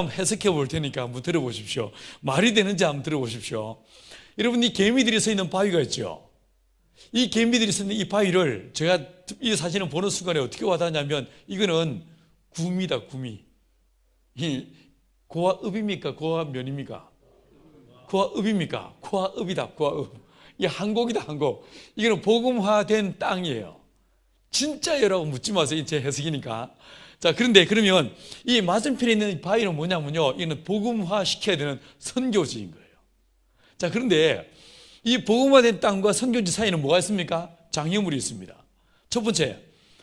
해석해 볼 테니까 한번 들어보십시오. 말이 되는지 한번 들어보십시오. 여러분, 이 개미들이 서 있는 바위가 있죠. 이 개미들이 서 있는 이 바위를 제가 이 사진을 보는 순간에 어떻게 와닿냐면, 이거는 구미다, 구미. 이 고와 읍입니까? 고와 면입니까? 고와 읍입니까? 고와 읍이다, 고와 읍. 이 한곡이다, 한곡. 이거는 복음화된 땅이에요. 진짜예요라고 묻지 마세요. 제 해석이니까. 자, 그런데 그러면 이 맞은편에 있는 바위는 뭐냐면요, 이는 복음화 시켜야 되는 선교지인 거예요. 자, 그런데 이 복음화된 땅과 선교지 사이에는 뭐가 있습니까? 장애물이 있습니다. 첫 번째,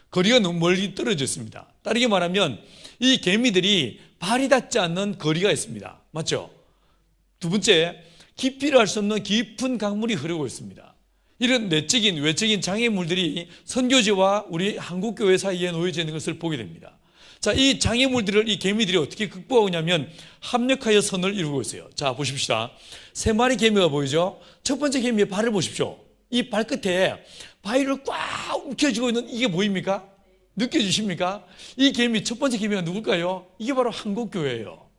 거리가 너무 멀리 떨어져 있습니다. 다르게 말하면 이 개미들이 발이 닿지 않는 거리가 있습니다. 맞죠? 두 번째, 깊이를 알 수 없는 깊은 강물이 흐르고 있습니다. 이런 내적인 외적인 장애물들이 선교지와 우리 한국교회 사이에 놓여져 있는 것을 보게 됩니다. 자, 이 장애물들을 이 개미들이 어떻게 극복하냐면 합력하여 선을 이루고 있어요. 자, 보십시다. 세 마리 개미가 보이죠? 첫 번째 개미의 발을 보십시오. 이 발끝에 바위를 꽉 움켜쥐고 있는 이게 보입니까? 느껴지십니까? 이 개미, 첫 번째 개미가 누굴까요? 이게 바로 한국교회예요.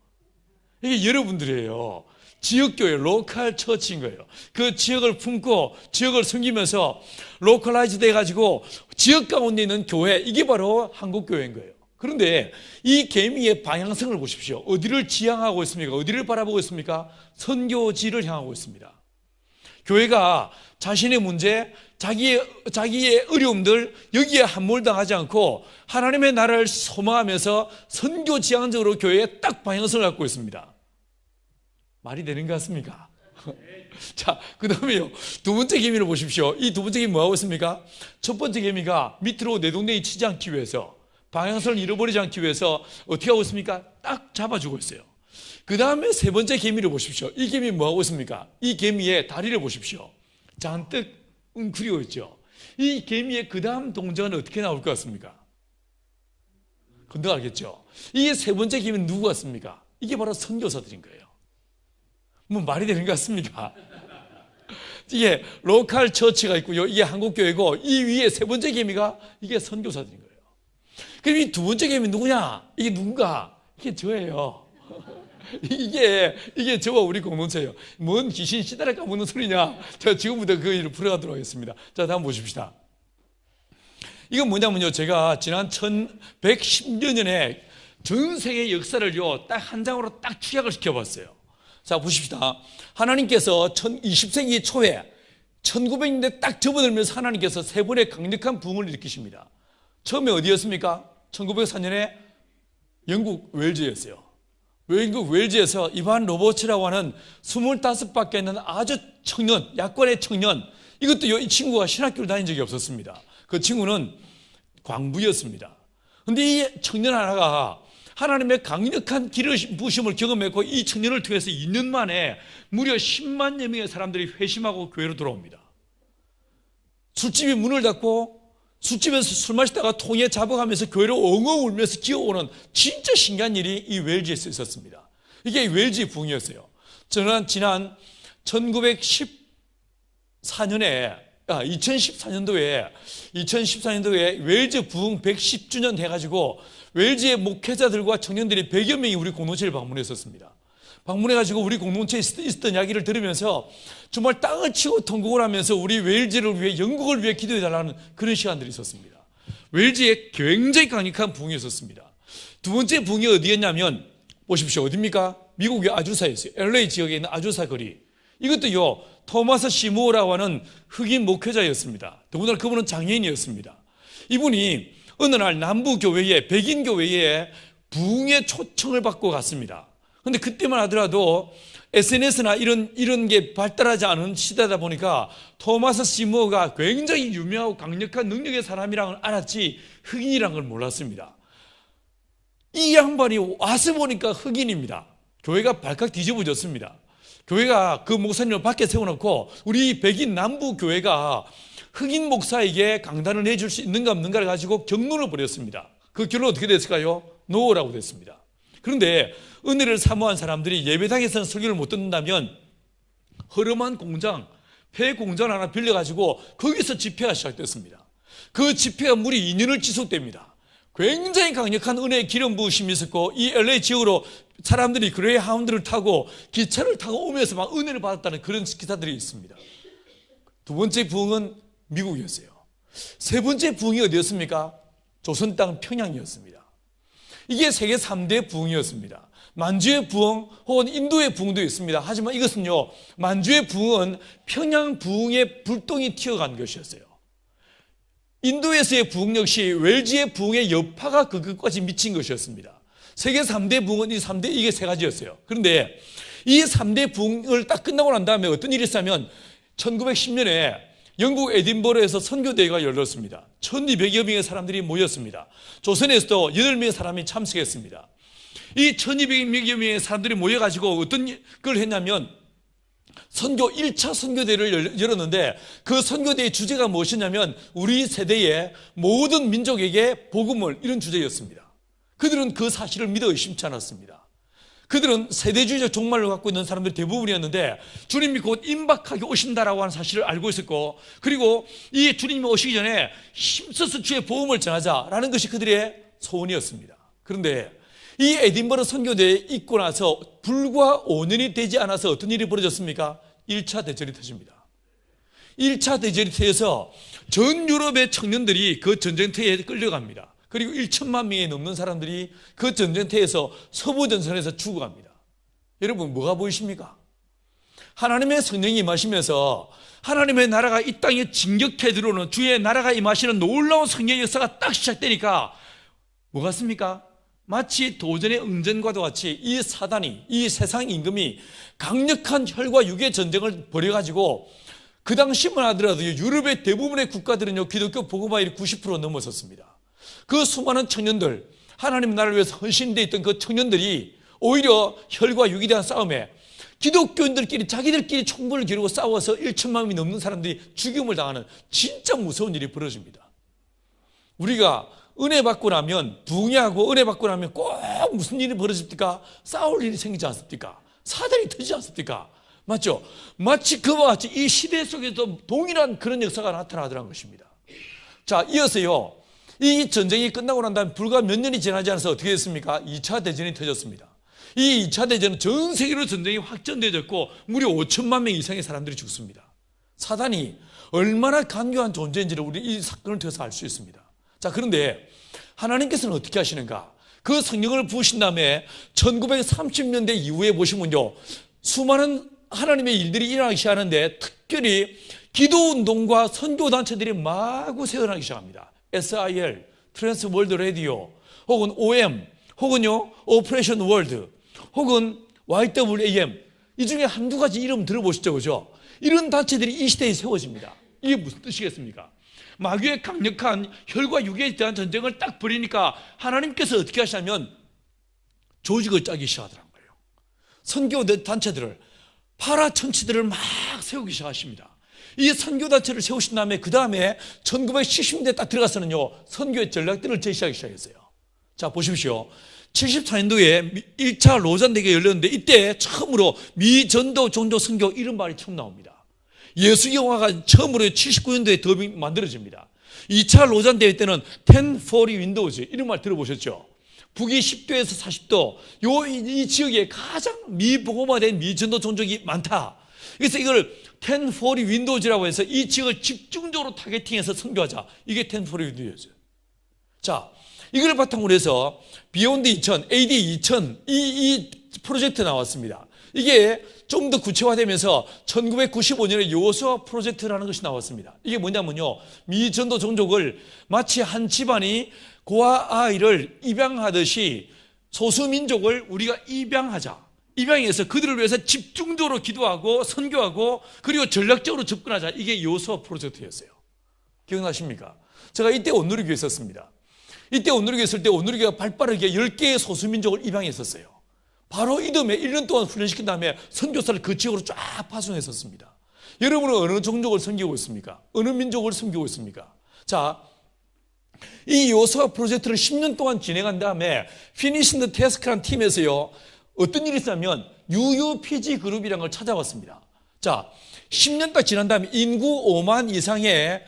이게 여러분들이에요. 지역교회, 로컬 처치인 거예요. 그 지역을 품고 지역을 섬기면서 로컬라이즈 돼가지고 지역 가운데 있는 교회, 이게 바로 한국교회인 거예요. 그런데 이 개미의 방향성을 보십시오. 어디를 지향하고 있습니까? 어디를 바라보고 있습니까? 선교지를 향하고 있습니다. 교회가 자신의 문제, 자기의 어려움들, 여기에 함몰당하지 않고 하나님의 나라를 소망하면서 선교 지향적으로 교회에 딱 방향성을 갖고 있습니다. 말이 되는 것 같습니까? 자, 그 다음에요, 두 번째 개미를 보십시오. 이 두 번째 개미 뭐하고 있습니까? 첫 번째 개미가 밑으로 내동댕이 치지 않기 위해서, 방향성을 잃어버리지 않기 위해서 어떻게 하고 있습니까? 딱 잡아주고 있어요. 그 다음에 세 번째 개미를 보십시오. 이 개미 뭐하고 있습니까? 이 개미의 다리를 보십시오. 잔뜩 웅크리고 있죠. 이 개미의 그 다음 동작은 어떻게 나올 것 같습니까? 건너가겠죠. 이 세 번째 개미는 누구 같습니까? 이게 바로 선교사들인 거예요. 뭐 말이 되는 것 같습니까? 이게 로컬 처치가 있고요. 이게 한국교회고, 이 위에 세 번째 개미가 이게 선교사들인 거예요. 그럼 이 두 번째 개미 누구냐? 이게 누군가? 이게 저예요. 이게 저와 우리 공동체예요. 뭔 귀신 시다를 까먹는 소리냐? 제가 지금부터 그 일을 풀어가도록 하겠습니다. 자, 다음 보십시다. 이건 뭐냐면요, 제가 지난 1110여 년에 전 세계 역사를요, 딱 한 장으로 딱 축약을 시켜봤어요. 자, 보십시다. 하나님께서 20세기 초에 1900년대 딱 접어들면서 하나님께서 세 번의 강력한 부흥을 일으키십니다. 처음에 어디였습니까? 1904년에 영국 웰즈였어요. 영국 웰즈에서 이반 로버츠라고 하는 25밖에 있는 아주 청년, 약관의 청년, 이것도 이 친구가 신학교를 다닌 적이 없었습니다. 그 친구는 광부였습니다. 그런데 이 청년 하나가 하나님의 강력한 기름 부으심을 경험했고, 이 청년을 통해서 2년 만에 무려 10만여 명의 사람들이 회심하고 교회로 돌아옵니다. 술집이 문을 닫고 술집에서 술 마시다가 통에 잡아가면서 교회로 엉엉 울면서 기어오는 진짜 신기한 일이 이 웰즈에서 있었습니다. 이게 웰즈의 부흥이었어요. 저는 지난 2014년도에 웰즈 부흥 110주년 해가지고 웰즈의 목회자들과 청년들이 100여 명이 우리 공동체를 방문했었습니다. 방문해가지고 우리 공동체에 있었던 이야기를 들으면서 정말 땅을 치고 통곡을 하면서 우리 웰즈를 위해, 영국을 위해 기도해달라는 그런 시간들이 있었습니다. 웰즈에 굉장히 강력한 부흥이 있었습니다. 두 번째 부흥이 어디였냐면, 보십시오. 어디입니까? 미국의 아주사였어요. LA 지역에 있는 아주사 거리. 이것도요, 토마스 시무어라고 하는 흑인 목회자였습니다. 더군다나 그분은 장애인이었습니다. 이분이 어느 날 남부교회에, 백인교회에 부흥의 초청을 받고 갔습니다. 근데 그때만 하더라도 SNS나 이런 게 발달하지 않은 시대다 보니까 토마스 시무어가 굉장히 유명하고 강력한 능력의 사람이라는 걸 알았지, 흑인이라는 걸 몰랐습니다. 이 양반이 와서 보니까 흑인입니다. 교회가 발칵 뒤집어졌습니다. 교회가 그 목사님을 밖에 세워놓고 우리 백인 남부교회가 흑인 목사에게 강단을 내줄 수 있는가 없는가를 가지고 경론을 벌였습니다. 그 결론 어떻게 됐을까요? 노라고 됐습니다. 그런데 은혜를 사모한 사람들이 예배당에서는 설교를 못 듣는다면 허름한 공장, 폐 공장 하나 빌려가지고 거기서 집회가 시작됐습니다. 그 집회가 무려 2년을 지속됩니다. 굉장히 강력한 은혜의 기름 부으심이 있었고, 이 LA 지역으로 사람들이 그레이 하운드를 타고 기차를 타고 오면서 막 은혜를 받았다는 그런 기사들이 있습니다. 두 번째 부흥은 미국이었어요. 세 번째 부흥이 어디였습니까? 조선 땅 평양이었습니다. 이게 세계 3대 부흥이었습니다. 만주의 부흥 혹은 인도의 부흥도 있습니다. 하지만 이것은요, 만주의 부흥은 평양 부흥의 불똥이 튀어간 것이었어요. 인도에서의 부흥 역시 웰즈의 부흥의 여파가 그것까지 미친 것이었습니다. 세계 3대 부흥은 이게 세 가지였어요. 그런데 이 3대 부흥을 딱 끝나고 난 다음에 어떤 일이 있었냐면 1910년에 영국 에딘버러에서 선교대회가 열렸습니다. 1200여 명의 사람들이 모였습니다. 조선에서도 8명의 사람이 참석했습니다. 이 1200여 명의 사람들이 모여가지고 어떤 걸 했냐면 1차 선교대회를 열었는데 그 선교대회의 주제가 무엇이냐면 우리 세대의 모든 민족에게 복음을, 이런 주제였습니다. 그들은 그 사실을 믿어 의심치 않았습니다. 그들은 세대주의적 종말을 갖고 있는 사람들이 대부분이었는데 주님이 곧 임박하게 오신다라고 하는 사실을 알고 있었고, 그리고 이 주님이 오시기 전에 힘써서 주의 복음을 전하자라는 것이 그들의 소원이었습니다. 그런데 이 에딘버러 선교대회에 있고 나서 불과 5년이 되지 않아서 어떤 일이 벌어졌습니까? 1차 대전이 터집니다. 1차 대전이 터져서 전 유럽의 청년들이 그 전쟁터에 끌려갑니다. 그리고 1천만 명이 넘는 사람들이 그 전쟁터에서 서부전선에서 죽어갑니다. 여러분, 뭐가 보이십니까? 하나님의 성령이 임하시면서 하나님의 나라가 이 땅에 진격해 들어오는, 주의 나라가 임하시는 놀라운 성령의 역사가 딱 시작되니까 뭐 같습니까? 마치 도전의 응전과도 같이 이 사단이, 이 세상 임금이 강력한 혈과 육의 전쟁을 벌여가지고, 그 당시만 하더라도 유럽의 대부분의 국가들은요, 기독교 복음화율이 90% 넘어섰습니다. 그 수많은 청년들, 하나님 나라를 위해서 헌신되어 있던 그 청년들이 오히려 혈과 육에 대한 싸움에 기독교인들끼리 자기들끼리 총불을 기르고 싸워서 1천만 명이 넘는 사람들이 죽임을 당하는 진짜 무서운 일이 벌어집니다. 우리가 은혜 받고 나면, 부흥하고 은혜 받고 나면 꼭 무슨 일이 벌어집니까? 싸울 일이 생기지 않습니까? 사단이 터지지 않습니까? 맞죠? 마치 그와 같이 이 시대 속에도 동일한 그런 역사가 나타나더라는 것입니다. 자, 이어서요, 이 전쟁이 끝나고 난 다음에 불과 몇 년이 지나지 않아서 어떻게 됐습니까? 2차 대전이 터졌습니다. 이 2차 대전은 전 세계로 전쟁이 확전되어졌고 무려 5천만 명 이상의 사람들이 죽습니다. 사단이 얼마나 간교한 존재인지를 우리 이 사건을 통해서 알 수 있습니다. 자, 그런데 하나님께서는 어떻게 하시는가? 그 성령을 부으신 다음에 1930년대 이후에 보시면요, 수많은 하나님의 일들이 일어나기 시작하는데, 특별히 기도운동과 선교단체들이 마구 세어나기 시작합니다. SIL, 트랜스 월드 라디오, 혹은 OM, 혹은요, 오퍼레이션 월드, 혹은 YWAM, 이 중에 한두 가지 이름 들어보시죠, 그죠? 이런 단체들이 이 시대에 세워집니다. 이게 무슨 뜻이겠습니까? 마귀의 강력한 혈과 육에 대한 전쟁을 딱 벌이니까 하나님께서 어떻게 하시냐면 조직을 짜기 시작하더라는 거예요. 선교 단체들을, 파라천치들을 막 세우기 시작하십니다. 이 선교단체를 세우신 다음에 그 다음에 1970년대 딱 들어가서는요, 선교의 전략들을 제시하기 시작했어요. 자, 보십시오. 74년도에 1차 로잔 대회가 열렸는데 이때 처음으로 미전도 종교 선교, 이런 말이 처음 나옵니다. 예수 영화가 처음으로 79년도에 더빙 만들어집니다. 2차 로잔 대회 때는 1040 윈도우즈, 이런 말 들어보셨죠? 북위 10도에서 40도, 이 지역에 가장 미복음화된 미전도 종족이 많다. 그래서 이걸 1040 윈도우즈라고 해서 이 지역을 집중적으로 타겟팅해서 선교하자. 이게 1040 윈도우즈. 자, 이걸 바탕으로 해서 비욘드 2000, AD 2000 이 프로젝트 나왔습니다. 이게 좀 더 구체화되면서 1995년에 요수아 프로젝트라는 것이 나왔습니다. 이게 뭐냐면요, 미전도 종족을 마치 한 집안이 고아 아이를 입양하듯이 소수민족을 우리가 입양하자. 입양해서 그들을 위해서 집중적으로 기도하고 선교하고 그리고 전략적으로 접근하자. 이게 요수아 프로젝트였어요. 기억나십니까? 제가 이때 온누리교에 있었습니다. 이때 온누리교에 있을 때 온누리교가 발빠르게 10개의 소수민족을 입양했었어요. 바로 이듬해 1년 동안 훈련시킨 다음에 선교사를 그 지역으로 쫙 파송했었습니다. 여러분은 어느 종족을 섬기고 있습니까? 어느 민족을 섬기고 있습니까? 자, 이 요수아 프로젝트를 10년 동안 진행한 다음에 피니시 더 태스크라는 팀에서요, 어떤 일이 있었냐면 UUPG 그룹이라는 걸 찾아봤습니다. 자, 10년 딱 지난 다음에 인구 5만 이상의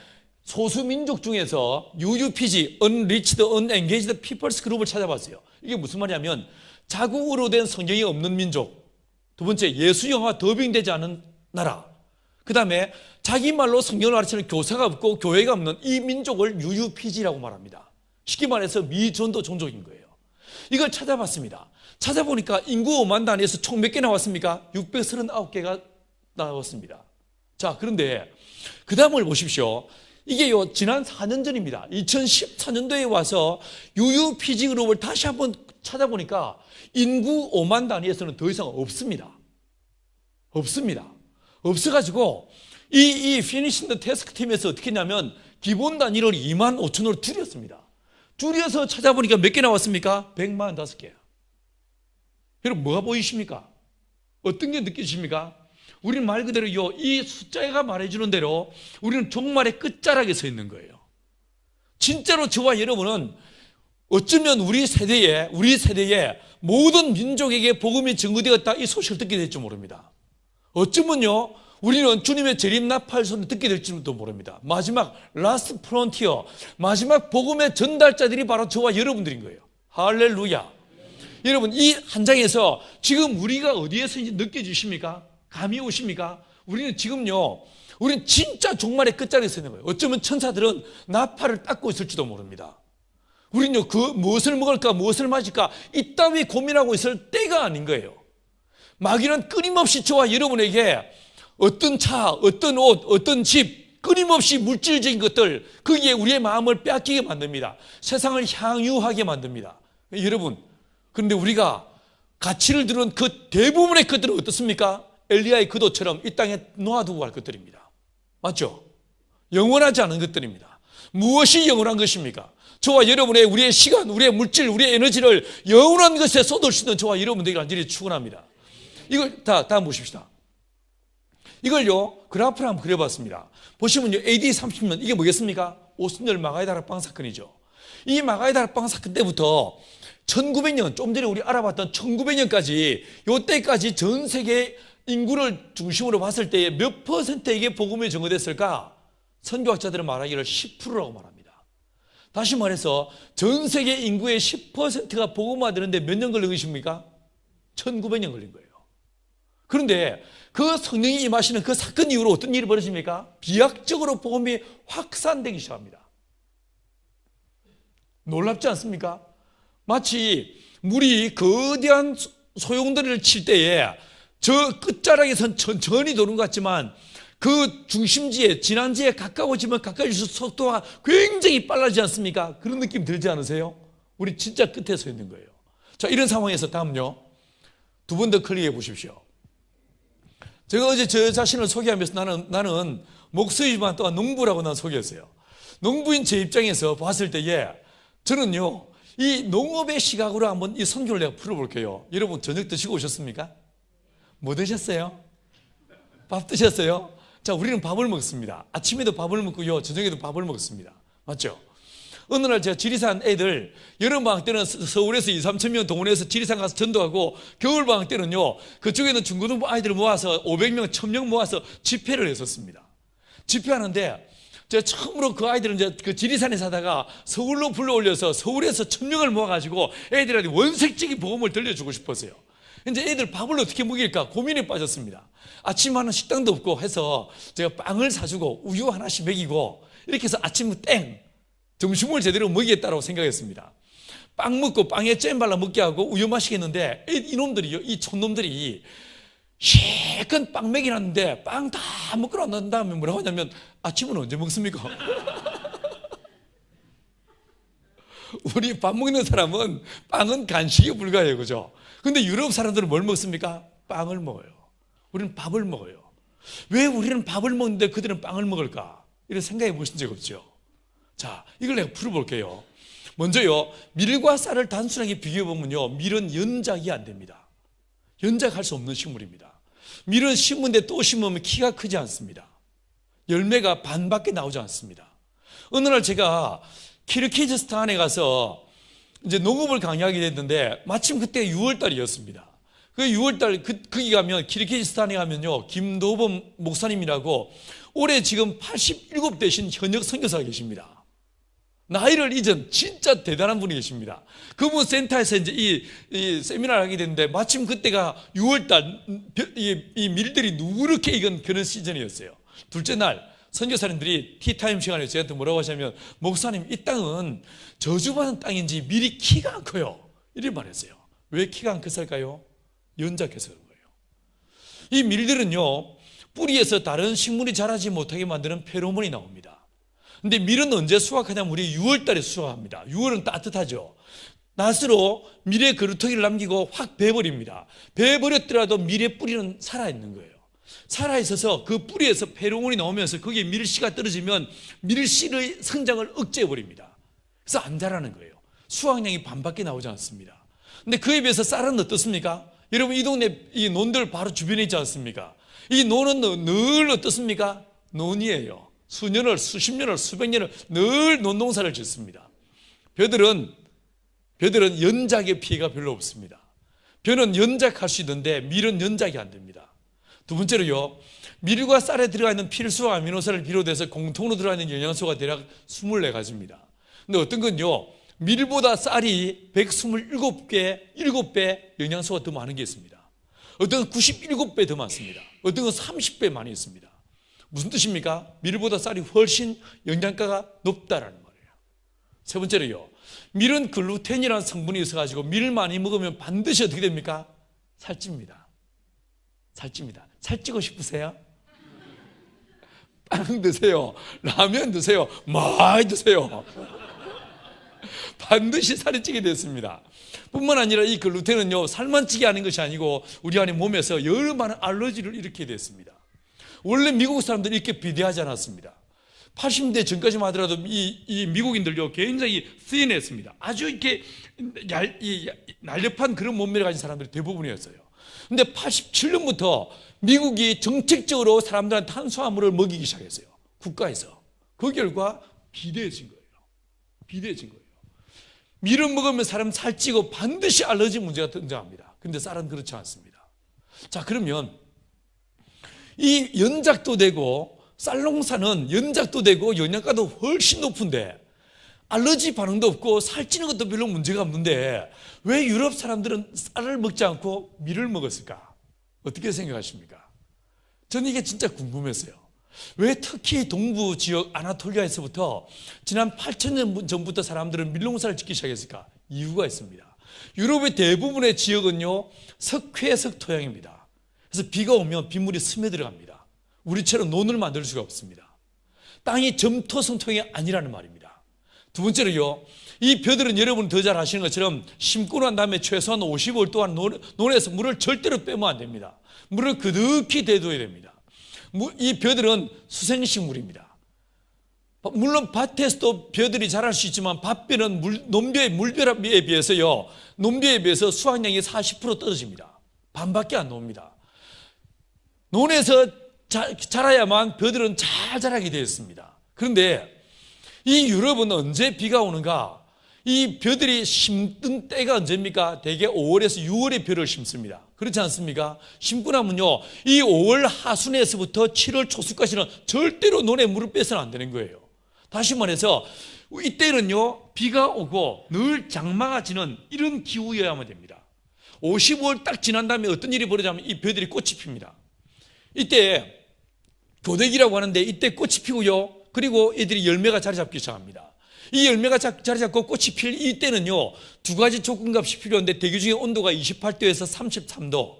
소수 민족 중에서 UUPG, Unreached, Unengaged Peoples 그룹을 찾아봤어요. 이게 무슨 말이냐면 자국으로 된 성경이 없는 민족, 두 번째 예수 영화 더빙되지 않은 나라, 그 다음에 자기 말로 성경을 가르치는 교사가 없고 교회가 없는 이 민족을 UUPG라고 말합니다. 쉽게 말해서 미전도 종족인 거예요. 이걸 찾아봤습니다. 찾아보니까 인구 5만 단위에서 총 몇 개 나왔습니까? 639개가 나왔습니다. 자, 그런데 그 다음을 보십시오. 이게요, 지난 4년 전입니다. 2014년도에 와서 UUPG 그룹을 다시 한번 찾아보니까 인구 5만 단위에서는 더 이상 없습니다. 없습니다. 없어가지고 이 Finishing the Task 팀에서 어떻게 했냐면 기본 단위를 2만 5천으로 줄였습니다. 줄여서 찾아보니까 몇 개 나왔습니까? 145개. 여러분 뭐가 보이십니까? 어떤 게 느껴지십니까? 우리는 말 그대로요, 이 숫자가 말해주는 대로 우리는 종말의 끝자락에 서 있는 거예요. 진짜로 저와 여러분은 어쩌면 우리 세대에 모든 민족에게 복음이 증거되었다 이 소식을 듣게 될지 모릅니다. 어쩌면요, 우리는 주님의 재림 나팔 소리를 듣게 될지도 모릅니다. 마지막 라스트 프론티어, 마지막 복음의 전달자들이 바로 저와 여러분들인 거예요. 할렐루야. 여러분, 이 한 장에서 지금 우리가 어디에서 느껴지십니까? 감이 오십니까? 우리는 지금요, 우리는 진짜 종말의 끝자리에 서 있는 거예요. 어쩌면 천사들은 나팔을 닦고 있을지도 모릅니다. 우리는요, 무엇을 먹을까, 무엇을 마실까, 이따위 고민하고 있을 때가 아닌 거예요. 마귀는 끊임없이 저와 여러분에게 어떤 차, 어떤 옷, 어떤 집, 끊임없이 물질적인 것들, 거기에 우리의 마음을 빼앗기게 만듭니다. 세상을 향유하게 만듭니다. 여러분, 그런데 우리가 가치를 두는 그 대부분의 것들은 어떻습니까? 엘리야의 그도처럼 이 땅에 놓아두고 갈 것들입니다. 맞죠? 영원하지 않은 것들입니다. 무엇이 영원한 것입니까? 저와 여러분의 우리의 시간, 우리의 물질, 우리의 에너지를 영원한 것에 쏟을 수 있는 저와 여러분들이 간절히 축원합니다. 이걸 다음 보십시다. 이걸요, 그래프를 한번 그려봤습니다. 보시면요, AD 30년, 이게 뭐겠습니까? 오순절 마가의 다락방 사건이죠. 이 마가의 다락방 사건 때부터 1900년, 좀 전에 우리 알아봤던 1900년까지, 요때까지 전 세계 인구를 중심으로 봤을 때에 몇 퍼센트에게 복음이 증거됐을까? 선교학자들은 말하기를 10%라고 말합니다. 다시 말해서 전 세계 인구의 10%가 복음화되는데 몇 년 걸린 것입니까? 1900년 걸린 거예요. 그런데 그 성령이 임하시는 그 사건 이후로 어떤 일이 벌어집니까? 비약적으로 복음이 확산되기 시작합니다. 놀랍지 않습니까? 마치 물이 거대한 소용돌이를 칠 때에 저 끝자락에선 천천히 도는 것 같지만 그 중심지에, 진앙지에 가까워지면 가까워질수록 속도가 굉장히 빨라지지 않습니까? 그런 느낌 들지 않으세요? 우리 진짜 끝에 서 있는 거예요. 자, 이런 상황에서 다음요, 두 번 더 클릭해 보십시오. 제가 어제 저 자신을 소개하면서 나는 목수이지만 또한 농부라고 난 소개했어요. 농부인 제 입장에서 봤을 때에 저는요, 이 농업의 시각으로 한번 이 선교를 내가 풀어볼게요. 여러분 저녁 드시고 오셨습니까? 뭐 드셨어요? 밥 드셨어요? 자, 우리는 밥을 먹습니다. 아침에도 밥을 먹고요, 저녁에도 밥을 먹습니다. 맞죠? 어느 날 제가 지리산 애들, 여름방학 때는 서울에서 2, 3천 명 동원해서 지리산 가서 전도하고, 겨울방학 때는요, 그쪽에 있는 중고등부 아이들을 모아서 500명, 1000명 모아서 집회를 했었습니다. 집회하는데, 제가 처음으로 그 아이들은 이제 그 지리산에 사다가 서울로 불러올려서 서울에서 1000명을 모아가지고 애들한테 원색적인 복음을 들려주고 싶었어요. 이제 애들 밥을 어떻게 먹일까 고민에 빠졌습니다. 아침 하는 식당도 없고 해서 제가 빵을 사주고 우유 하나씩 먹이고, 이렇게 해서 아침 땡! 점심을 제대로 먹이겠다고 생각했습니다. 빵 먹고 빵에 잼 발라 먹게 하고 우유 마시겠는데, 이놈들이요, 이 촌놈들이 실컷 빵 먹이놨는데 빵 다 먹고 난 다음에 뭐라고 하냐면, 아침은 언제 먹습니까? 우리 밥 먹는 사람은 빵은 간식에 불과해요, 그죠? 근데 유럽 사람들은 뭘 먹습니까? 빵을 먹어요. 우리는 밥을 먹어요. 왜 우리는 밥을 먹는데 그들은 빵을 먹을까? 이런 생각해 보신 적 없죠? 자, 이걸 내가 풀어볼게요. 먼저요, 밀과 쌀을 단순하게 비교해보면요, 밀은 연작이 안 됩니다. 연작할 수 없는 식물입니다. 밀은 심은데 또 심으면 키가 크지 않습니다. 열매가 반밖에 나오지 않습니다. 어느 날 제가 키르기즈스탄에 가서 이제 농업을 강의하게 됐는데, 마침 그때 6월 달이었습니다. 그 6월달 거기 가면 키르기스탄에 가면요 김도범 목사님이라고 올해 지금 87 되신 현역 선교사가 계십니다. 나이를 잊은 진짜 대단한 분이 계십니다. 그분 센터에서 이제 이 세미나를 하게 됐는데 마침 그때가 6월달 이 밀들이 누렇게 익은 그런 시즌이었어요. 둘째 날 선교사님들이 티타임 시간에 저한테 뭐라고 하시냐면 목사님 이 땅은 저주받은 땅인지 밀이 키가 안 커요. 이렇게 말했어요. 왜 키가 안 컸을까요? 연작해서 그런 거예요. 이 밀들은요 뿌리에서 다른 식물이 자라지 못하게 만드는 페로몬이 나옵니다. 근데 밀은 언제 수확하냐면 우리 6월 달에 수확합니다. 6월은 따뜻하죠. 낫으로 밀의 그루터기를 남기고 확 베어버립니다. 베어버렸더라도 밀의 뿌리는 살아있는 거예요. 살아있어서 그 뿌리에서 페로몬이 나오면서 거기에 밀씨가 떨어지면 밀씨의 성장을 억제해버립니다. 그래서 안 자라는 거예요. 수확량이 반밖에 나오지 않습니다. 근데 그에 비해서 쌀은 어떻습니까? 여러분 이 동네 이 논들 바로 주변에 있지 않습니까? 이 논은 늘 어떻습니까? 논이에요. 수년을 수십 년을 수백 년을 늘 논농사를 짓습니다. 벼들은 연작의 피해가 별로 없습니다. 벼는 연작할 수 있는데 밀은 연작이 안 됩니다. 두 번째로요, 밀과 쌀에 들어가 있는 필수 아미노산을 비롯해서 공통으로 들어가 있는 영양소가 대략 24가지입니다. 근데 어떤 건요, 밀보다 쌀이 7배 영양소가 더 많은 게 있습니다. 어떤 건 97배 더 많습니다. 어떤 건 30배 많이 있습니다. 무슨 뜻입니까? 밀보다 쌀이 훨씬 영양가가 높다라는 말이에요. 세 번째로요, 밀은 글루텐이라는 성분이 있어가지고 밀을 많이 먹으면 반드시 어떻게 됩니까? 살찝니다. 살찌고 싶으세요? 빵 드세요. 라면 드세요. 많이 드세요. 반드시 살이 찌게 됐습니다. 뿐만 아니라 이 글루텐은요, 살만 찌게 하는 것이 아니고 우리 안에 몸에서 여러 많은 알러지를 일으키게 됐습니다. 원래 미국 사람들이 이렇게 비대하지 않았습니다. 80년대 전까지만 하더라도 이 미국인들요 굉장히 쓰인했습니다. 아주 이렇게 날렵한 그런 몸매를 가진 사람들이 대부분이었어요. 근데 87년부터 미국이 정책적으로 사람들한테 탄수화물을 먹이기 시작했어요. 국가에서. 그 결과 비대해진 거예요. 밀을 먹으면 사람 살찌고 반드시 알러지 문제가 등장합니다. 근데 쌀은 그렇지 않습니다. 자, 그러면 이 연작도 되고 쌀농사는 연작도 되고 영양가도 훨씬 높은데 알러지 반응도 없고 살찌는 것도 별로 문제가 없는데 왜 유럽 사람들은 쌀을 먹지 않고 밀을 먹었을까? 어떻게 생각하십니까? 저는 이게 진짜 궁금했어요. 왜 특히 동부 지역 아나톨리아에서부터 지난 8,000년 전부터 사람들은 밀농사를 짓기 시작했을까? 이유가 있습니다. 유럽의 대부분의 지역은요 석회석 토양입니다. 그래서 비가 오면 빗물이 스며들어갑니다. 우리처럼 논을 만들 수가 없습니다. 땅이 점토성 토양이 아니라는 말입니다. 두 번째로요, 이 벼들은 여러분 더 잘 아시는 것처럼 심고 난 다음에 최소한 55일 동안 논에서 물을 절대로 빼면 안 됩니다. 물을 그득히 대둬야 됩니다. 이 벼들은 수생식물입니다. 물론 밭에서도 벼들이 자랄 수 있지만 밭벼는 논벼의 물벼에 비해서요, 논벼에 비해서 수확량이 40% 떨어집니다. 반밖에 안 나옵니다. 논에서 자라야만 벼들은 잘 자라게 되어 있습니다. 그런데 이 유럽은 언제 비가 오는가? 이 벼들이 심던 때가 언제입니까? 대개 5월에서 6월에 벼를 심습니다. 그렇지 않습니까? 심고 나면요, 이 5월 하순에서부터 7월 초순까지는 절대로 논에 물을 빼서는 안 되는 거예요. 다시 말해서 이때는요, 비가 오고 늘 장마가 지는 이런 기후여야만 됩니다. 55월 딱 지난 다음에 어떤 일이 벌어지냐면 이 벼들이 꽃이 핍니다. 이때 교대기라고 하는데 이때 꽃이 피고요, 그리고 애들이 열매가 자리 잡기 시작합니다. 이 열매가 자리 잡고 꽃이 필 이때는요, 두 가지 조건값이 필요한데 대기 중에 온도가 28도에서 33도,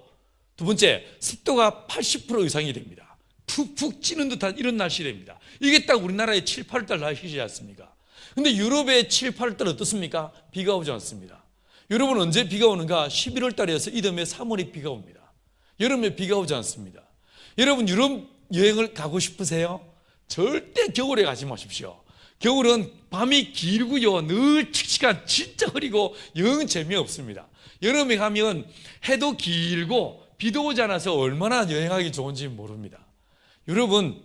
두 번째 습도가 80% 이상이 됩니다. 푹푹 찌는 듯한 이런 날씨입니다. 이게 딱 우리나라의 7, 8월달 날씨지 않습니까? 근데 유럽의 7, 8월달 어떻습니까? 비가 오지 않습니다. 여러분 언제 비가 오는가? 11월 달에서 이듬해 3월에 비가 옵니다. 여름에 비가 오지 않습니다. 여러분 유럽 여행을 가고 싶으세요? 절대 겨울에 가지 마십시오. 겨울은 밤이 길고요, 늘 칙칙한 진짜 흐리고 영 재미없습니다. 여름에 가면 해도 길고 비도 오지 않아서 얼마나 여행하기 좋은지 모릅니다. 여러분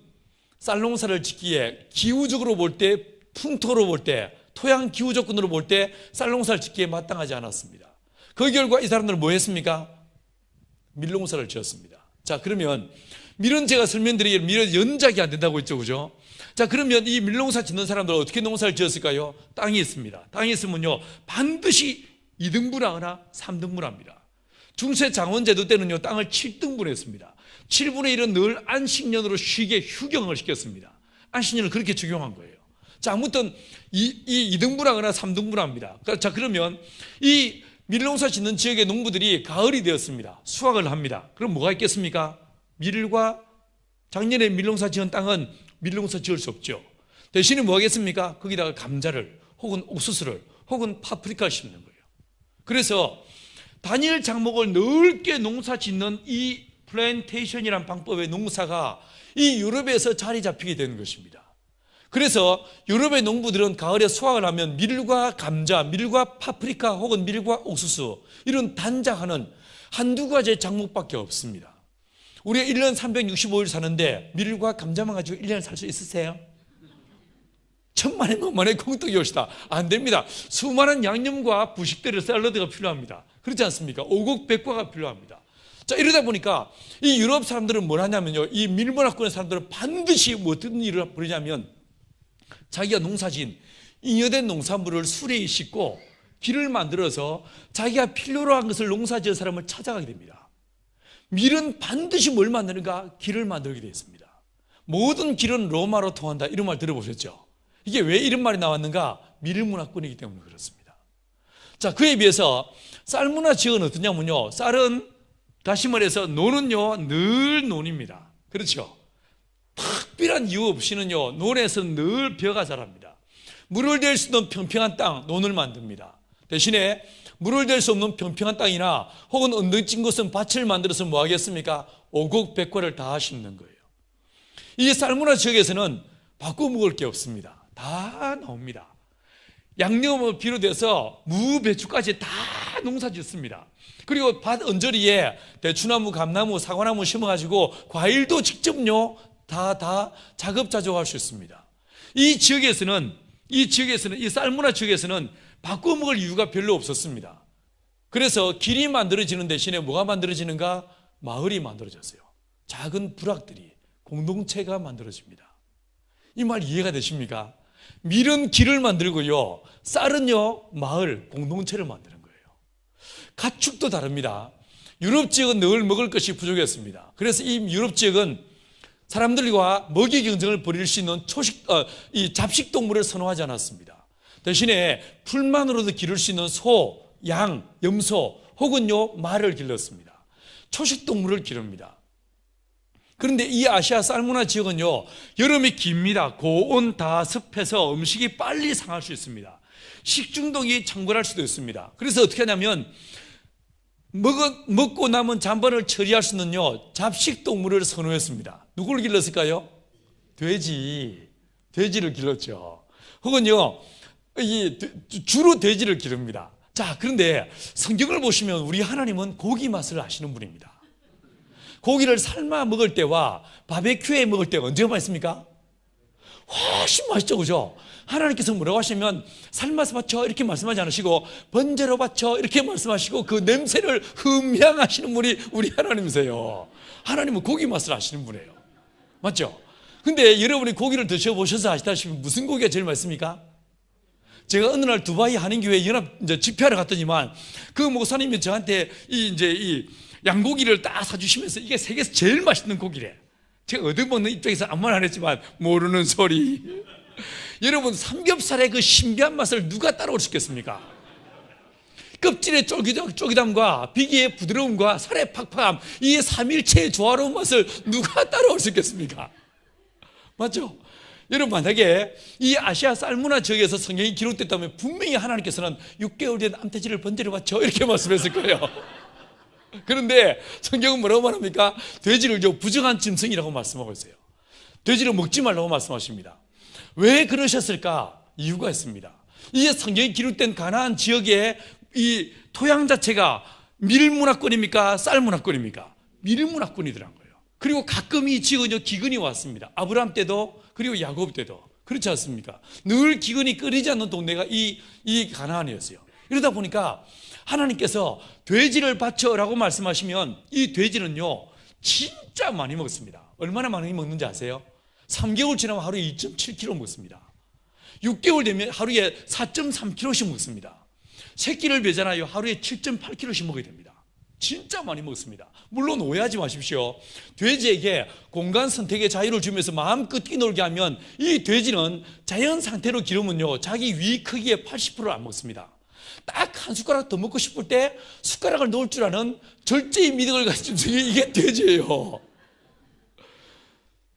쌀농사를 짓기에 기후적으로 볼 때, 풍토로 볼 때, 토양 기후 조건으로 볼 때 쌀농사를 짓기에 마땅하지 않았습니다. 그 결과 이 사람들은 뭐 했습니까? 밀농사를 지었습니다. 자, 그러면 밀은 제가 설명드리기에 밀은 연작이 안 된다고 했죠, 그죠? 자, 그러면 이 밀농사 짓는 사람들은 어떻게 농사를 지었을까요? 땅이 있습니다. 땅이 있으면요, 반드시 2등분하거나 3등분합니다. 중세 장원제도 때는요, 땅을 7등분했습니다. 7분의 1은 늘 안식년으로 쉬게 휴경을 시켰습니다. 안식년을 그렇게 적용한 거예요. 자, 아무튼 이 2등분하거나 3등분합니다. 자, 그러면 이 밀농사 짓는 지역의 농부들이 가을이 되었습니다. 수확을 합니다. 그럼 뭐가 있겠습니까? 밀과 작년에 밀농사 지은 땅은 밀농사 지을 수 없죠. 대신에 뭐 하겠습니까? 거기다가 감자를 혹은 옥수수를 혹은 파프리카를 심는 거예요. 그래서 단일 작목을 넓게 농사 짓는 이 플랜테이션이라는 방법의 농사가 이 유럽에서 자리 잡히게 되는 것입니다. 그래서 유럽의 농부들은 가을에 수확을 하면 밀과 감자, 밀과 파프리카 혹은 밀과 옥수수 이런 단작하는 한두 가지의 작목밖에 없습니다. 우리가 1년 365일 사는데 밀과 감자만 가지고 1년 살 수 있으세요? 천만에 만만에 공떡이 옵시다. 안 됩니다. 수많은 양념과 부식들의 샐러드가 필요합니다. 그렇지 않습니까? 오곡백과가 필요합니다. 자, 이러다 보니까 이 유럽 사람들은 뭘 하냐면요, 이 밀문화권의 사람들은 반드시 어떤 일을 벌이냐면 자기가 농사지은 잉여된 농산물을 수레에 싣고 길을 만들어서 자기가 필요로 한 것을 농사지은 사람을 찾아가게 됩니다. 밀은 반드시 뭘 만드는가? 길을 만들게 되어 있습니다. 모든 길은 로마로 통한다, 이런 말 들어보셨죠? 이게 왜 이런 말이 나왔는가? 밀문화권이기 때문에 그렇습니다. 자, 그에 비해서 쌀 문화 지역은 어떠냐면요, 쌀은 다시 말해서 논은요 늘 논입니다. 그렇죠? 특별한 이유 없이는요 논에서 늘 벼가 자랍니다. 물을 댈 수 있는 평평한 땅, 논을 만듭니다. 대신에 물을 댈 수 없는 평평한 땅이나 혹은 언덕진 곳은 밭을 만들어서 뭐 하겠습니까? 오곡백과를 다 심는 거예요. 이 쌀문화 지역에서는 바꿔 먹을 게 없습니다. 다 나옵니다. 양념을 비롯해서 무, 배추까지 다 농사 짓습니다. 그리고 밭 언저리에 대추나무, 감나무, 사과나무 심어가지고 과일도 직접요 다 자급자족할 수 있습니다. 이 지역에서는 이 쌀문화 지역에서는 바꿔 먹을 이유가 별로 없었습니다. 그래서 길이 만들어지는 대신에 뭐가 만들어지는가? 마을이 만들어졌어요. 작은 부락들이, 공동체가 만들어집니다. 이 말 이해가 되십니까? 밀은 길을 만들고요, 쌀은요 마을, 공동체를 만드는 거예요. 가축도 다릅니다. 유럽 지역은 늘 먹을 것이 부족했습니다. 그래서 이 유럽 지역은 사람들과 먹이 경쟁을 벌일 수 있는 이 잡식 동물을 선호하지 않았습니다. 대신에 풀만으로도 기를 수 있는 소, 양, 염소 혹은요 말을 길렀습니다. 초식 동물을 기릅니다. 그런데 이 아시아 쌀문화 지역은요 여름이 깁니다. 고온 다습해서 음식이 빨리 상할 수 있습니다. 식중독이 창궐할 수도 있습니다. 그래서 어떻게 하냐면 먹고 남은 잔반을 처리할 수 있는요 잡식 동물을 선호했습니다. 누구를 길렀을까요? 돼지를 길렀죠. 혹은요 주로 돼지를 기릅니다. 자, 그런데 성경을 보시면 우리 하나님은 고기 맛을 아시는 분입니다. 고기를 삶아 먹을 때와 바베큐에 먹을 때가 언제가 맛있습니까? 훨씬 맛있죠, 그죠? 하나님께서 뭐라고 하시면 삶아서 바쳐 이렇게 말씀하지 않으시고 번제로 바쳐 이렇게 말씀하시고 그 냄새를 흠향하시는 분이 우리 하나님이세요. 하나님은 고기 맛을 아시는 분이에요. 맞죠? 근데 여러분이 고기를 드셔보셔서 아시다시피 무슨 고기가 제일 맛있습니까? 제가 어느 날 두바이 한인교회 연합 집회하러 갔더니만 그 목사님이 저한테 이 양고기를 딱 사주시면서 이게 세계에서 제일 맛있는 고기래. 제가 얻어먹는 입장에서 아무 말 안 했지만 모르는 소리. 여러분, 삼겹살의 그 신비한 맛을 누가 따라올 수 있겠습니까? 껍질의 쫄깃함과 비계의 부드러움과 살의 팍팍함, 이 삼일체의 조화로운 맛을 누가 따라올 수 있겠습니까? 맞죠? 여러분, 만약에 이 아시아 쌀문화 지역에서 성경이 기록됐다면 분명히 하나님께서는 6개월 된 암돼지를 번제로 바쳐 이렇게 말씀했을 거예요. 그런데 성경은 뭐라고 말합니까? 돼지를 부정한 짐승이라고 말씀하고 있어요. 돼지를 먹지 말라고 말씀하십니다. 왜 그러셨을까? 이유가 있습니다. 이게 성경이 기록된 가나안 지역의 이 토양 자체가 밀문화권입니까? 쌀문화권입니까? 밀문화권이더라고요. 그리고 가끔 이 지역은 기근이 왔습니다. 아브라함 때도 그리고 야곱 때도 그렇지 않습니까? 늘 기근이 끊이지 않는 동네가 이 가나안이었어요. 이러다 보니까 하나님께서 돼지를 바쳐라고 말씀하시면 이 돼지는요 진짜 많이 먹습니다. 얼마나 많이 먹는지 아세요? 3개월 지나면 하루에 2.7kg 먹습니다. 6개월 되면 하루에 4.3kg씩 먹습니다. 새끼를 배잖아요. 하루에 7.8kg씩 먹어야 됩니다. 진짜 많이 먹습니다. 물론 오해하지 마십시오. 돼지에게 공간 선택의 자유를 주면서 마음껏 뛰놀게 하면 이 돼지는 자연 상태로 기르면요 자기 위 크기의 80%를 안 먹습니다. 딱 한 숟가락 더 먹고 싶을 때 숟가락을 넣을 줄 아는 절제의 미덕을 가진 이게 돼지예요.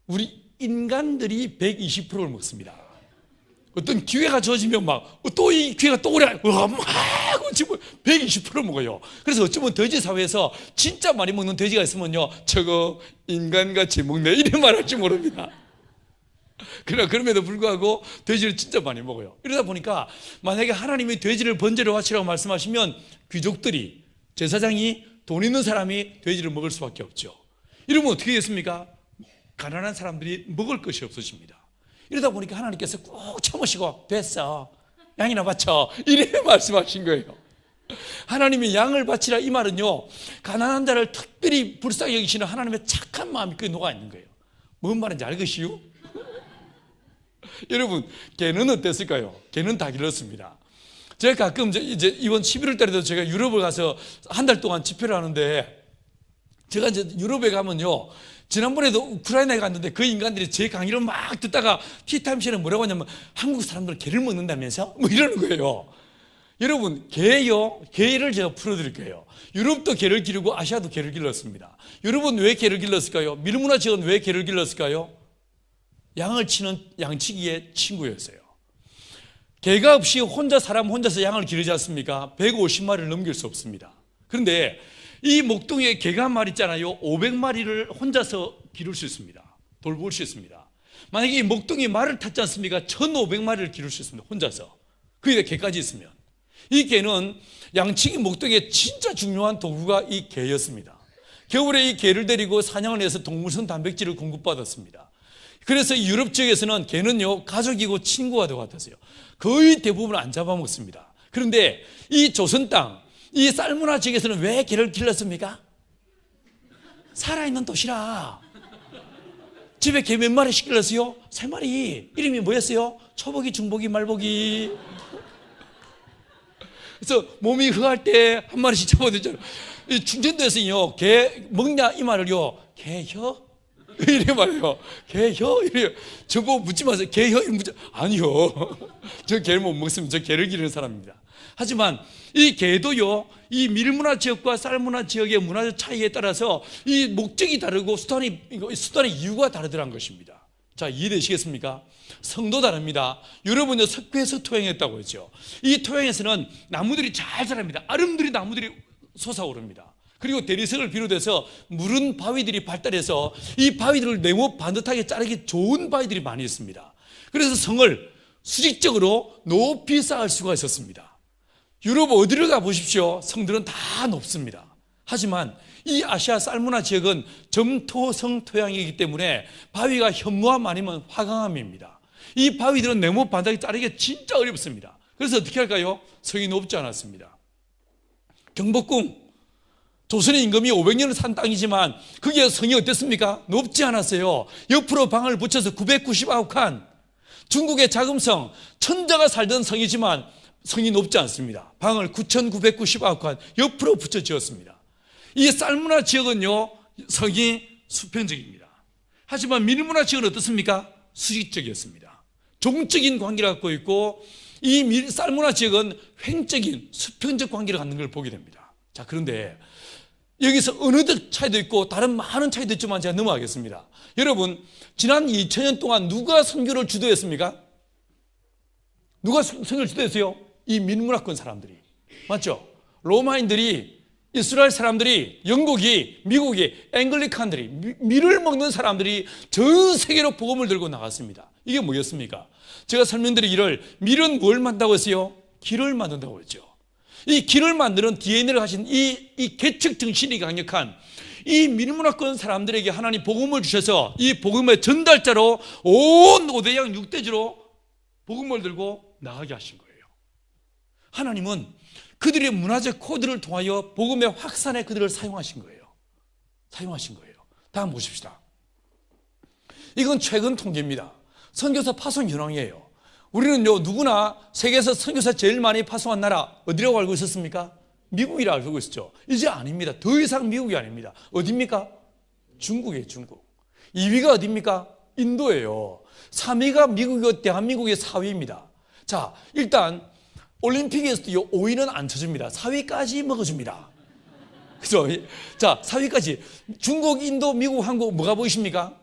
우리 인간들이 120%를 먹습니다. 어떤 기회가 주어지면 막 또 이 기회가 또 오래 막 지금 120% 먹어요. 그래서 어쩌면 돼지 사회에서 진짜 많이 먹는 돼지가 있으면요 저거 인간같이 먹네 이런 말 할지 모릅니다. 그러나 그럼에도 불구하고 돼지를 진짜 많이 먹어요. 이러다 보니까 만약에 하나님이 돼지를 번제로 바치라고 말씀하시면 귀족들이, 제사장이, 돈 있는 사람이 돼지를 먹을 수밖에 없죠. 이러면 어떻게 됐습니까? 가난한 사람들이 먹을 것이 없어집니다. 이러다 보니까 하나님께서 꾹 참으시고 됐어 양이나 바쳐 이래 말씀하신 거예요. 하나님이 양을 바치라 이 말은요 가난한 자를 특별히 불쌍히 여기시는 하나님의 착한 마음이 그에 녹아있는 거예요. 뭔 말인지 알겠시요? 여러분 개는 어땠을까요? 개는 다 길렀습니다. 제가 가끔 이제 이번 11월 달에도 제가 유럽을 가서 한 달 동안 집회를 하는데 제가 이제 유럽에 가면요 지난번에도 우크라이나에 갔는데 그 인간들이 제 강의를 막 듣다가 티타임 시간에 뭐라고 하냐면 한국 사람들은 개를 먹는다면서? 뭐 이러는 거예요. 여러분 개요? 개를 제가 풀어드릴 거예요. 유럽도 개를 기르고 아시아도 개를 길렀습니다. 유럽은 왜 개를 길렀을까요? 밀문화 지역은 왜 개를 길렀을까요? 양을 치는 양치기의 친구였어요. 개가 없이 사람 혼자서 양을 기르지 않습니까? 150마리를 넘길 수 없습니다. 그런데 이 목동에 개가 한 마리 있잖아요. 500마리를 혼자서 기를 수 있습니다. 돌볼 수 있습니다. 만약에 이 목동이 말을 탔지 않습니까? 1500마리를 기를 수 있습니다. 혼자서. 그게 개까지 있으면. 이 개는 양치기 목동에 진짜 중요한 도구가 이 개였습니다. 겨울에 이 개를 데리고 사냥을 해서 동물성 단백질을 공급받았습니다. 그래서 이 유럽 지역에서는 개는요 가족이고 친구가 되어 같았어요. 거의 대부분 안 잡아먹습니다. 그런데 이 조선 땅, 이 쌀문화 지역에서는 왜 개를 길렀습니까? 살아있는 도시라. 집에 개 몇 마리씩 길렀어요? 3마리. 이름이 뭐였어요? 초복이, 중복이, 말복이. 그래서 몸이 흥할 때 한 마리씩 잡아들잖아요. 충청도에서요 개 먹냐 이 말을요 개혀? 이래 말해요. 개혀? 이래요. 저보고 묻지 마세요. 개혀? 묻지 아니요. 저 개를 못 먹습니다. 저 개를 기르는 사람입니다. 하지만 이 개도요 이 밀문화 지역과 쌀문화 지역의 문화적 차이에 따라서 이 목적이 다르고 수단의 이유가 다르더란 것입니다. 자, 이해되시겠습니까? 성도 다릅니다. 여러분요 석회에서 토양했다고 했죠. 이 토양에서는 나무들이 잘 자랍니다. 아름드리 나무들이 솟아오릅니다. 그리고 대리석을 비롯해서 물은 바위들이 발달해서 이 바위들을 네모 반듯하게 자르기 좋은 바위들이 많이 있습니다. 그래서 성을 수직적으로 높이 쌓을 수가 있었습니다. 유럽 어디를 가보십시오. 성들은 다 높습니다. 하지만 이 아시아 쌀문화 지역은 점토성 토양이기 때문에 바위가 현무암 아니면 화강암입니다. 이 바위들은 네모 반듯하게 자르기가 진짜 어렵습니다. 그래서 어떻게 할까요? 성이 높지 않았습니다. 경복궁 조선의 임금이 500년을 산 땅이지만 그게 성이 어땠습니까? 높지 않았어요. 옆으로 방을 붙여서 999칸. 중국의 자금성, 천자가 살던 성이지만 성이 높지 않습니다. 방을 9999칸 옆으로 붙여 지었습니다. 이 쌀문화 지역은요 성이 수평적입니다. 하지만 밀문화 지역은 어떻습니까? 수직적이었습니다. 종적인 관계를 갖고 있고 이 쌀문화 지역은 횡적인 수평적 관계를 갖는 걸 보게 됩니다. 자, 그런데 여기서 어느덧 차이도 있고 다른 많은 차이도 있지만 제가 넘어가겠습니다. 여러분 지난 2000년 동안 누가 선교를 주도했습니까? 누가 선교를 주도했어요? 이 밀문화권 사람들이. 맞죠? 로마인들이, 이스라엘 사람들이, 영국이, 미국이, 앵글리칸들이, 밀을 먹는 사람들이 전 세계로 복음을 들고 나갔습니다. 이게 뭐였습니까? 제가 설명드리기를 밀은 뭘 만든다고 했어요? 길을 만든다고 했죠. 이 길을 만드는 DNA를 가진 이 개척 정신이 강력한 이 밀문화권 사람들에게 하나님 복음을 주셔서 이 복음의 전달자로 온 5대양 6대주로 복음을 들고 나가게 하신 거예요. 하나님은 그들의 문화적 코드를 통하여 복음의 확산에 그들을 사용하신 거예요. 다음 보십시다. 이건 최근 통계입니다. 선교사 파송 현황이에요. 우리는요, 누구나 세계에서 선교사 제일 많이 파송한 나라 어디라고 알고 있었습니까? 미국이라고 알고 있었죠. 이제 아닙니다. 더 이상 미국이 아닙니다. 어디입니까? 중국이에요, 중국. 2위가 어디입니까? 인도예요. 3위가 미국이고 대한민국의 4위입니다. 자, 일단 올림픽에서도 5위는 안 쳐줍니다. 4위까지 먹어줍니다. 그죠? 자, 4위까지. 중국, 인도, 미국, 한국 뭐가 보이십니까?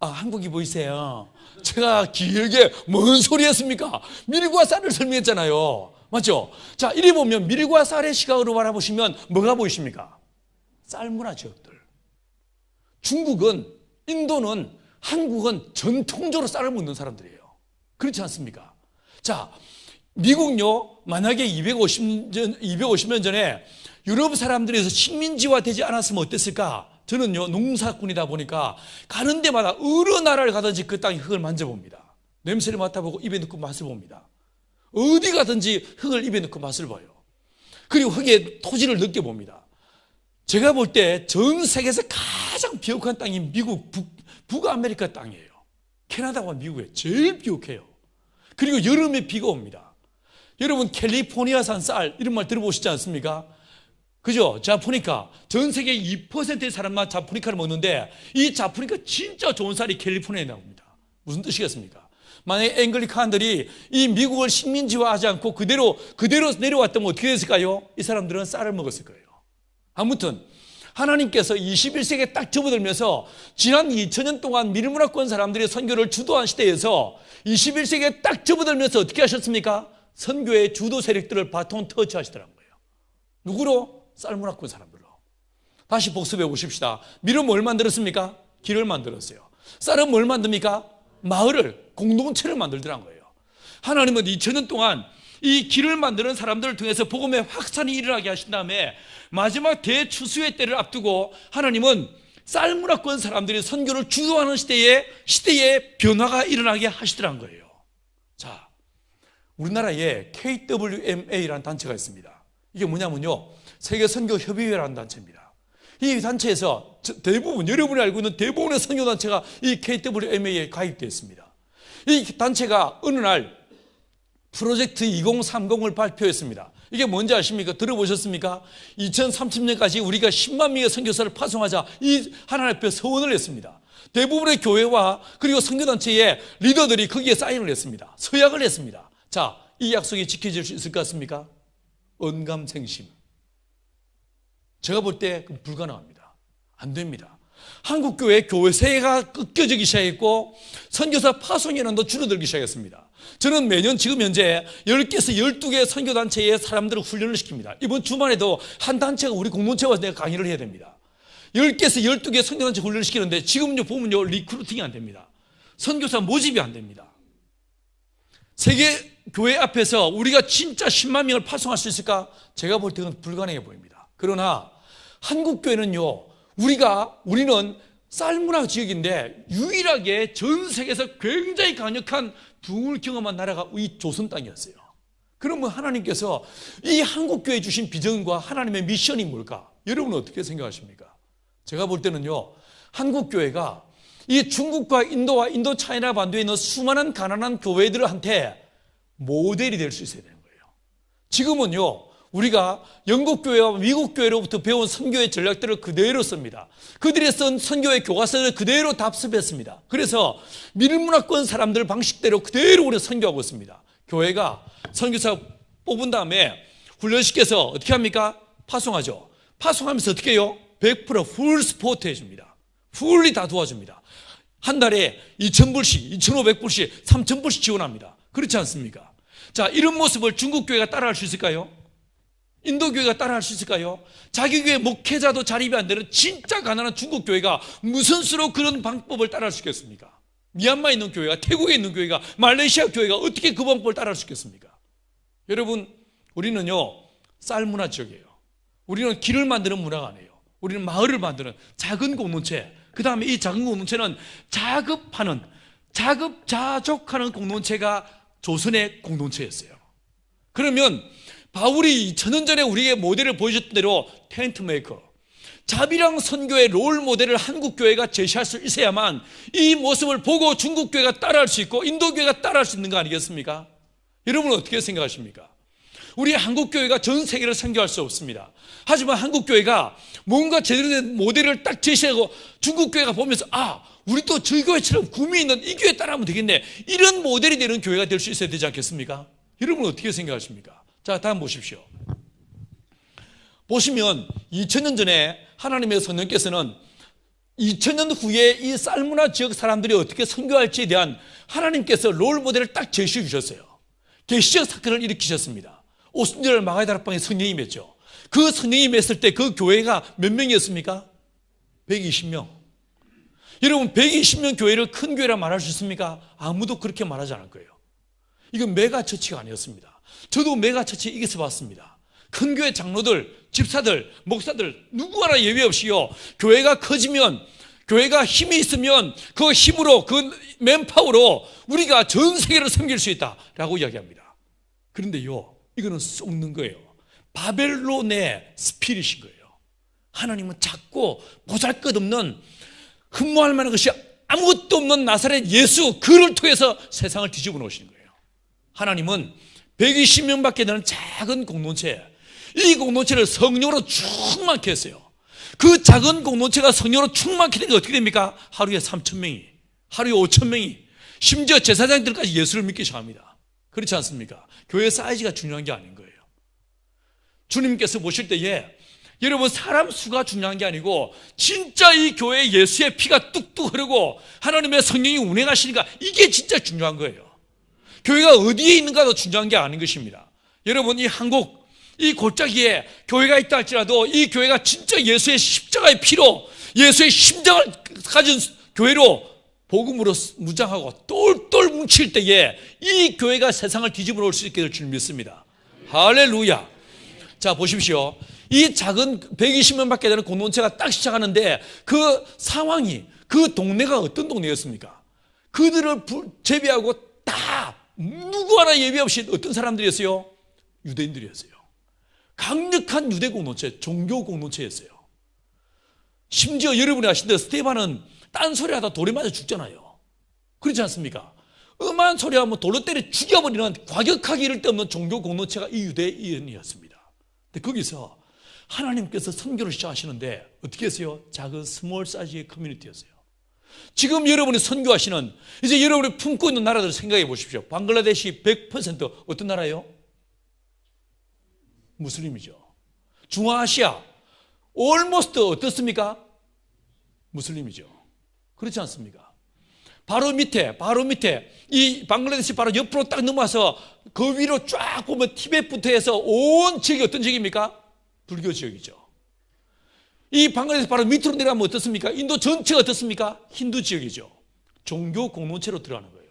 아, 한국이 보이세요. 제가 길게 뭔 소리 했습니까? 밀과 쌀을 설명했잖아요. 맞죠? 자, 이리 보면 밀과 쌀의 시각으로 바라보시면 뭐가 보이십니까? 쌀 문화 지역들. 중국은, 인도는, 한국은 전통적으로 쌀을 먹는 사람들이에요. 그렇지 않습니까? 자, 미국요, 만약에 250년 전에 유럽 사람들에서 식민지화 되지 않았으면 어땠을까? 저는요, 농사꾼이다 보니까 가는 데마다 어느 나라를 가든지 그 땅의 흙을 만져봅니다. 냄새를 맡아보고 입에 넣고 맛을 봅니다. 어디 가든지 흙을 입에 넣고 맛을 봐요. 그리고 흙의 토지를 느껴봅니다. 제가 볼 때 전 세계에서 가장 비옥한 땅이 미국 북아메리카 땅이에요. 캐나다와 미국에 제일 비옥해요. 그리고 여름에 비가 옵니다. 여러분, 캘리포니아산 쌀 이런 말 들어보시지 않습니까? 그죠? 자포니카. 전 세계 2%의 사람만 자포니카를 먹는데 이 자포니카 진짜 좋은 쌀이 캘리포니아에 나옵니다. 무슨 뜻이겠습니까? 만약에 앵글리칸들이 이 미국을 식민지화하지 않고 그대로 내려왔다면 어떻게 됐을까요? 이 사람들은 쌀을 먹었을 거예요. 아무튼 하나님께서 21세기에 딱 접어들면서 지난 2000년 동안 밀문화권 사람들의 선교를 주도한 시대에서 21세기에 딱 접어들면서 어떻게 하셨습니까? 선교의 주도 세력들을 바톤 터치하시더라고요. 누구로? 쌀문화권 사람들로. 다시 복습해 보십시다. 밀은 뭘 만들었습니까? 길을 만들었어요. 쌀은 뭘 만듭니까? 마을을, 공동체를 만들더란 거예요. 하나님은 2000년 동안 이 길을 만드는 사람들을 통해서 복음의 확산이 일어나게 하신 다음에 마지막 대추수의 때를 앞두고 하나님은 쌀문화권 사람들이 선교를 주도하는 시대에 변화가 일어나게 하시더란 거예요. 자, 우리나라에 KWMA라는 단체가 있습니다. 이게 뭐냐면요, 세계선교협의회라는 단체입니다. 이 단체에서 대부분, 여러분이 알고 있는 대부분의 선교단체가 이 KWMA에 가입되어 있습니다. 이 단체가 어느 날 프로젝트 2030을 발표했습니다. 이게 뭔지 아십니까? 들어보셨습니까? 2030년까지 우리가 10만 명의 선교사를 파송하자 이 하나님 앞에 서원을 했습니다. 대부분의 교회와 그리고 선교단체의 리더들이 거기에 사인을 했습니다. 서약을 했습니다. 자, 이 약속이 지켜질 수 있을 것 같습니까? 언감생심. 제가 볼 때 불가능합니다. 안 됩니다. 한국교회 교회세가 꺾여지기 시작했고 선교사 파송인원도 줄어들기 시작했습니다. 저는 매년 지금 현재 10개에서 12개의 선교단체의 사람들을 훈련을 시킵니다. 이번 주말에도 한 단체가 우리 공동체와 내가 강의를 해야 됩니다. 10개에서 12개의 선교단체 훈련을 시키는데 지금요 보면요 리크루팅이 안 됩니다. 선교사 모집이 안 됩니다. 세계 교회 앞에서 우리가 진짜 10만 명을 파송할 수 있을까? 제가 볼 때는 불가능해 보입니다. 그러나 한국 교회는요, 우리는 쌀문화 지역인데 유일하게 전 세계에서 굉장히 강력한 부흥을 경험한 나라가 이 조선 땅이었어요. 그러면 하나님께서 이 한국 교회에 주신 비전과 하나님의 미션이 뭘까? 여러분은 어떻게 생각하십니까? 제가 볼 때는요, 한국 교회가 이 중국과 인도와 인도 차이나 반도에 있는 수많은 가난한 교회들한테 모델이 될 수 있어야 되는 거예요. 지금은요, 우리가 영국 교회와 미국 교회로부터 배운 선교의 전략들을 그대로 씁니다. 그들이 쓴 선교의 교과서를 그대로 답습했습니다. 그래서 밀문화권 사람들 방식대로 그대로 우리가 선교하고 있습니다. 교회가 선교사 뽑은 다음에 훈련시켜서 어떻게 합니까? 파송하죠. 파송하면서 어떻게 해요? 100% 풀 스포트 해줍니다. 풀리 다 도와줍니다. 한 달에 2,000불씩, 2,500불씩, 3,000불씩 지원합니다. 그렇지 않습니까? 자, 이런 모습을 중국 교회가 따라할 수 있을까요? 인도 교회가 따라할 수 있을까요? 자기 교회 목회자도 자립이 안 되는 진짜 가난한 중국 교회가 무슨 수로 그런 방법을 따라할 수 있겠습니까? 미얀마에 있는 교회가, 태국에 있는 교회가, 말레이시아 교회가 어떻게 그 방법을 따라할 수 있겠습니까? 여러분, 우리는요 쌀문화 지역이에요. 우리는 길을 만드는 문화가 아니에요. 우리는 마을을 만드는 작은 공동체, 그 다음에 이 작은 공동체는 자급자족하는 공동체가 조선의 공동체였어요. 그러면 바울이 2000년 전에 우리에게 모델을 보여줬던 대로 텐트 메이커, 자비랑 선교의 롤 모델을 한국 교회가 제시할 수 있어야만 이 모습을 보고 중국 교회가 따라할 수 있고 인도 교회가 따라할 수 있는 거 아니겠습니까? 여러분은 어떻게 생각하십니까? 우리 한국 교회가 전 세계를 선교할 수 없습니다. 하지만 한국 교회가 뭔가 제대로 된 모델을 딱 제시하고 중국 교회가 보면서 우리도 저희 교회처럼 구미 있는 이 교회 따라하면 되겠네, 이런 모델이 되는 교회가 될 수 있어야 되지 않겠습니까? 여러분은 어떻게 생각하십니까? 자, 다음 보십시오. 보시면 2000년 전에 하나님의 성령께서는 2000년 후에 이 쌀문화 지역 사람들이 어떻게 선교할지에 대한 하나님께서 롤 모델을 딱 제시해 주셨어요. 계시적 사건을 일으키셨습니다. 오순절 마가다락방에 성령이 맺죠. 그 성령이 맺을 때 그 교회가 몇 명이었습니까? 120명. 여러분, 120명 교회를 큰 교회라 말할 수 있습니까? 아무도 그렇게 말하지 않을 거예요. 이건 메가처치가 아니었습니다. 저도 메가처치 이겨서 봤습니다. 큰 교회 장로들, 집사들, 목사들 누구 하나 예외 없이요, 교회가 커지면, 교회가 힘이 있으면 그 힘으로, 그 맨파워로 우리가 전 세계를 섬길 수 있다라고 이야기합니다. 그런데요, 이거는 썩는 거예요. 바벨론의 스피릿인 거예요. 하나님은 작고 보잘것없는, 흠모할 만한 것이 아무것도 없는 나사렛 예수, 그를 통해서 세상을 뒤집어 놓으시는 거예요. 하나님은 120명밖에 되는 작은 공동체, 이 공동체를 성령으로 충만케 했어요. 그 작은 공동체가 성령으로 충만케 되면 어떻게 됩니까? 하루에 3,000명이, 하루에 5,000명이, 심지어 제사장들까지 예수를 믿기 시작합니다. 그렇지 않습니까? 교회 사이즈가 중요한 게 아닌 거예요. 주님께서 보실 때에 여러분, 사람 수가 중요한 게 아니고 진짜 이 교회에 예수의 피가 뚝뚝 흐르고 하나님의 성령이 운행하시니까 이게 진짜 중요한 거예요. 교회가 어디에 있는가도 중요한 게 아닌 것입니다. 여러분, 이 한국, 이 골짜기에 교회가 있다 할지라도 이 교회가 진짜 예수의 십자가의 피로, 예수의 심장을 가진 교회로 복음으로 무장하고 똘똘 뭉칠 때에 이 교회가 세상을 뒤집어 놓을 수 있게 될 줄 믿습니다. 할렐루야. 자, 보십시오. 이 작은 120명밖에 되는 공동체가 딱 시작하는데 그 상황이, 그 동네가 어떤 동네였습니까? 그들을 제비하고 다 누구 하나 예비 없이 어떤 사람들이었어요? 유대인들이었어요. 강력한 유대 공동체, 종교 공동체였어요. 심지어 여러분이 아시는데 스테반은 딴소리 하다 돌에 맞아 죽잖아요. 그렇지 않습니까? 음한 소리 하면 돌로 때려 죽여버리는 과격하게 이를 데 없는 종교 공동체가 이 유대인이었습니다. 근데 거기서 하나님께서 선교를 시작하시는데 어떻게 했어요? 작은 스몰 사이즈의 커뮤니티였어요. 지금 여러분이 선교하시는, 이제 여러분이 품고 있는 나라들을 생각해 보십시오. 방글라데시 100% 어떤 나라예요? 무슬림이죠. 중앙아시아 almost 어떻습니까? 무슬림이죠. 그렇지 않습니까? 바로 밑에 이 방글라데시 바로 옆으로 딱 넘어와서 그 위로 쫙 보면 티벳부터 해서 온 지역이 어떤 지역입니까? 불교 지역이죠. 이 방글라데시 바로 밑으로 내려가면 어떻습니까? 인도 전체가 어떻습니까? 힌두 지역이죠. 종교 공동체로 들어가는 거예요.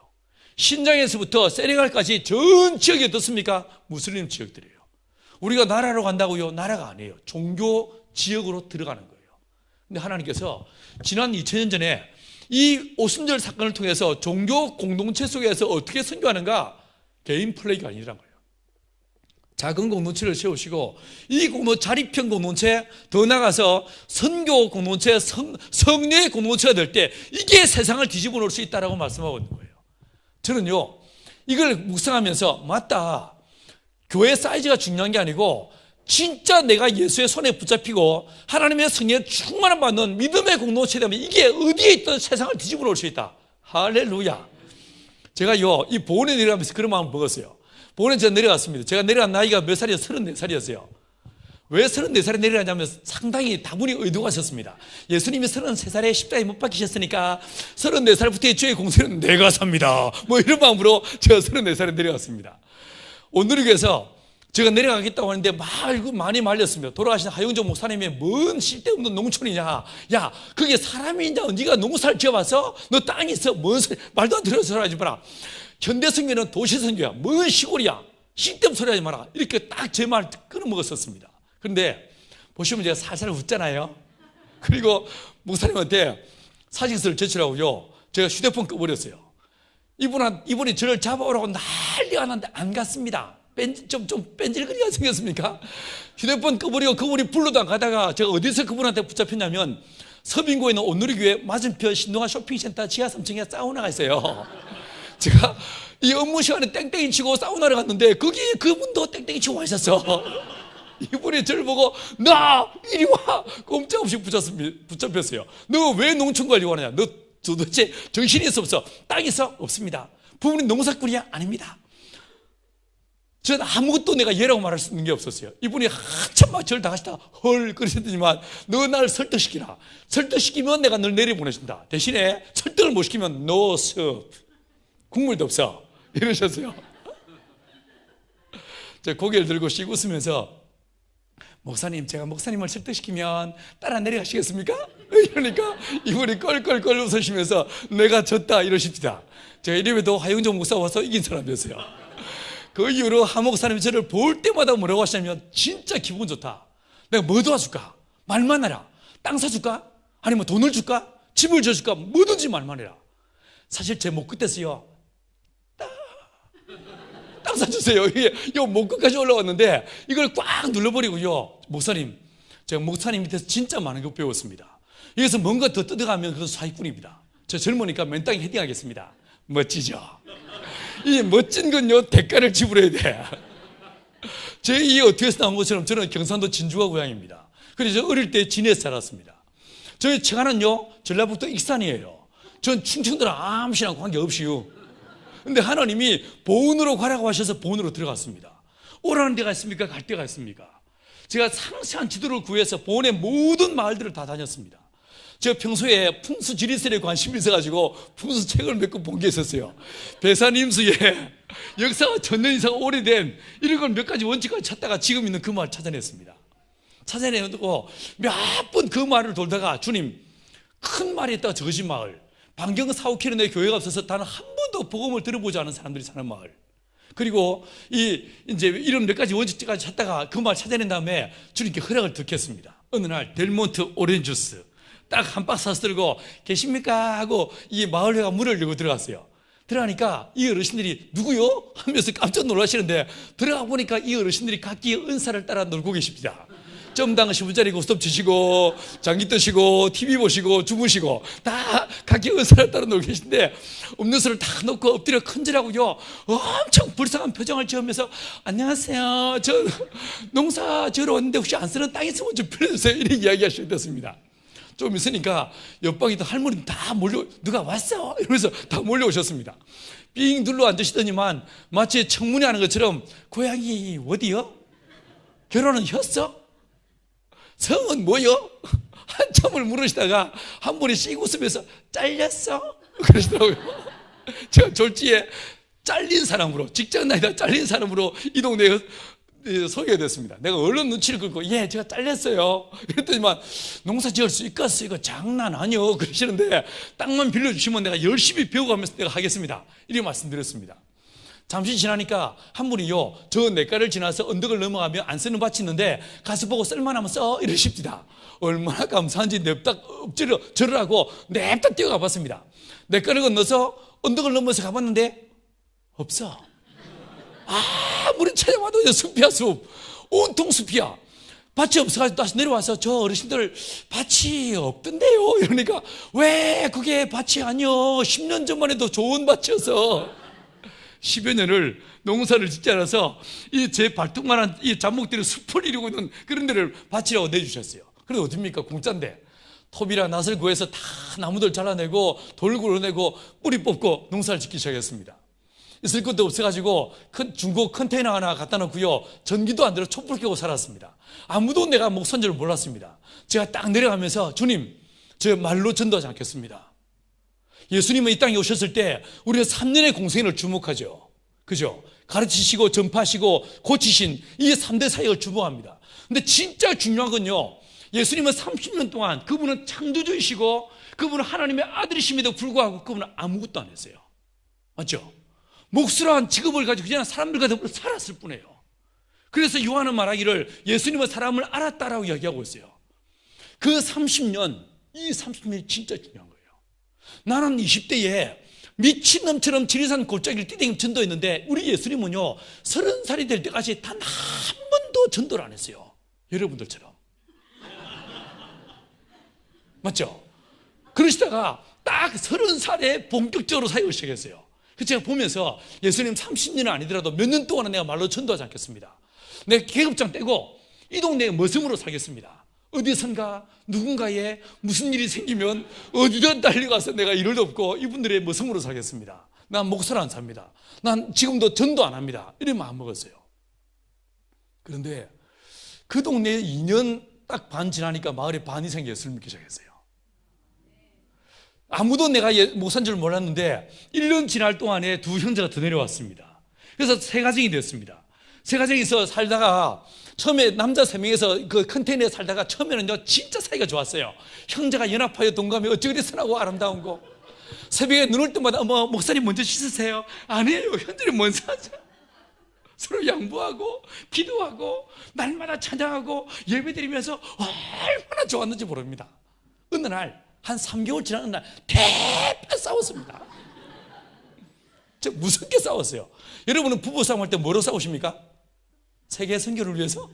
신장에서부터 세네갈까지 전 지역이 어떻습니까? 무슬림 지역들이에요. 우리가 나라로 간다고요? 나라가 아니에요. 종교 지역으로 들어가는 거예요. 근데 하나님께서 지난 2000년 전에 이 오순절 사건을 통해서 종교 공동체 속에서 어떻게 선교하는가? 개인 플레이가 아니란 거예요. 작은 공동체를 세우시고 이 자립형 공동체, 더 나아가서 선교 공동체, 성례의 공동체가 될 때 이게 세상을 뒤집어 놓을 수 있다라고 말씀하고 있는 거예요. 저는요, 이걸 묵상하면서 맞다. 교회 사이즈가 중요한 게 아니고 진짜 내가 예수의 손에 붙잡히고 하나님의 성령에 충만함 받는 믿음의 공동체 되면 이게 어디에 있든 세상을 뒤집어 놓을 수 있다. 할렐루야. 제가요, 이 보원에 내려가면서 그런 마음을 먹었어요. 보원에 제가 내려갔습니다. 제가 내려간 나이가 몇 살이었어요? 34살이었어요. 왜 34살에 내려가냐면 상당히 다분히 의도가 있었습니다. 예수님이 33살에 십자가에 못 박히셨으니까 34살부터의 죄의 공세는 내가 삽니다. 뭐 이런 마음으로 제가 34살에 내려갔습니다. 오늘에서 제가 내려가겠다고 하는데 많이 말렸습니다. 돌아가신 하용조 목사님이 뭔 쓸데없는 농촌이냐. 야, 그게 사람이냐. 네가 농사를 지어봐서 너 땅이 있어. 뭔 소리, 말도 안 되는 소리 하지 마라. 현대선교는 도시선교야. 뭔 시골이야. 쓸데없는 소리 하지 마라. 이렇게 딱 제 말 끊어먹었었습니다. 그런데 보시면 제가 살살 웃잖아요. 그리고 목사님한테 사직서를 제출하고요, 제가 휴대폰 꺼버렸어요. 이분이 저를 잡아오라고 난리가 났는데 안 갔습니다. 좀 뺀질거리가 생겼습니까? 휴대폰 꺼버리고 그분이 불러다 가다가 제가 어디서 그분한테 붙잡혔냐면 서빙고에 있는 온누리교회 맞은편 신동아 쇼핑센터 지하 3층에 사우나가 있어요. 제가 이 업무 시간에 땡땡이 치고 사우나를 갔는데 거기에 그분도 땡땡이 치고 와 있었어. 이분이 저를 보고 나 이리 와 꼼짝없이 붙잡혔어요. 너 왜 농촌관리고 하느냐? 너 도대체 정신이 있어 없어? 땅 있어? 없습니다. 부모님 농사꾼이야? 아닙니다. 저는 아무것도 내가 얘라고 말할 수 있는 게 없었어요. 이분이 한참 막 저를 당하시다 헐 그러시더니만 너 날 설득시키라. 설득시키면 내가 널 내려보내준다. 대신에 설득을 못 시키면 no soup, 국물도 없어 이러셨어요. 제가 고개를 들고 씩 웃으면서 목사님, 제가 목사님을 설득시키면 따라 내려가시겠습니까? 이러니까 이분이 껄껄껄 웃으시면서 내가 졌다 이러십니다. 제가 이래봬도 하영종 목사 와서 이긴 사람이었어요. 그 이후로 하 목사님이 저를 볼 때마다 뭐라고 하시냐면 진짜 기분 좋다. 내가 뭐 도와줄까? 말만 해라. 땅 사줄까? 아니면 돈을 줄까? 집을 줘줄까? 뭐든지 말만 해라. 사실 제 목 끝에서요, 땅 사주세요. 이게 목 끝까지 올라왔는데 이걸 꽉 눌러버리고요. 목사님, 제가 목사님 밑에서 진짜 많은 걸 배웠습니다. 여기서 뭔가 더 뜯어가면 그건 사기꾼입니다. 저 젊으니까 맨땅에 헤딩하겠습니다. 멋지죠? 이 멋진 건요, 대가를 지불해야 돼. 제 이 어떻게서 나온 것처럼 저는 경상도 진주가 고향입니다. 그래서 어릴 때 진해에서 자랐습니다. 저희 처가는요, 전라북도 익산이에요. 전 충청도랑 아무시랑 관계없이요. 근데 하나님이 보은으로 가라고 하셔서 보은으로 들어갔습니다. 오라는 데가 있습니까? 갈 데가 있습니까? 제가 상세한 지도를 구해서 보은의 모든 마을들을 다 다녔습니다. 제가 평소에 풍수 지리설에 관심이 있어가지고 풍수 책을 몇 권 본 게 있었어요. 배산임수에 역사가 천년 이상 오래된 이런 걸 몇 가지 원칙을 찾다가 지금 있는 그 마을 찾아냈습니다. 찾아내고 몇 번 그 마을을 돌다가 주님, 큰 마을에 있다가 저지 마을, 반경 4, 5km 내 교회가 없어서 단 한 번도 복음을 들어보지 않은 사람들이 사는 마을, 그리고 이제 이런 몇 가지 원칙까지 찾다가 그 마을 찾아낸 다음에 주님께 허락을 듣겠습니다. 어느 날 델몬트 오렌지 주스 딱 한 박스 사서 들고 계십니까? 하고 이 마을회가 문을 열고 들어갔어요. 들어가니까 이 어르신들이 누구요? 하면서 깜짝 놀라시는데 들어가 보니까 이 어르신들이 각기 은사를 따라 놀고 계십니다. 점당 10분짜리 고스톱 치시고 장기 뜨시고 TV 보시고 주무시고 다 각기 은사를 따라 놀고 계신데 음료수를 다 놓고 엎드려 큰절하고요, 엄청 불쌍한 표정을 지으면서 안녕하세요, 저 농사 지으러 왔는데 혹시 안 쓰는 땅 있으면 좀 빌려주세요 이렇게 이야기하시게 됐습니다. 좀 있으니까 옆방에 할머니 다 누가 왔어? 이러면서 다 몰려오셨습니다. 삥 둘러 앉으시더니만 마치 청문회 하는 것처럼 고향이 어디요? 결혼은 했어? 성은 뭐요? 한참을 물으시다가 한 분이 씩 웃으면서 잘렸어? 그러시더라고요. 제가 졸지에 잘린 사람으로, 직장 다니다 잘린 사람으로 이 동네에 소개됐습니다. 내가 얼른 눈치를 긁고 예, 제가 잘렸어요. 그랬더니만 농사 지을 수 있겠어? 이거 장난 아니요. 그러시는데 땅만 빌려주시면 내가 열심히 배워가면서 내가 하겠습니다. 이렇게 말씀드렸습니다. 잠시 지나니까 한 분이요, 저 냇가를 지나서 언덕을 넘어가면 안 쓰는 밭이 있는데 가서 보고 쓸만하면 써 이러십니다. 얼마나 감사한지 냅다 엎드려 절을 하고 냅다 뛰어가 봤습니다. 냇가를 건너서 언덕을 넘어서 가봤는데 없어. 아무리 찾아봐도 숲이야, 숲. 온통 숲이야. 밭이 없어가지고 다시 내려와서 저 어르신들 밭이 없던데요. 이러니까 왜 그게 밭이 아니요, 10년 전만 해도 좋은 밭이어서 10여 년을 농사를 짓지 않아서 이 제 발톱만한 이 잡목들이 숲을 이루고 있는 그런 데를 밭이라고 내주셨어요. 그래도 어딥니까? 공짜인데. 톱이랑 낫을 구해서 다 나무들 잘라내고 돌 굴러내고 뿌리 뽑고 농사를 짓기 시작했습니다. 있을 것도 없어가지고 큰 중고 컨테이너 하나 갖다 놓고요, 전기도 안 들어 촛불 켜고 살았습니다. 아무도 내가 목사인 줄 몰랐습니다. 제가 딱 내려가면서 주님, 저 말로 전도하지 않겠습니다. 예수님은 이 땅에 오셨을 때 우리가 3년의 공생애를 주목하죠. 그죠? 가르치시고 전파하시고 고치신 이 3대 사역을 주목합니다. 근데 진짜 중요한 건요, 예수님은 30년 동안 그분은 창조주이시고 그분은 하나님의 아들이심에도 불구하고 그분은 아무것도 안 했어요. 맞죠? 목수란 직업을 가지고 그냥 사람들과 더불어 살았을 뿐이에요. 그래서 요한은 말하기를 예수님은 사람을 알았다라고 이야기하고 있어요. 그 30년, 이 30년이 진짜 중요한 거예요. 나는 20대에 미친놈처럼 지리산 골짜기를 뛰댕이 전도했는데 우리 예수님은요 30살이 될 때까지 단 한 번도 전도를 안 했어요. 여러분들처럼. 맞죠? 그러시다가 딱 30살에 본격적으로 사역을 시작했어요. 그래서 제가 보면서 예수님 30년은 아니더라도 몇 년 동안은 내가 말로 전도하지 않겠습니다. 내가 계급장 떼고 이 동네에 머슴으로 살겠습니다. 어디선가 누군가에 무슨 일이 생기면 어디든 달려가서 내가 일을 돕고 이분들의 머슴으로 살겠습니다. 난 목사로 안 삽니다. 난 지금도 전도 안 합니다. 이런 마음 먹었어요. 그런데 그 동네에 2년 딱 반 지나니까 마을에 반 이상이 예수를 믿기 시작했어요. 아무도 내가 목사인 줄 몰랐는데 1년 지날 동안에 두 형제가 더 내려왔습니다. 그래서 세 가정이 됐습니다. 세 가정에서 살다가 처음에 남자 3명에서 그 컨테이너에 살다가 처음에는요 진짜 사이가 좋았어요. 형제가 연합하여 동감해 어찌 그리 선하고 아름다운 거. 새벽에 눈 올 때마다 목사님 먼저 씻으세요. 아니에요. 형제는 먼저 하자. 서로 양보하고 기도하고 날마다 찬양하고 예배드리면서 얼마나 좋았는지 모릅니다. 어느 날 한 3개월 지나는 날 대판 싸웠습니다. 저 무섭게 싸웠어요. 여러분은 부부 싸움할 때 뭐로 싸우십니까? 세계 선교를 위해서?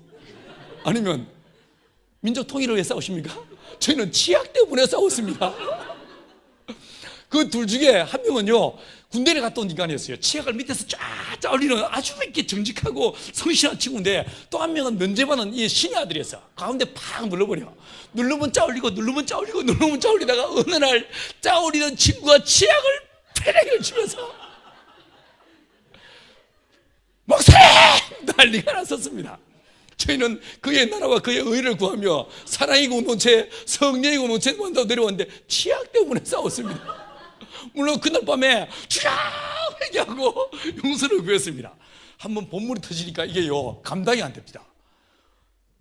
아니면 민족 통일을 위해 싸우십니까? 저희는 치약 때문에 싸웠습니다. 그 둘 중에 한 명은요 군대를 갔다 온 인간이었어요. 치약을 밑에서 쫙 올리는 아주 이렇게 정직하고 성실한 친구인데, 또 한 명은 면제받은 이 신의 아들이었어. 가운데 팍 눌러버려. 누르면 짜올리고 누르면 짜올리고 누르면 짜올리다가 어느 날 짜올리던 친구가 치약을 패내기를 치면서 목사님! 난리가 났었습니다. 저희는 그의 나라와 그의 의를 구하며 사랑의 공동체, 성령의 공동체에 먼저 내려왔는데 치약 때문에 싸웠습니다. 물론 그날 밤에 주야 회개하고 용서를 구했습니다. 한번 본물이 터지니까 이게요 감당이 안 됩니다.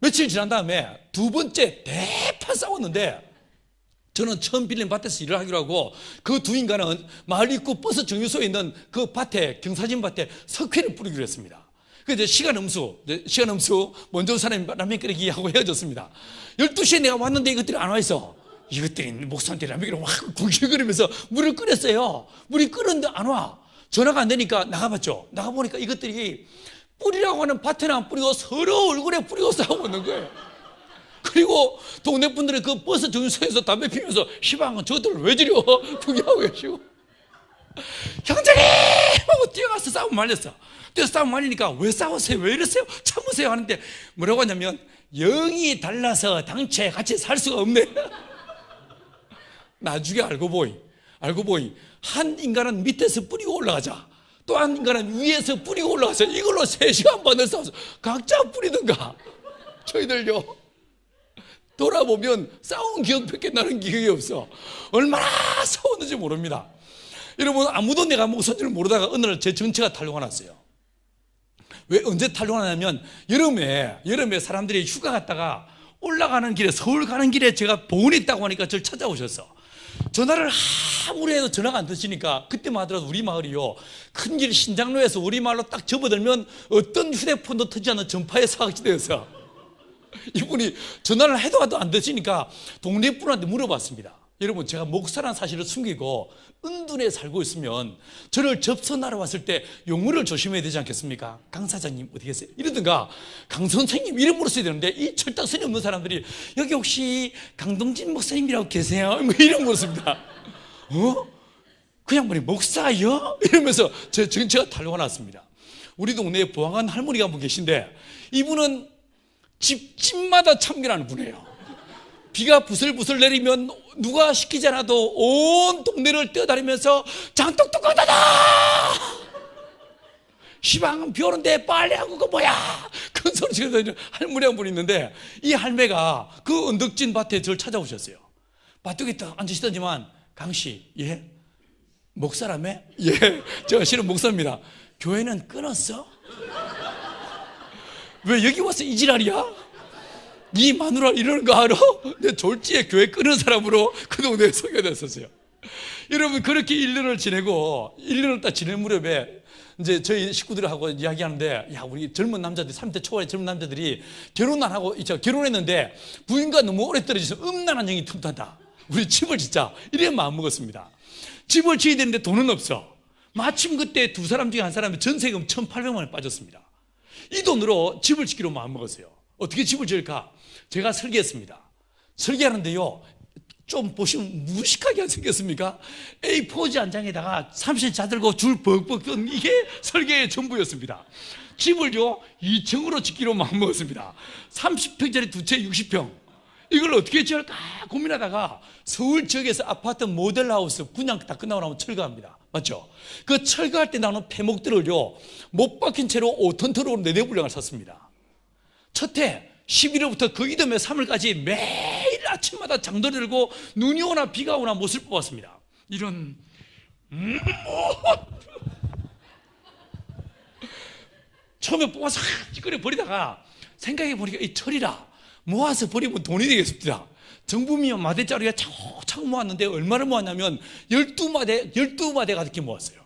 며칠 지난 다음에 두 번째 대판 싸웠는데, 저는 처음 빌린 밭에서 일을 하기로 하고 그 두 인간은 마을 입구 버스 정류소에 있는 그 밭에, 경사진 밭에 석회를 뿌리기로 했습니다. 그래서 시간 음수 먼저 온 사람이 라면 끓이기 하고 헤어졌습니다. 12시에 내가 왔는데 이것들이 안 와 있어. 이것들이 목사한테 라면을 확 궁시거리면서 물을 끓였어요. 물이 끓었는데 안 와. 전화가 안 되니까 나가봤죠. 나가보니까 이것들이 뿌리라고 하는 밭에는 안 뿌리고 서로 얼굴에 뿌리고 싸우고 있는 거예요. 그리고 동네 분들은 그 버스 정류소에서 담배 피면서 시방은 저들을 왜 저려 구경하고 계시고, 형제님! 하고 뛰어가서 싸움 말렸어. 뛰어서 싸움 말리니까 왜 싸우세요? 왜 이러세요? 참으세요 하는데 뭐라고 하냐면, 영이 달라서 당최 같이 살 수가 없네. 나중에 알고 보이 한 인간은 밑에서 뿌리고 올라가자, 또 한 인간은 위에서 뿌리고 올라가자. 이걸로 3시간 반을 싸워서 각자 뿌리든가. 저희들요 돌아보면 싸운 기억밖에 나는 기억이 없어. 얼마나 싸웠는지 모릅니다. 여러분, 아무도 내가 목사인 줄 모르다가 어느 날 제 정체가 탄로가 났어요. 왜 언제 탄로가 나냐면, 여름에 사람들이 휴가 갔다가 올라가는 길에, 서울 가는 길에 제가 보은이 있다고 하니까 저를 찾아오셨어. 전화를 아무리 해도 전화가 안 터지니까, 그때만 하더라도 우리 마을이요 큰 길 신장로에서 우리 마을로 딱 접어들면 어떤 휴대폰도 터지지 않는 전파의 사각지대였어. 이분이 전화를 해도 안 되시니까 동네 분한테 물어봤습니다. 여러분, 제가 목사라는 사실을 숨기고 은둔에 살고 있으면 저를 접선하러 왔을 때 용어를 조심해야 되지 않겠습니까? 강 사장님 어디 계세요? 이러든가 강 선생님 이름 물었어야 되는데, 이 철딱선이 없는 사람들이 여기 혹시 강동진 목사님이라고 계세요? 뭐 이름 물었습니다. 그냥 목사요? 이러면서 제 정체가 탄로가 났습니다. 우리 동네에 보항한 할머니가 한 분 계신데, 이분은 집마다 참견하는 분이에요. 비가 부슬부슬 내리면 누가 시키지 않아도 온 동네를 뛰어다니면서 장독독하다다! 시방은 비 오는데 빨래하고 그거 뭐야? 큰 소리 지르는 할머니 한 분 있는데, 이 할매가 그 언덕진 밭에 저를 찾아오셨어요. 밭두개 딱 앉으시더니만, 강씨, 예? 목사라며? 예, 제가 실은 목사입니다. 교회는 끊었어? 왜 여기 와서 이 지랄이야? 이 마누라 이러는 거 알아? 내 졸지에 교회 끊은 사람으로 그 동네에 소개됐었어요. 여러분, 그렇게 1년을 지내고, 1년을 딱 지낼 무렵에 이제 저희 식구들하고 이야기하는데, 야, 우리 젊은 남자들, 30대 초반의 젊은 남자들이 결혼 안 하고, 결혼했는데 부인과 너무 오래 떨어져서 음란한 영이 틈탄다. 우리 집을 짓자. 이래 마음 먹었습니다. 집을 지어야 되는데 돈은 없어. 마침 그때 두 사람 중에 한 사람이 전세금 1,800만 원 빠졌습니다. 이 돈으로 집을 짓기로 마음 먹었어요. 어떻게 집을 지을까? 제가 설계했습니다. 설계하는데요, 좀 보시면 무식하게 생겼습니까? A4지 한 장에다가 30cm 자들고 줄 벅벅 뜬 이게 설계의 전부였습니다. 집을요 2층으로 짓기로 마음먹었습니다. 30평짜리 두 채 60평. 이걸 어떻게 지을까 고민하다가 서울 지역에서 아파트 모델하우스 분양 다 끝나고 나면 철거합니다. 맞죠? 그 철거할 때 나오는 폐목들을요 못 박힌 채로 5톤 트럭으로 4대 분량을 샀습니다. 첫해 11월부터 그 이듬해 3월까지 매일 아침마다 장도를 들고 눈이 오나 비가 오나 못을 뽑았습니다. 이런 처음에 뽑아서 찌그려 버리다가 생각해 보니까 이 철이라 모아서 버리면 돈이 되겠습니다. 정부미만 마대자루가 차곡차곡 모았는데 얼마를 모았냐면 12마대 가득히 모았어요.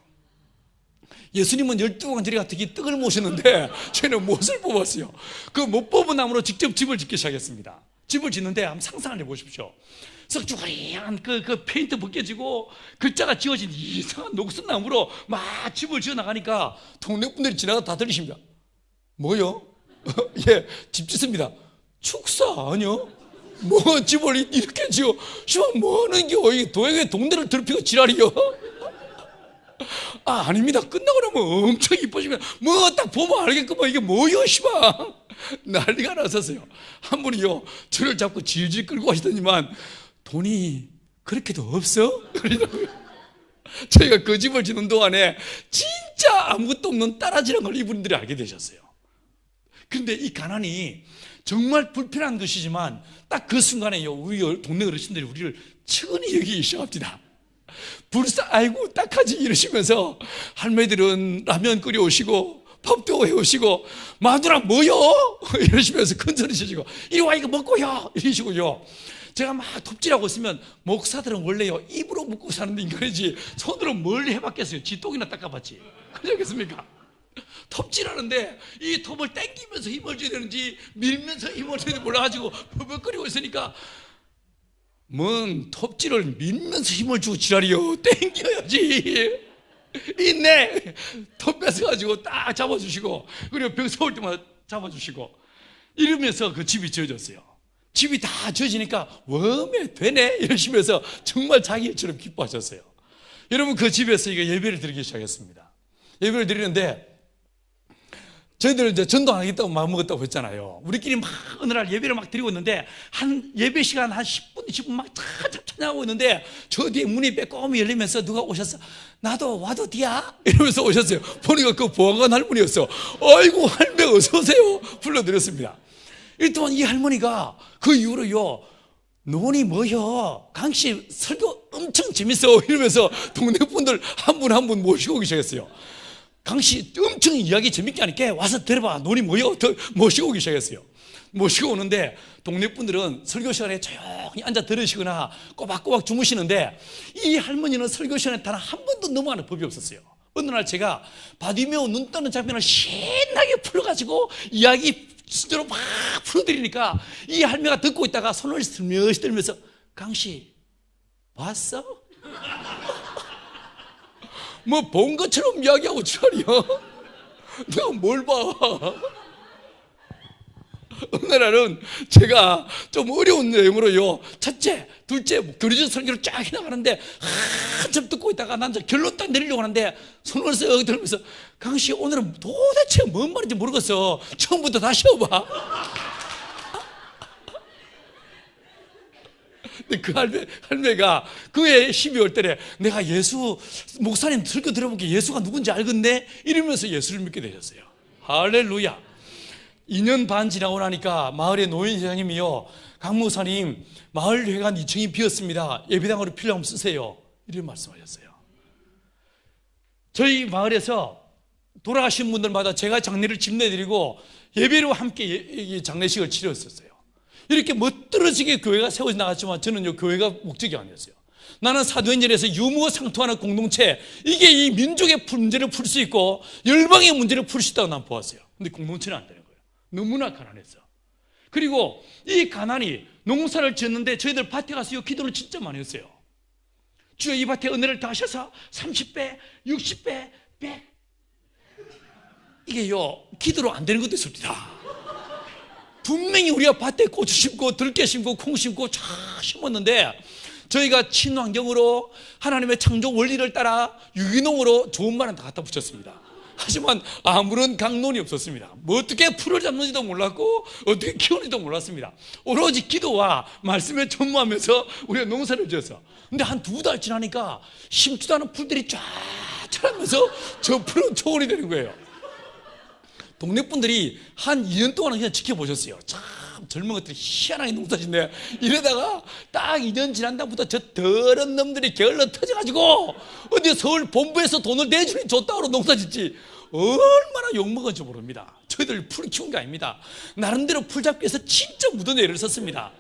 예수님은 12광짜리 가득히 떡을 모셨는데 저희는 못을 뽑았어요. 그 못 뽑은 나무로 직접 집을 짓기 시작했습니다. 집을 짓는데 한번 상상을 해보십시오. 썩죽이한 그 페인트 벗겨지고 글자가 지워진 이상한 녹슨 나무로 막 집을 지어 나가니까 동네 분들이 지나가 다 들리십니다. 뭐요? 예, 집 짓습니다. 축사 아니요? 뭐 집을 이렇게 지어? 뭐 하는 겨? 이 도형의 동네를 더럽히고 지랄이요? 아닙니다. 끝나고 나면 엄청 이뻐지면 뭐 딱 보면 알겠구만 이게 뭐요 시방 난리가 났었어요. 한 분이요 저를 잡고 질질 끌고 가시더니만 돈이 그렇게도 없어? 그러더라고요. 저희가 그 집을 짓는 동안에 진짜 아무것도 없는 따라지란 걸 이분들이 알게 되셨어요. 그런데 이 가난이 정말 불편한 것이지만 딱 그 순간에요 우리 동네 어르신들이 우리를 측은히 여기기 시작합니다. 아이고 딱하지 이러시면서 할머니들은 라면 끓여 오시고 밥도 해 오시고 마누라 뭐요? 이러시면서 큰소리 치시고 이리 와 이거 먹고요 이러시고요. 제가 막 톱질하고 있으면 목사들은 원래요 입으로 먹고 사는 인간이지 손으로 뭘 해봤겠어요. 지똥이나 닦아봤지. 그러겠습니까? 톱질하는데 이 톱을 당기면서 힘을 줘야 되는지 밀면서 힘을 줘야 되는지 몰라가지고 버벅거리고 있으니까 뭔 톱질을 밀면서 힘을 주고 지랄이요. 땡겨야지. 있네. 톱 뺏어가지고 딱 잡아주시고 그리고 병 세울 때마다 잡아주시고 이러면서 그 집이 지어졌어요. 집이 다 지어지니까 웜에 되네 이러시면서 정말 자기 일처럼 기뻐하셨어요. 여러분 그 집에서 이거 예배를 드리기 시작했습니다. 예배를 드리는데 저희들 이제 전도 안 하겠다고 마음먹었다고 했잖아요. 우리끼리 막 어느 날 예배를 막 드리고 있는데 한 예배 시간 한 10분, 20분 막 찬양하고 있는데 저 뒤에 문이 빼꼼히 열리면서 누가 오셨어. 나도 와도 디야? 이러면서 오셨어요. 보니까 그 보안관 할머니였어. 아이고 할매 어서 오세요. 불러드렸습니다. 일단 이 할머니가 그 이후로요. 논이 뭐여? 강씨 설교 엄청 재밌어. 이러면서 동네 분들 한 분 한 분 모시고 오기 시작했어요. 강씨 엄청 이야기 재밌게 하니까 와서 들어봐. 논이 뭐여? 모시고 오기 시작했어요. 모시고 오는데 동네 분들은 설교 시간에 조용히 앉아 들으시거나 꼬박꼬박 주무시는데 이 할머니는 설교 시간에 단 한 번도 넘어가는 법이 없었어요. 어느 날 제가 바디메오 눈 뜨는 장면을 신나게 풀어가지고 이야기 순서로 막 풀어드리니까 이 할머니가 듣고 있다가 손을 슬며시 들면서 강씨 왔어? 뭐 본 것처럼 이야기하고 지랄이야. 내가 뭘 봐. 어느 날은 제가 좀 어려운 내용으로요 첫째, 둘째 교리적 설교를 쫙 해나가는데 한참 듣고 있다가 난 결론 딱 내리려고 하는데 손을 쓱 들면서 강씨 오늘은 도대체 뭔 말인지 모르겠어. 처음부터 다시 해봐. 근데 그 할매가 그해 12월 달에 내가 예수 목사님 설교 들어보니까 예수가 누군지 알겠네 이러면서 예수를 믿게 되셨어요. 할렐루야. 2년 반 지나고 나니까 마을의 노인 회장님이요 강 목사님 마을회관 2층이 비었습니다. 예배당으로 필요하면 쓰세요. 이런 말씀하셨어요. 저희 마을에서 돌아가신 분들마다 제가 장례를 집내드리고 예배로 함께 장례식을 치렀었어요. 이렇게 멋들어지게 교회가 세워져 나갔지만 저는요 교회가 목적이 아니었어요. 나는 사도행전에서 유무상통하는 공동체 이게 이 민족의 문제를 풀 수 있고 열방의 문제를 풀 수 있다고 난 보았어요. 근데 공동체는 안 되는 거예요. 너무나 가난했어. 그리고 이 가난이 농사를 지었는데 저희들 밭에 가서 기도를 진짜 많이 했어요. 주여 이 밭에 은혜를 더하셔서 30배, 60배, 100. 이게요, 기도로 안 되는 것도 있습니다. 분명히 우리가 밭에 고추 심고 들깨 심고 콩 심고 잘 심었는데 저희가 친환경으로 하나님의 창조 원리를 따라 유기농으로 좋은 말은 다 갖다 붙였습니다. 하지만 아무런 강론이 없었습니다. 뭐 어떻게 풀을 잡는지도 몰랐고 어떻게 키우는지도 몰랐습니다. 오로지 기도와 말씀에 전무하면서 우리가 농사를 지었어. 근데 한 2달 지나니까 심지도 않은 풀들이 쫙 자라면서 저 풀은 초월이 되는 거예요. 동네 분들이 한 2년 동안 그냥 지켜보셨어요. 참 젊은 것들이 희한하게 농사짓네. 이러다가 딱 2년 지난 다음부터 저 더러운 놈들이 게을러 터져가지고 어디 서울 본부에서 돈을 내주니 줬다고 농사짓지 얼마나 욕먹은지 모릅니다. 저희들 풀 키운 게 아닙니다. 나름대로 풀 잡기 위해서 진짜 묻은 애를 썼습니다.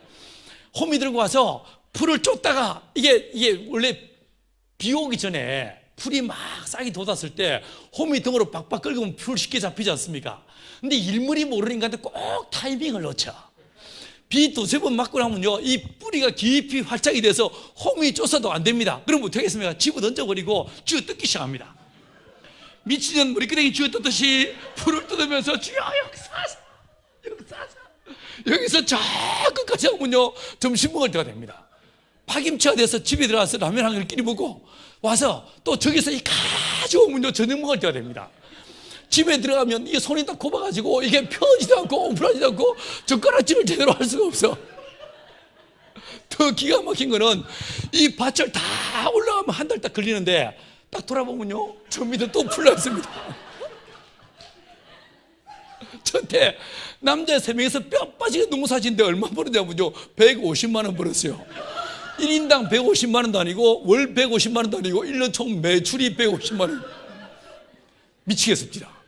호미 들고 와서 풀을 쫓다가 이게 원래 비 오기 전에 풀이 막 싹이 돋았을 때 호미 등으로 박박 끌고 풀 쉽게 잡히지 않습니까? 근데 일물이 모르는 인간한테 꼭 타이밍을 놓쳐. 비 2-3번 맞고 나면요, 이 뿌리가 깊이 활짝이 돼서 호미 쫓아도 안 됩니다. 그럼 어떻게 하겠습니까? 집어 던져버리고 쥐어 뜯기 시작합니다. 미친년 머리끄댕이 쥐어 뜯듯이 풀을 뜯으면서 쥐어 역사사 여기서 저 끝까지 하면요 점심 먹을 때가 됩니다. 파김치가 돼서 집에 들어가서 라면 한 그릇 끼리 먹고 와서 또 저기서 이 가져오면요 저녁 먹을 때가 됩니다. 집에 들어가면 이게 손이 딱 꼽아가지고 이게 펴지도 않고 오므라지도 않고 젓가락질을 제대로 할 수가 없어. 더 기가 막힌 거는 이 밭을 다 올라가면 한 달 딱 걸리는데 딱 돌아보면요 저 밑에 또 풀나 있습니다. 저때 남자 3명에서 뼈 빠지게 농사짓는데 얼마 벌었냐면요 150만 원 벌었어요. 1인당 150만 원도 아니고 월 150만 원도 아니고 1년 총 매출이 150만 원. 미치겠습니다.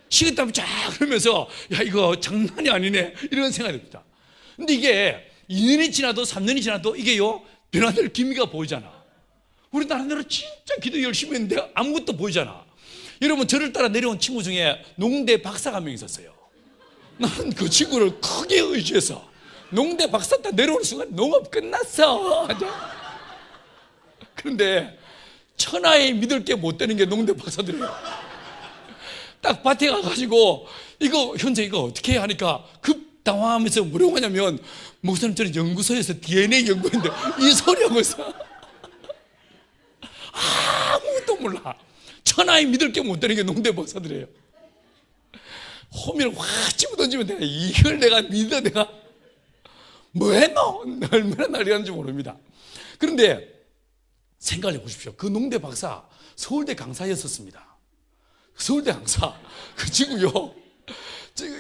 식은땀이 쫙 흐르면서 야 이거 장난이 아니네 이런 생각이 듭니다. 근데 이게 2년이 지나도 3년이 지나도 이게요 변화될 기미가 보이잖아. 우리 나름대로 진짜 기도 열심히 했는데 아무것도 보이잖아. 여러분 저를 따라 내려온 친구 중에 농대 박사가 한 명 있었어요. 나는 그 친구를 크게 의지해서 농대 박사 딱 내려오는 순간 농업 끝났어. 그런데 천하에 믿을 게 못 되는 게 농대 박사들이에요. 딱 밭에 가가지고 이거 현재 이거 어떻게 해야 하니까 급 당황하면서 뭐라고 하냐면 목사님 저는 연구소에서 DNA 연구했는데 이 소리하고 있어. 아무것도 몰라. 천하에 믿을 게 못 되는 게 농대 박사들이에요. 호미를 확 집어 던지면 내가 이걸 내가 믿어 내가 뭐해 너? 얼마나 난리가 났는지 모릅니다. 그런데 생각해 보십시오. 그 농대 박사 서울대 강사였었습니다. 서울대 강사 그 친구요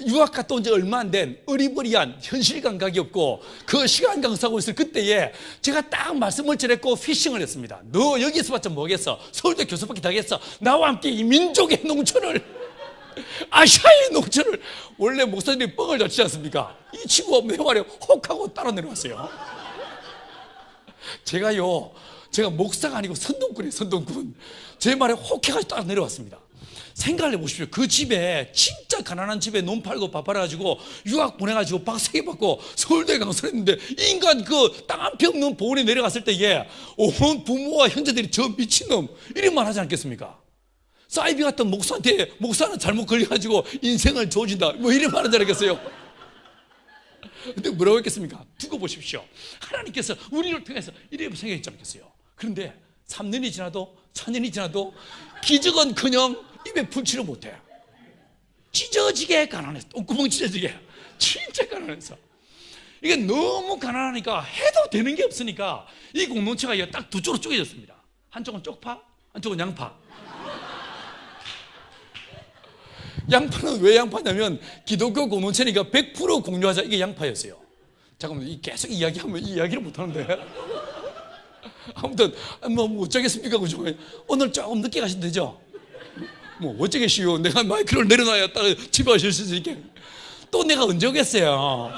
유학 갔다 온 지 얼마 안 된 어리버리한 현실 감각이 없고 그 시간 강사하고 있을 그때에 제가 딱 말씀을 전했고 피싱을 했습니다. 너 여기 있어봤자 뭐겠어? 서울대 교수밖에 다 하겠어? 나와 함께 이 민족의 농촌을 아시아의 농촌을 원래 목사님이 뻥을 잘 치지 않습니까? 이 친구가 내 말에 혹하고 따라 내려왔어요. 제가 목사가 아니고 선동꾼이에요. 선동꾼. 제 말에 혹해가지고 따라 내려왔습니다. 생각을 해보십시오. 그 집에 진짜 가난한 집에 논 팔고 밥 팔아가지고 유학 보내가지고 박사학위 받고 서울대 강사했는데 인간 그 땅 한 평 없는 보원에 내려갔을 때에 온 부모와 형제들이 저 미친놈 이런 말 하지 않겠습니까? 사이비 같은 목사한테 목사는 잘못 걸려가지고 인생을 조진다 뭐 이런 말 하지 않겠어요? 근데 뭐라고 했겠습니까? 두고 보십시오. 하나님께서 우리를 통해서 이래 생각했지 않겠어요? 그런데 3년이 지나도 4년이 지나도 기적은커녕 입에 풀칠을 못해. 찢어지게 가난했어. 똥구멍 찢어지게. 진짜 가난했어. 이게 너무 가난하니까 해도 되는 게 없으니까 이 공동체가 딱 두 쪽으로 쪼개졌습니다. 한쪽은 쪽파, 한쪽은 양파. 양파는 왜 양파냐면 기독교 공동체니까 100% 공유하자 이게 양파였어요. 잠깐만 계속 이야기하면 이 이야기를 못하는데 아무튼 뭐 어쩌겠습니까 그죠? 오늘 조금 늦게 가시면 되죠? 뭐 어쩌겠시요. 내가 마이크를 내려놔야 딱 집에 가실 수 있게. 또 내가 언제 오겠어요?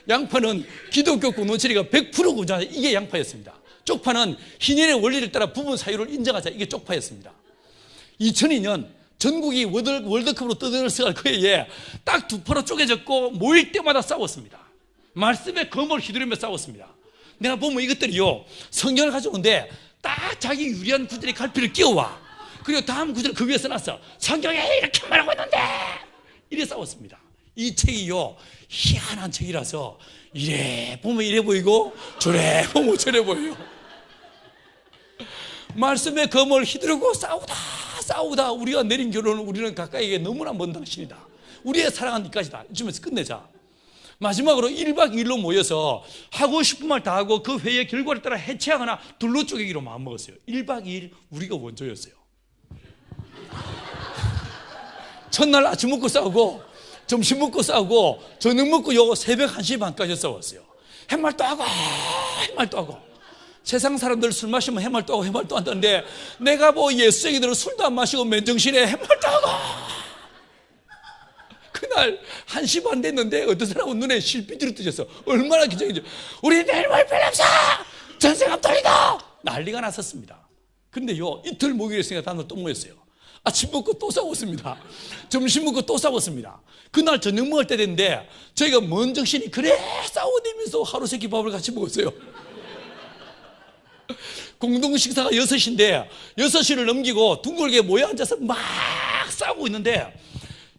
양파는 기독교 공동체가 100% 공유하자 이게 양파였습니다. 쪽파는 희년의 원리를 따라 부분 사유를 인정하자 이게 쪽파였습니다. 2002년 전국이 월드컵으로 떠들어갈 그에 딱 두 파로 쪼개졌고 모일 때마다 싸웠습니다. 말씀에 검을 휘두르며 싸웠습니다. 내가 보면 이것들이요, 성경을 가져오는데 딱 자기 유리한 구절에 갈피를 끼워와. 그리고 다음 구절을 그 위에 써놨어. 성경에 이렇게 말하고 있는데 이래 싸웠습니다. 이 책이요, 희한한 책이라서 이래 보면 이래 보이고 저래 보면 저래 보여요. 말씀에 검을 휘두르고 싸우다 우리가 내린 결론은 우리는 가까이에 너무나 먼 당신이다. 우리의 사랑은 이까지다. 이쯤에서 끝내자. 마지막으로 1박 2일로 모여서 하고 싶은 말 다 하고 그 회의 결과를 따라 해체하거나 둘로 쪼개기로 마음먹었어요. 1박 2일 우리가 원조였어요. 첫날 아침 먹고 싸우고 점심 먹고 싸우고 저녁 먹고 요 새벽 1시 반까지 싸웠어요. 해말도 하고 해말도 하고. 세상 사람들 술 마시면 해말도 하고 해말도 한다는데 내가 뭐 예수쟁이들은 술도 안 마시고 맨정신에 해말도 하고. 그날 1시 반 됐는데 어떤 사람은 눈에 실핏줄이 뜨셨어. 얼마나 긴장했죠. 우리 내일 뭘 필요 없어, 전세금 돌리다, 난리가 났었습니다. 그런데요, 이틀 목요일 있으니까 다음날 또 모였어요. 아침 먹고 또 싸웠습니다. 점심 먹고 또 싸웠습니다. 그날 저녁 먹을 때 됐는데 저희가 먼 정신이 그래 싸워대면서 하루 세끼 밥을 같이 먹었어요. 공동 식사가 6시인데 6시를 넘기고 둥글게 모여 앉아서 막 싸우고 있는데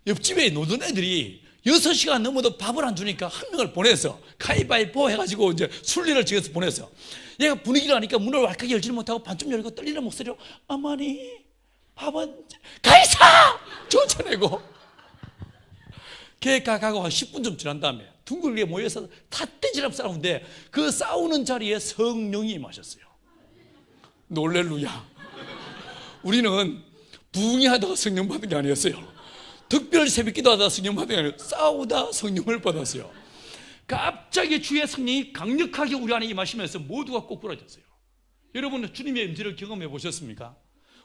옆집에 노던 애들이 6시가 넘어도 밥을 안 주니까 한 명을 보내서 가위바위보 해가지고 이제 순리를 지어서 보내서 얘가 분위기를 하니까 문을 왈칵 열지를 못하고 반쯤 열고 떨리는 목소리로 어머니 밥은 가이사! 쫓아내고 걔가 가고 한 10분 좀 지난 다음에 둥글게 모여서 삿대질하며 싸우는데 그 싸우는 자리에 성령이 임하셨어요. 놀렐루야. 우리는 부흥이 하다가 성령 받은 게 아니었어요. 특별 새벽기도 하다가 성령 받은 게 아니라 싸우다 성령을 받았어요. 갑자기 주의 성령이 강력하게 우리 안에 임하시면서 모두가 꼬꾸라졌어요. 여러분은 주님의 임재를 경험해 보셨습니까?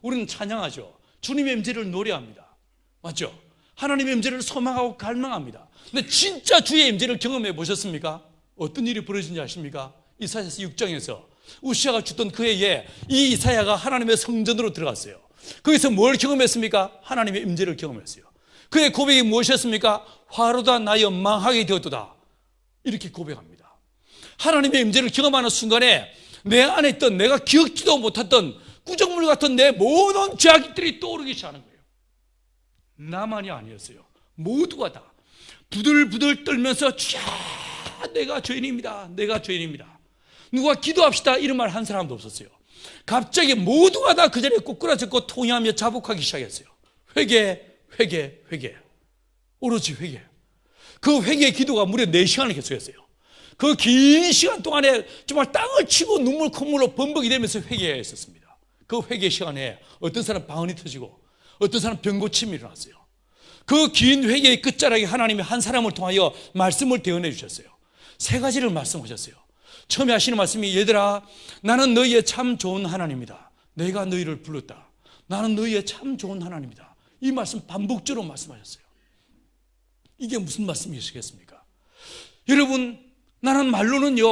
우리는 찬양하죠. 주님의 임재를 노래합니다. 맞죠? 하나님의 임재를 소망하고 갈망합니다. 근데 진짜 주의 임재를 경험해 보셨습니까? 어떤 일이 벌어진지 아십니까? 이사야서 6장에서 우시아가 죽던 그 해에 이 이사야가 하나님의 성전으로 들어갔어요. 거기서 뭘 경험했습니까? 하나님의 임재를 경험했어요. 그의 고백이 무엇이었습니까? 화로다 나여 망하게 되었도다. 이렇게 고백합니다. 하나님의 임재를 경험하는 순간에 내 안에 있던 내가 기억지도 못했던 구정물 같은 내 모든 죄악들이 떠오르기 시작하는 거예요. 나만이 아니었어요. 모두가 다 부들부들 떨면서 주야 내가 죄인입니다. 내가 죄인입니다. 누가 기도합시다 이런 말 한 사람도 없었어요. 갑자기 모두가 다 그 자리에 꼬꾸라졌고 통회하며 자복하기 시작했어요. 회개. 오로지 회개. 그 회개의 기도가 무려 4시간을 계속했어요. 그 긴 시간 동안에 정말 땅을 치고 눈물 콧물로 범벅이 되면서 회개했었습니다. 그 회개 시간에 어떤 사람 방언이 터지고 어떤 사람 병고침이 일어났어요. 그 긴 회개의 끝자락에 하나님이 한 사람을 통하여 말씀을 대언해 주셨어요. 3가지를 말씀하셨어요. 처음에 하시는 말씀이 얘들아 나는 너희의 참 좋은 하나님이다. 내가 너희를 불렀다. 나는 너희의 참 좋은 하나님이다. 이 말씀 반복적으로 말씀하셨어요. 이게 무슨 말씀이시겠습니까? 여러분 나는 말로는요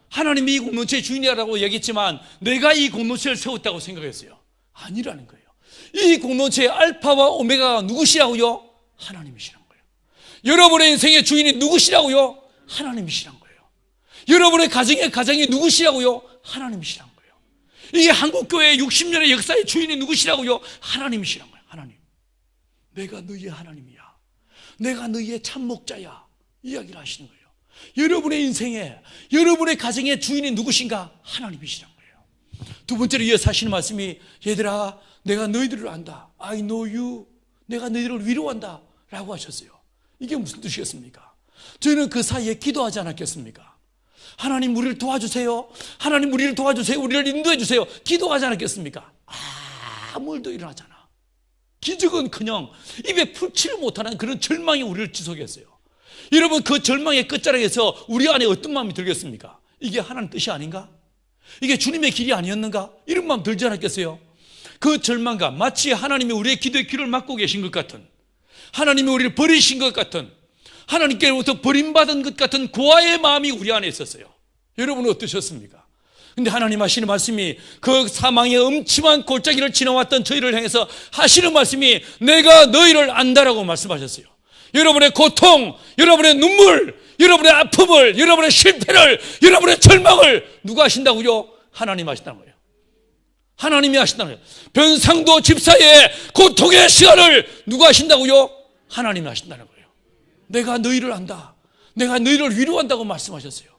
하나님이 이 공동체의 주인이라고 얘기했지만 내가 이 공동체를 세웠다고 생각했어요. 아니라는 거예요. 이 공동체의 알파와 오메가가 누구시라고요? 하나님이시란 거예요. 여러분의 인생의 주인이 누구시라고요? 하나님이시란 거예요. 여러분의 가정이 누구시라고요? 하나님이시란 거예요. 이게 한국교회의 60년의 역사의 주인이 누구시라고요? 하나님이시란 거예요. 하나님. 내가 너희의 하나님이야. 내가 너희의 참목자야. 이야기를 하시는 거예요. 여러분의 인생에 여러분의 가정의 주인이 누구신가? 하나님이시란 거예요. 두 번째로 이어서 하시는 말씀이 얘들아 내가 너희들을 안다. I know you. 내가 너희들을 위로한다 라고 하셨어요. 이게 무슨 뜻이겠습니까? 저희는 그 사이에 기도하지 않았겠습니까? 하나님 우리를 도와주세요. 하나님 우리를 도와주세요. 우리를 인도해 주세요. 기도하지 않았겠습니까? 아무 일도 일어나지 않아. 기적은 그냥 입에 풀지를 못하는 그런 절망이 우리를 지속했어요. 여러분 그 절망의 끝자락에서 우리 안에 어떤 마음이 들겠습니까? 이게 하나님 뜻이 아닌가? 이게 주님의 길이 아니었는가? 이런 마음 들지 않았겠어요? 그 절망감 마치 하나님이 우리의 기도의 귀를 막고 계신 것 같은 하나님이 우리를 버리신 것 같은 하나님께로부터 버림받은 것 같은 고아의 마음이 우리 안에 있었어요. 여러분은 어떠셨습니까? 근데 하나님 하시는 말씀이 그 사망의 음침한 골짜기를 지나왔던 저희를 향해서 하시는 말씀이 내가 너희를 안다라고 말씀하셨어요. 여러분의 고통, 여러분의 눈물, 여러분의 아픔을, 여러분의 실패를, 여러분의 절망을 누가 하신다고요? 하나님 하신다는 거예요. 하나님이 하신다는 거예요. 변상도 집사의 고통의 시간을 누가 하신다고요? 하나님이 하신다는 거예요. 내가 너희를 안다. 내가 너희를 위로한다고 말씀하셨어요.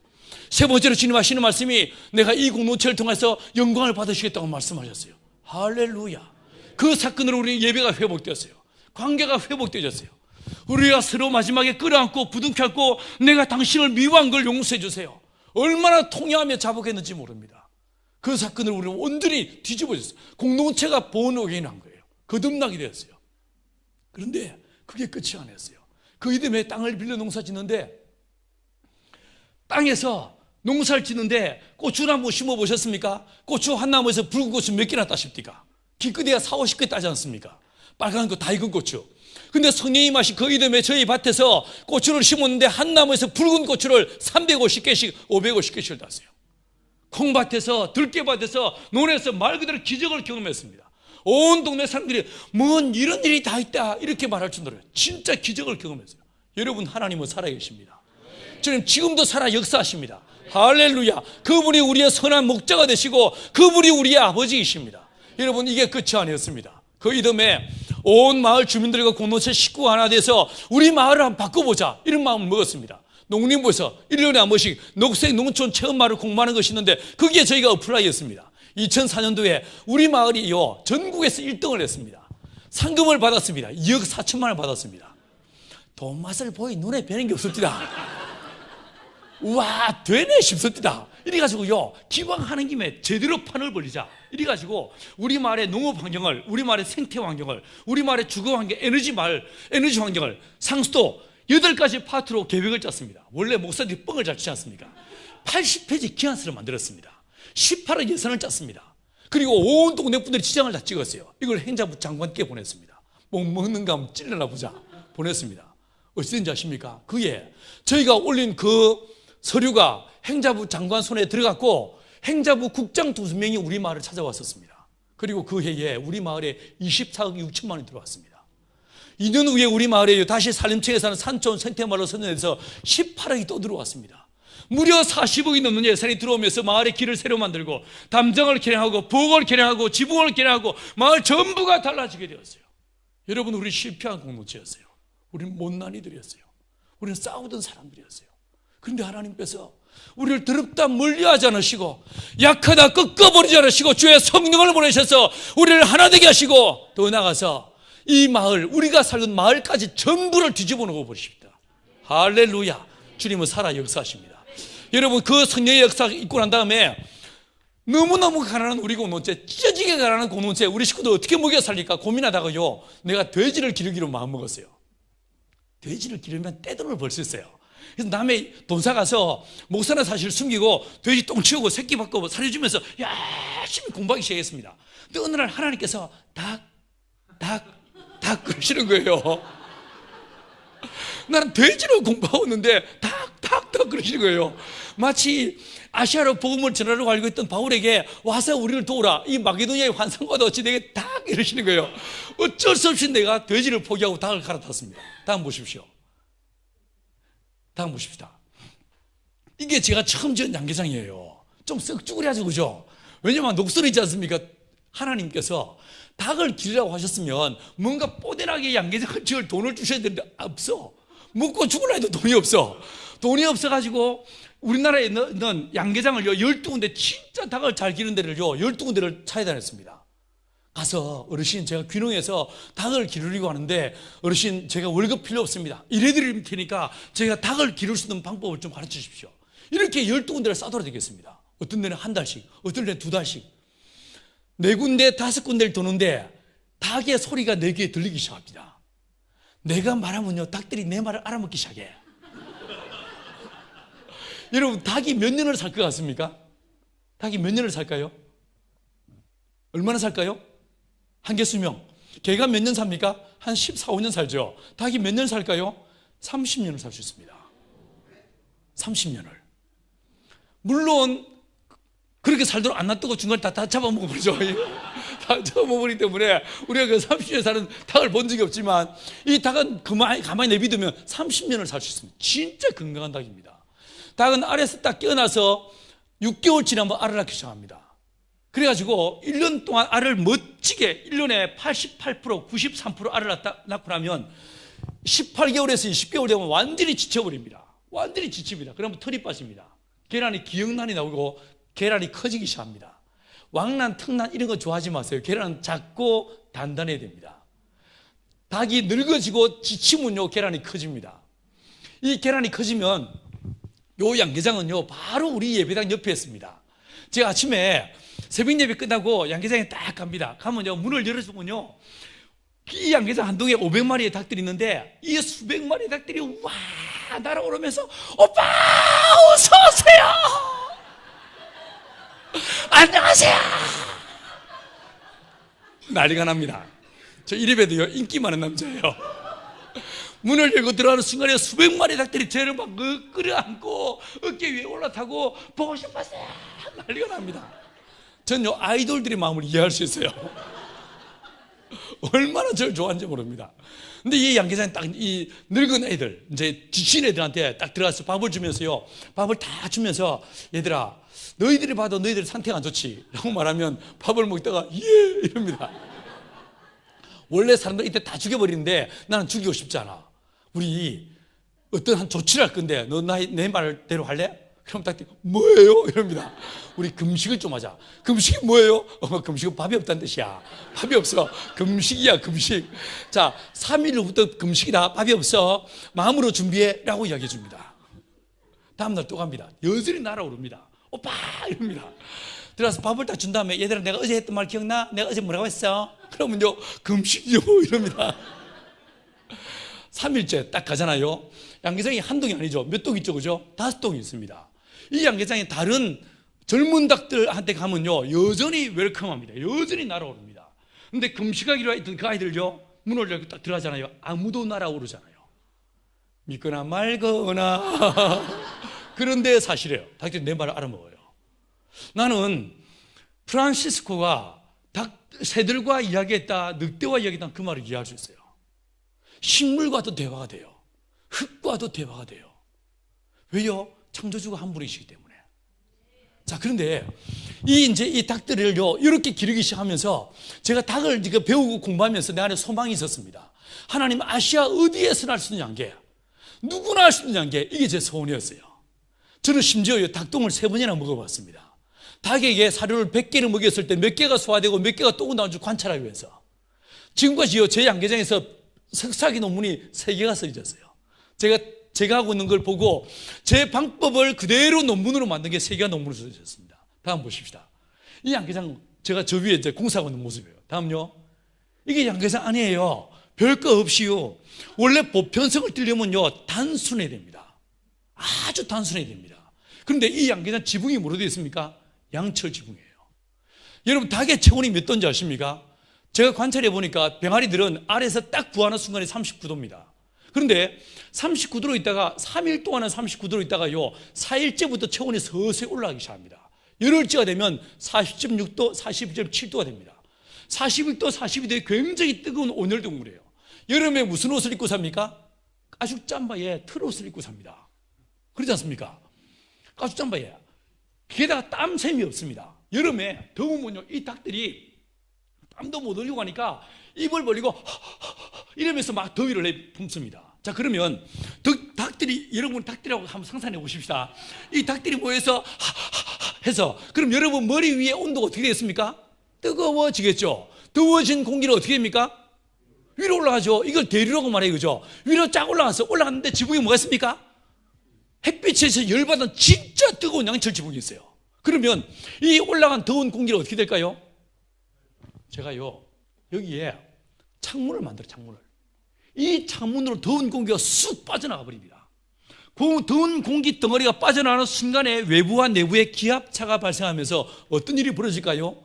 세 번째로 주님 하시는 말씀이 내가 이 공동체를 통해서 영광을 받으시겠다고 말씀하셨어요. 할렐루야. 그 사건으로 우리 예배가 회복되었어요. 관계가 회복되어졌어요. 우리가 서로 마지막에 끌어안고 부둥켜 안고 내가 당신을 미워한 걸 용서해 주세요. 얼마나 통회하며 자복했는지 모릅니다. 그 사건을 우리는 온전히 뒤집어졌어요. 공동체가 본어게인 한 거예요. 거듭나게 되었어요. 그런데 그게 끝이 아니었어요. 그 이듬해 땅을 빌려 농사 짓는데 땅에서 농사를 짓는데 고추나무 심어보셨습니까? 고추 한 나무에서 붉은 고추 몇 개나 따십니까? 기껏해야 40-50개 따지 않습니까? 빨간 거 다 익은 고추. 근데 성령이 마신 그 이듬해 저희 밭에서 고추를 심었는데 한 나무에서 붉은 고추를 350개씩 550개씩을 땄어요. 콩밭에서 들깨밭에서 논에서 말 그대로 기적을 경험했습니다. 온 동네 사람들이 뭔 이런 일이 다 있다 이렇게 말할 정도로 진짜 기적을 경험했어요. 여러분 하나님은 살아계십니다. 주님 지금도 살아 역사하십니다. 할렐루야. 그분이 우리의 선한 목자가 되시고 그분이 우리의 아버지이십니다. 여러분 이게 끝이 아니었습니다. 그 이듬해 온 마을 주민들과 공동체 식구가 하나 돼서 우리 마을을 한번 바꿔보자 이런 마음을 먹었습니다. 농림부에서 1년에 한 번씩 녹색 농촌 체험마을 공부하는 것이 있는데 그게 저희가 어플라이였습니다. 2004년도에 우리 마을이요 전국에서 1등을 했습니다. 상금을 받았습니다. 2억 4천만 원을 받았습니다. 돈 맛을 보이 눈에 뵈는 게 없었디다. 우와 되네 싶었디다. 이래가지고요 기왕하는 김에 제대로 판을 벌리자 이래가지고 우리 마을의 농업 환경을, 우리 마을의 생태 환경을, 우리 마을의 주거 환경, 에너지 환경을 상수도 8가지 파트로 계획을 짰습니다. 원래 목사들이 뻥을 잘 치지 않습니까? 80페이지 기한서를 만들었습니다. 18억 예산을 짰습니다. 그리고 온 동네 분들이 지장을 다 찍었어요. 이걸 행자부 장관께 보냈습니다. 뭐 먹는가 하면 찔러나 보자 보냈습니다. 어찌된지 아십니까? 그게 저희가 올린 그 서류가 행자부 장관 손에 들어갔고 행자부 국장 2명이 우리 마을을 찾아왔었습니다. 그리고 그 해에 우리 마을에 24억 6천만 원이 들어왔습니다. 2년 후에 우리 마을에 다시 산림청에서는 산촌 생태마을로 선정해서 18억이 또 들어왔습니다. 무려 40억이 넘는 예산이 들어오면서 마을의 길을 새로 만들고 담장을 개량하고 부엌을 개량하고 지붕을 개량하고 마을 전부가 달라지게 되었어요. 여러분 우리 실패한 공동체였어요. 우리는 못난이들이었어요. 우리는 싸우던 사람들이었어요. 그런데 하나님께서 우리를 더럽다 멀리하지 않으시고 약하다 꺾어버리지 않으시고 주의 성령을 보내셔서 우리를 하나 되게 하시고 더 나아가서 이 마을, 우리가 살던 마을까지 전부를 뒤집어 놓고 버리십니다. 할렐루야. 주님은 살아 역사하십니다. 여러분 그 성령의 역사 있고 난 다음에 너무너무 가난한 우리 공동체, 찢어지게 가난한 공동체 우리 식구들 어떻게 먹여 살릴까 고민하다가요 내가 돼지를 기르기로 마음먹었어요. 돼지를 기르면 떼돈을 벌 수 있어요. 그래서 남의 돈사 가서 목사는 사실 숨기고 돼지 똥 치우고 새끼 바꾸고 살려주면서 열심히 공부하기 시작했습니다. 근데 어느 날 하나님께서 닭 그러시는 거예요. 나는 돼지로 공부하고 있는데 닭 그러시는 거예요. 마치 아시아로 복음을 전하려고 알고 있던 바울에게 와서 우리를 도우라 이 마게도니아의 환상과도 어찌 내게 닭 이러시는 거예요. 어쩔 수 없이 내가 돼지를 포기하고 닭을 갈아탔습니다. 다음 보십시오. 다음 보십시다. 이게 제가 처음 지은 양계장이에요. 좀 썩쭈그려야죠, 그죠? 왜냐면 녹슬어 있지 않습니까? 하나님께서 닭을 기르라고 하셨으면 뭔가 뽀대나게 양계장을 지을 돈을 주셔야 되는데 없어. 먹고 죽으려 해도 돈이 없어. 돈이 없어가지고 우리나라에 있는 양계장을요 12군데 진짜 닭을 잘 기르는 데를요 12군데를 찾아다녔습니다. 가서 어르신 제가 귀농해서 닭을 기르려고 하는데 어르신 제가 월급 필요 없습니다. 일해드릴 테니까 제가 닭을 기를 수 있는 방법을 좀 가르쳐 주십시오. 이렇게 12군데를 싸돌아다녔습니다. 어떤 데는 한 달씩, 어떤 데는 2달씩 4군데 5군데를 도는데 닭의 소리가 내 귀에 들리기 시작합니다. 내가 말하면요 닭들이 내 말을 알아먹기 시작해. 여러분 닭이 몇 년을 살 것 같습니까? 닭이 몇 년을 살까요? 얼마나 살까요? 한개 수명. 개가 몇 년 삽니까? 한 14, 15년 살죠. 닭이 몇 년 살까요? 30년을 살 수 있습니다. 30년을. 물론 그렇게 살도록 안 놔두고 중간에 다 잡아먹어버리죠. 다 잡아먹어버리기 때문에 우리가 그 30년 사는 닭을 본 적이 없지만 이 닭은 가만히 내비두면 30년을 살 수 있습니다. 진짜 건강한 닭입니다. 닭은 알에서 딱 깨어나서 6개월 지나면 알을 낳기 시작합니다. 그래가지고 1년 동안 알을 멋지게 1년에 88%, 93% 알을 낳고 나면 18개월에서 20개월 되면 완전히 지쳐버립니다. 완전히 지칩니다. 그러면 털이 빠집니다. 계란이 기억란이 나오고 계란이 커지기 시작합니다. 왕란, 턱란 이런 거 좋아하지 마세요. 계란은 작고 단단해야 됩니다. 닭이 늙어지고 지치면요 계란이 커집니다. 이 계란이 커지면 요 양계장은요 바로 우리 예배당 옆에 있습니다. 제가 아침에 새벽 예배 끝나고 양계장에 딱 갑니다. 가면요 문을 열어주면요 이 양계장 한 동에 500마리의 닭들이 있는데 이 수백 마리의 닭들이 와 날아오르면서 오빠 어서 오세요. 안녕하세요. 난리가 납니다. 저 이래봬도요 인기 많은 남자예요. 문을 열고 들어가는 순간에 수백 마리 닭들이 저를 막 끌어안고 어깨 위에 올라타고 보고 싶었어요. 난리가 납니다. 전요 아이돌들의 마음을 이해할 수 있어요. 얼마나 저를 좋아하는지 모릅니다. 근데 이 양계장에 딱 이 늙은 애들, 이제 지친 애들한테 딱 들어가서 밥을 주면서요. 밥을 다 주면서 얘들아, 너희들이 봐도 너희들 상태가 안 좋지. 라고 말하면 밥을 먹다가 예! 이럽니다. 원래 사람들 이때 다 죽여버리는데 나는 죽이고 싶지 않아. 우리 어떤 한 조치를 할 건데 너 내 말대로 할래? 그럼 딱 뭐예요? 이럽니다. 우리 금식을 좀 하자. 금식이 뭐예요? 금식은 밥이 없다는 뜻이야. 밥이 없어. 금식이야 금식. 자 3일 후부터 금식이다. 밥이 없어. 마음으로 준비해 라고 이야기해 줍니다. 다음날 또 갑니다. 여전히 날아오릅니다. 오빠 이럽니다. 들어가서 밥을 딱 준 다음에 얘들아 내가 어제 했던 말 기억나? 내가 어제 뭐라고 했어? 그러면요 금식이요 이럽니다. 3일째 딱 가잖아요. 양계장이 한 동이 아니죠. 몇 동 있죠 그죠? 5동이 있습니다. 이 양계장이 다른 젊은 닭들한테 가면요 여전히 웰컴합니다. 여전히 날아오릅니다. 근데 금식하기로 했던 그 아이들요 문을 열고 딱 들어가잖아요. 아무도 날아오르잖아요. 믿거나 말거나 그런데 사실이에요. 닭들이 내 말을 알아먹어요. 나는 프란시스코가 새들과 이야기했다, 늑대와 이야기했다 그 말을 이해할 수 있어요. 식물과도 대화가 돼요. 흙과도 대화가 돼요. 왜요? 창조주가 한 분이시기 때문에. 자, 그런데 이 닭들을요 이렇게 기르기 시작하면서 제가 닭을 배우고 공부하면서 내 안에 소망이 있었습니다. 하나님 아시아 어디에서나 할 수 있는 양계, 누구나 할 수 있는 양계, 이게 제 소원이었어요. 저는 심지어 닭똥을 3번이나 먹어봤습니다. 닭에게 사료를 100개를 먹였을 때 몇 개가 소화되고 몇 개가 똥 나오는지 관찰하기 위해서. 지금까지요 제 양계장에서 석사학위 논문이 3개가 써있었어요. 제가 하고 있는 걸 보고 제 방법을 그대로 논문으로 만든 게 3개가 논문으로 써있었습니다. 다음 보십시다. 이 양계장 제가 저 위에 이제 공사하고 있는 모습이에요. 다음요. 이게 양계장 아니에요. 별거 없이요. 원래 보편성을 띠려면요 단순해야 됩니다. 아주 단순해야 됩니다. 그런데 이 양계장 지붕이 뭐로 되어 있습니까? 양철 지붕이에요. 여러분 닭의 체온이 몇 도인지 아십니까? 제가 관찰해 보니까 병아리들은 알에서 딱 부화하는 순간이 39도입니다. 그런데 39도로 있다가 3일 동안은 39도로 있다가요 4일째부터 체온이 서서히 올라가기 시작합니다. 열흘째가 되면 40.6도, 40.7도가 됩니다. 41도, 42도에 굉장히 뜨거운 온열 동물이에요. 여름에 무슨 옷을 입고 삽니까? 가죽 잠바에 털옷을 입고 삽니다. 그렇지 않습니까? 가죽 잠바에. 게다가 땀샘이 없습니다. 여름에 더우면요 이 닭들이 땀도 못 흘리고 하니까 입을 벌리고 이러면서 막 더위를 품습니다. 자, 그러면 닭들이, 여러분 닭들하고 한번 상상해 보십시다. 이 닭들이 모여서 해서 그럼 여러분 머리 위에 온도가 어떻게 되겠습니까? 뜨거워지겠죠. 더워진 공기는 어떻게 됩니까? 위로 올라가죠. 이걸 대류라고 말해요. 그죠? 위로 쫙 올라갔는데 지붕에 뭐가 있습니까? 햇빛에서 열받은 진짜 뜨거운 양철 지붕이 있어요. 그러면 이 올라간 더운 공기는 어떻게 될까요? 제가요 여기에 창문을 만들어요. 창문을. 이 창문으로 더운 공기가 쑥 빠져나가 버립니다. 그 더운 공기 덩어리가 빠져나가는 순간에 외부와 내부의 기압차가 발생하면서 어떤 일이 벌어질까요?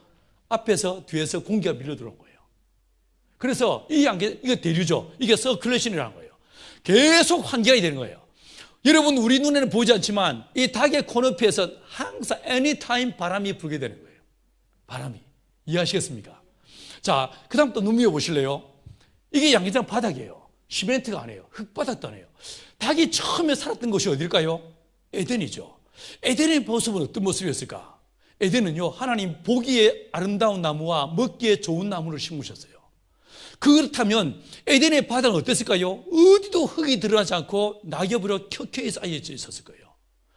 앞에서 뒤에서 공기가 밀려 들어온 거예요. 그래서 이게 대류죠. 이게 서큘레이션이라는 거예요. 계속 환기가 되는 거예요. 여러분, 우리 눈에는 보이지 않지만 이 닭의 코너피에서 항상 anytime 바람이 불게 되는 거예요. 바람이. 이해하시겠습니까? 자, 그 다음 또 눈미어 보실래요? 이게 양계장 바닥이에요. 시멘트가 아니에요. 흙바닥도 아니에요. 닭이 처음에 살았던 곳이 어딜까요? 에덴이죠. 에덴의 모습은 어떤 모습이었을까? 에덴은요, 하나님 보기에 아름다운 나무와 먹기에 좋은 나무를 심으셨어요. 그렇다면 에덴의 바닥은 어땠을까요? 어디도 흙이 드러나지 않고 낙엽으로 켜켜이 쌓여져 있었을 거예요.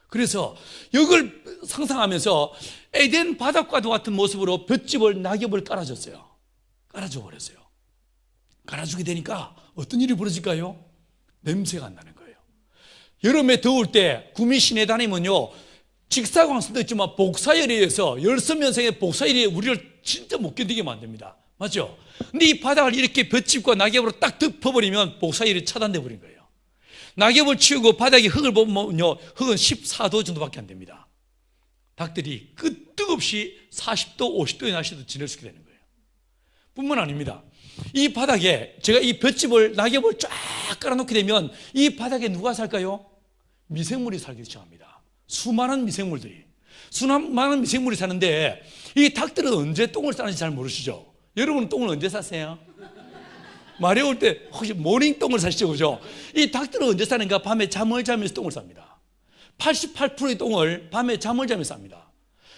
그래서 이걸 상상하면서 에덴 바닥과도 같은 모습으로 볏짚을 낙엽을 깔아줬어요. 깔아줘 버렸어요. 깔아주게 되니까 어떤 일이 벌어질까요? 냄새가 안 나는 거예요. 여름에 더울 때 구미 시내 다니면요, 직사광선도 있지만 복사열에 의해서 열섬면생의 복사열이 우리를 진짜 못 견디게 만듭니다. 맞죠? 근데 이 바닥을 이렇게 볏짚과 낙엽으로 딱 덮어버리면 복사열이 차단돼 버린 거예요. 낙엽을 치우고 바닥에 흙을 보면요, 흙은 14도 정도밖에 안 됩니다. 닭들이 끄떡없이 40도, 50도의 날씨도 지낼 수 있게 되는 거예요. 뿐만 아닙니다. 이 바닥에 제가 이 볏짚을, 낙엽을 쫙 깔아놓게 되면 이 바닥에 누가 살까요? 미생물이 살기 시작합니다. 수많은 미생물들이 사는데 이 닭들은 언제 똥을 싸는지 잘 모르시죠? 여러분은 똥을 언제 쌌어요? 마려울 때 혹시 모닝똥을 사시죠? 그죠? 이 닭들은 언제 싸는가? 밤에 잠을 자면서 똥을 쌉니다. 88%의 똥을 밤에 잠을 자면서 쌉니다.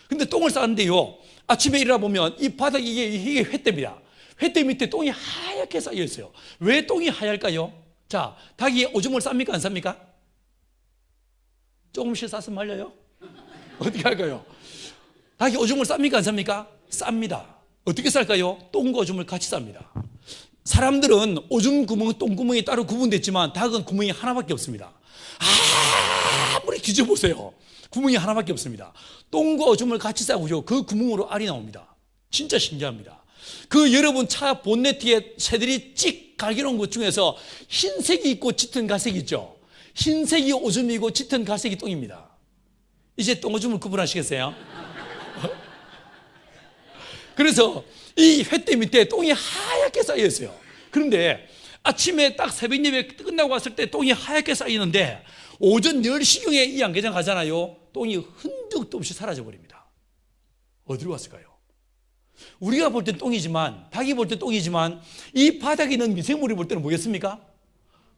근데 똥을 싸는데요, 아침에 일어나 보면 이 바닥이 이게 횃대입니다. 횃대 밑에 똥이 하얗게 쌓여 있어요. 왜 똥이 하얄까요? 자, 닭이 오줌을 쌉니까? 안 쌉니까? 조금씩 싸서 말려요? 어떻게 할까요? 닭이 오줌을 쌉니까? 안 쌉니까? 쌉니다. 어떻게 쌀까요? 똥과 오줌을 같이 쌉니다. 사람들은 오줌 구멍, 똥 구멍이 따로 구분됐지만 닭은 구멍이 하나밖에 없습니다. 아무리 뒤져보세요. 구멍이 하나밖에 없습니다. 똥과 오줌을 같이 싸고요, 그 구멍으로 알이 나옵니다. 진짜 신기합니다. 그 여러분 차 본네트에 새들이 찍 갈겨놓은 것 중에서 흰색이 있고 짙은 갈색이 있죠. 흰색이 오줌이고 짙은 갈색이 똥입니다. 이제 똥 오줌을 구분하시겠어요? 그래서 이 횃대 밑에 똥이 하얗게 쌓여 있어요. 그런데 아침에 딱 새벽 예배 끝나고 왔을 때 똥이 하얗게 쌓이는데 오전 10시경에 이 양계장 가잖아요. 똥이 흔적도 없이 사라져 버립니다. 어디로 갔을까요? 우리가 볼 땐 똥이지만, 닭이 볼 땐 똥이지만 이 바닥에 있는 미생물이 볼 때는 뭐겠습니까?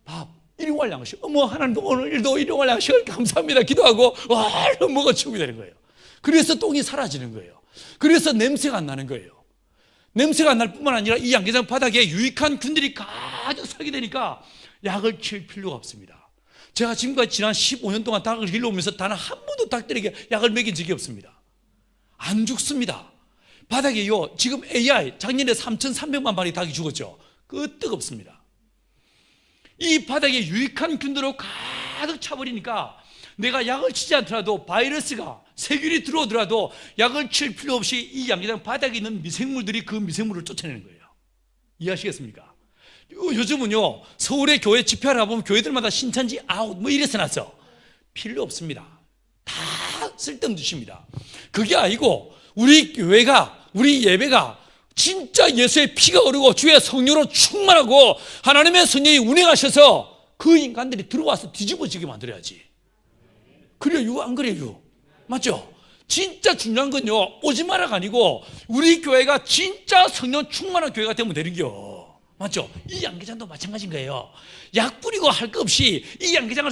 밥, 일용할 양식. 어머, 하나님 오늘도 일용할 양식을 감사합니다 기도하고 얼른 먹어치우게 되는 거예요. 그래서 똥이 사라지는 거예요. 그래서 냄새가 안 나는 거예요. 냄새가 안 날 뿐만 아니라 이 양계장 바닥에 유익한 균들이 가득 살게 되니까 약을 칠 필요가 없습니다. 제가 지금까지 지난 15년 동안 닭을 길러오면서 단 한 번도 닭들에게 약을 먹인 적이 없습니다. 안 죽습니다. 바닥에요, 지금 AI, 작년에 3,300만 마리 닭이 죽었죠. 끄떡없습니다. 이 바닥에 유익한 균들로 가득 차버리니까 내가 약을 치지 않더라도 바이러스가, 세균이 들어오더라도 약을 칠 필요 없이 이 양계장 바닥에 있는 미생물들이 그 미생물을 쫓아내는 거예요. 이해하시겠습니까? 요즘은요, 서울의 교회 집회를 가보면 교회들마다 신천지 아웃 뭐 이래서 놨어. 필요 없습니다. 다 쓸데없는 짓입니다. 그게 아니고 우리 교회가, 우리 예배가 진짜 예수의 피가 흐르고 주의 성령으로 충만하고 하나님의 성령이 운행하셔서 그 인간들이 들어와서 뒤집어지게 만들어야지. 그래요? 안 그래요? 맞죠? 진짜 중요한 건요, 오지 마라가 아니고 우리 교회가 진짜 성령 충만한 교회가 되면 되는겨. 맞죠? 이 양계장도 마찬가지인 거예요. 약 뿌리고 할 거 없이 이 양계장을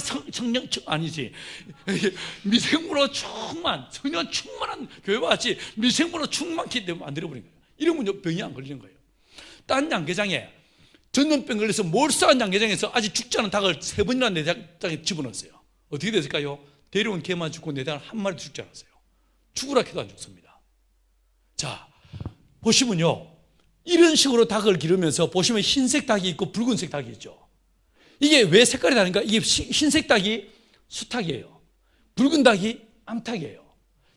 미생물로 성령 충만한 교회와 같이 미생물로 충만케 만들어버린 거예요. 이러면 병이 안 걸리는 거예요. 딴 양계장에 전염병 걸려서 몰수한 양계장에서 아직 죽지 않은 닭을 3번이나 내장에 집어넣었어요. 어떻게 됐을까요? 데려온 개만 죽고 내장을 한 마리도 죽지 않았어요. 죽으라 해도 안 죽습니다. 자, 보시면요, 이런 식으로 닭을 기르면서 보시면 흰색 닭이 있고 붉은색 닭이 있죠. 이게 왜 색깔이 다른가? 이게 흰색 닭이 수탉이에요. 붉은 닭이 암탉이에요.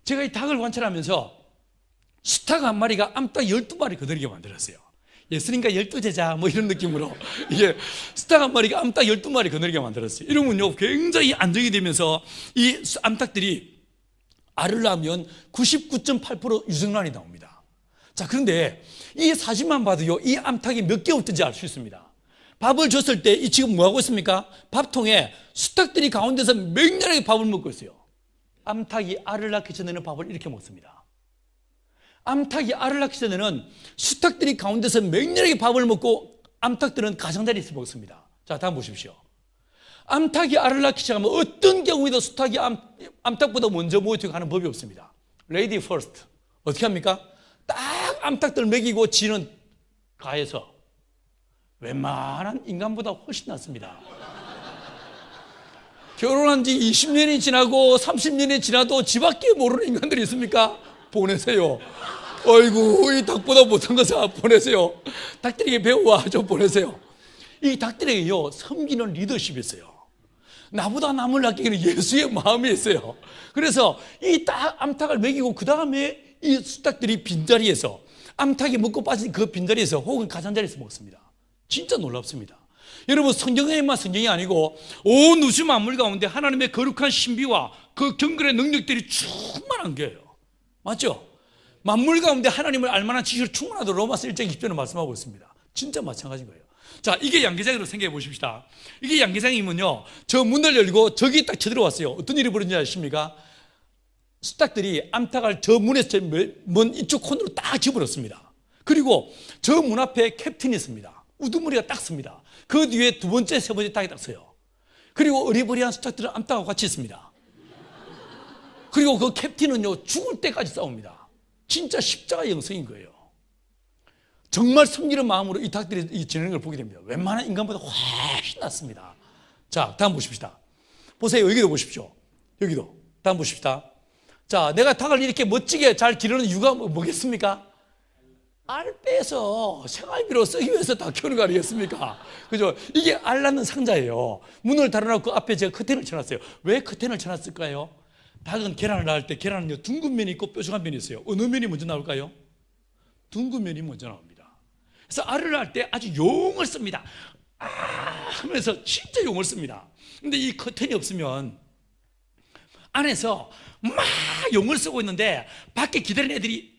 제가 이 닭을 관찰하면서 수탉 한 마리가 암탉 12마리 거느리게 만들었어요. 예수님과 12제자 뭐 이런 느낌으로 이게 수탉 한 마리가 암탉 12마리 거느리게 만들었어요. 이러면요, 굉장히 안정이 되면서 이 암탉들이 알을 낳으면 99.8% 유승란이 나옵니다. 자, 그런데 이 사진만 봐도요, 이 암탉이 몇 개월 뜬지 알 수 있습니다. 밥을 줬을 때 이 지금 뭐 하고 있습니까? 밥통에 수탉들이 가운데서 맹렬하게 밥을 먹고 있어요. 암탉이 알을 낳기 전에는 밥을 이렇게 먹습니다. 암탉이 알을 낳기 전에는 수탉들이 가운데서 맹렬하게 밥을 먹고 암탉들은 가장자리에서 먹습니다. 자, 다음 보십시오. 암탉이 알을 낳기 시작하면 어떤 경우에도 수탉이 암탉보다 먼저 모이고 하는 법이 없습니다. 레이디 퍼스트. 어떻게 합니까? 딱 암탉들 먹이고 지는 가에서 웬만한 인간보다 훨씬 낫습니다. 결혼한 지 20년이 지나고 30년이 지나도 지밖에 모르는 인간들이 있습니까? 보내세요. 어이구, 이 닭보다 못한 것을 보내세요. 닭들에게 배우와 좀 보내세요. 이 닭들에게요, 섬기는 리더십이 있어요. 나보다 남을 아끼기는 예수의 마음이 있어요. 그래서 이 암탉을 먹이고 그 다음에 이 수탉들이 빈자리에서 암탉이 먹고 빠진 그 빈자리에서 혹은 가장자리에서 먹습니다. 진짜 놀랍습니다. 여러분, 성경에만 성경이 아니고 온 우주 만물 가운데 하나님의 거룩한 신비와 그 경건의 능력들이 충만한 거예요. 맞죠? 만물 가운데 하나님을 알만한 지식으로 충만하도록 로마서 1장 20절은 말씀하고 있습니다. 진짜 마찬가지인 거예요. 자, 이게 양계장으로 생각해 보십시다. 이게 양계장이면요, 저 문을 열고 저기 딱 쳐들어왔어요. 어떤 일이 벌어진지 아십니까? 수탉들이 암탉을 저 문에서 먼 이쪽 코너로 딱 집어넣습니다. 그리고 저 문 앞에 캡틴이 있습니다. 우두머리가 딱 섭니다. 그 뒤에 두 번째, 세 번째 닭이 딱 서요. 그리고 어리버리한 수탉들은 암탉하고 같이 있습니다. 그리고 그 캡틴은요, 죽을 때까지 싸웁니다. 진짜 십자가 영성인 거예요. 정말 섬기는 마음으로 이 닭들이 이 지내는 걸 보게 됩니다. 웬만한 인간보다 훨씬 낫습니다. 자, 다음 보십시다. 보세요. 여기도 보십시오. 여기도. 다음 보십시다. 자, 내가 닭을 이렇게 멋지게 잘 기르는 이유가 뭐겠습니까? 알 빼서 생활비로 쓰기 위해서 다 키우는 거 아니겠습니까? 그죠? 이게 알 낳는 상자예요. 문을 달아놓고 앞에 제가 커튼을 쳐놨어요. 왜 커튼을 쳐놨을까요? 닭은 계란을 낳을 때 계란은요, 둥근 면이 있고 뾰족한 면이 있어요. 어느 면이 먼저 나올까요? 둥근 면이 먼저 나옵니다. 그래서 알을 낳을 때 아주 용을 씁니다. 아 하면서 진짜 용을 씁니다. 근데 이 커튼이 없으면 안에서 막 용을 쓰고 있는데 밖에 기다리는 애들이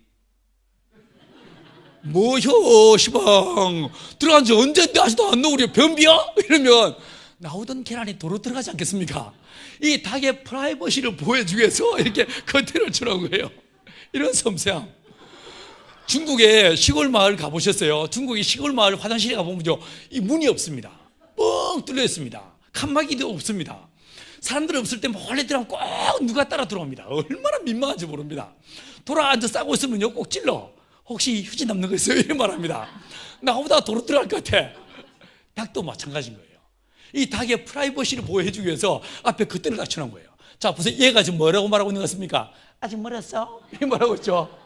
뭐요 시방 들어간 지 언제인데 아직도 안 나오려 변비야? 이러면 나오던 계란이 도로 들어가지 않겠습니까? 이 닭의 프라이버시를 보여주기 위해서 이렇게 커튼을 쳐놓은 거예요. 이런 섬세함. 중국의 시골 마을 가보셨어요? 중국의 시골 마을 화장실에 가보면요, 이 문이 없습니다. 뻥 뚫려 있습니다. 칸막이도 없습니다. 사람들 없을 때 몰래 들어가면 꼭 누가 따라 들어옵니다. 얼마나 민망한지 모릅니다. 돌아 앉아 싸고 있으면요, 꼭 찔러. 혹시 휴지 남는 거 있어요? 이렇게 말합니다. 나보다 도로 들어갈 것 같아. 닭도 마찬가지인 거예요. 이 닭의 프라이버시를 보호해주기 위해서 앞에 그때를 갖춰놓은 거예요. 자, 보세요. 얘가 지금 뭐라고 말하고 있는 것 같습니까? 아직 멀었어? 이렇게 말하고 있죠.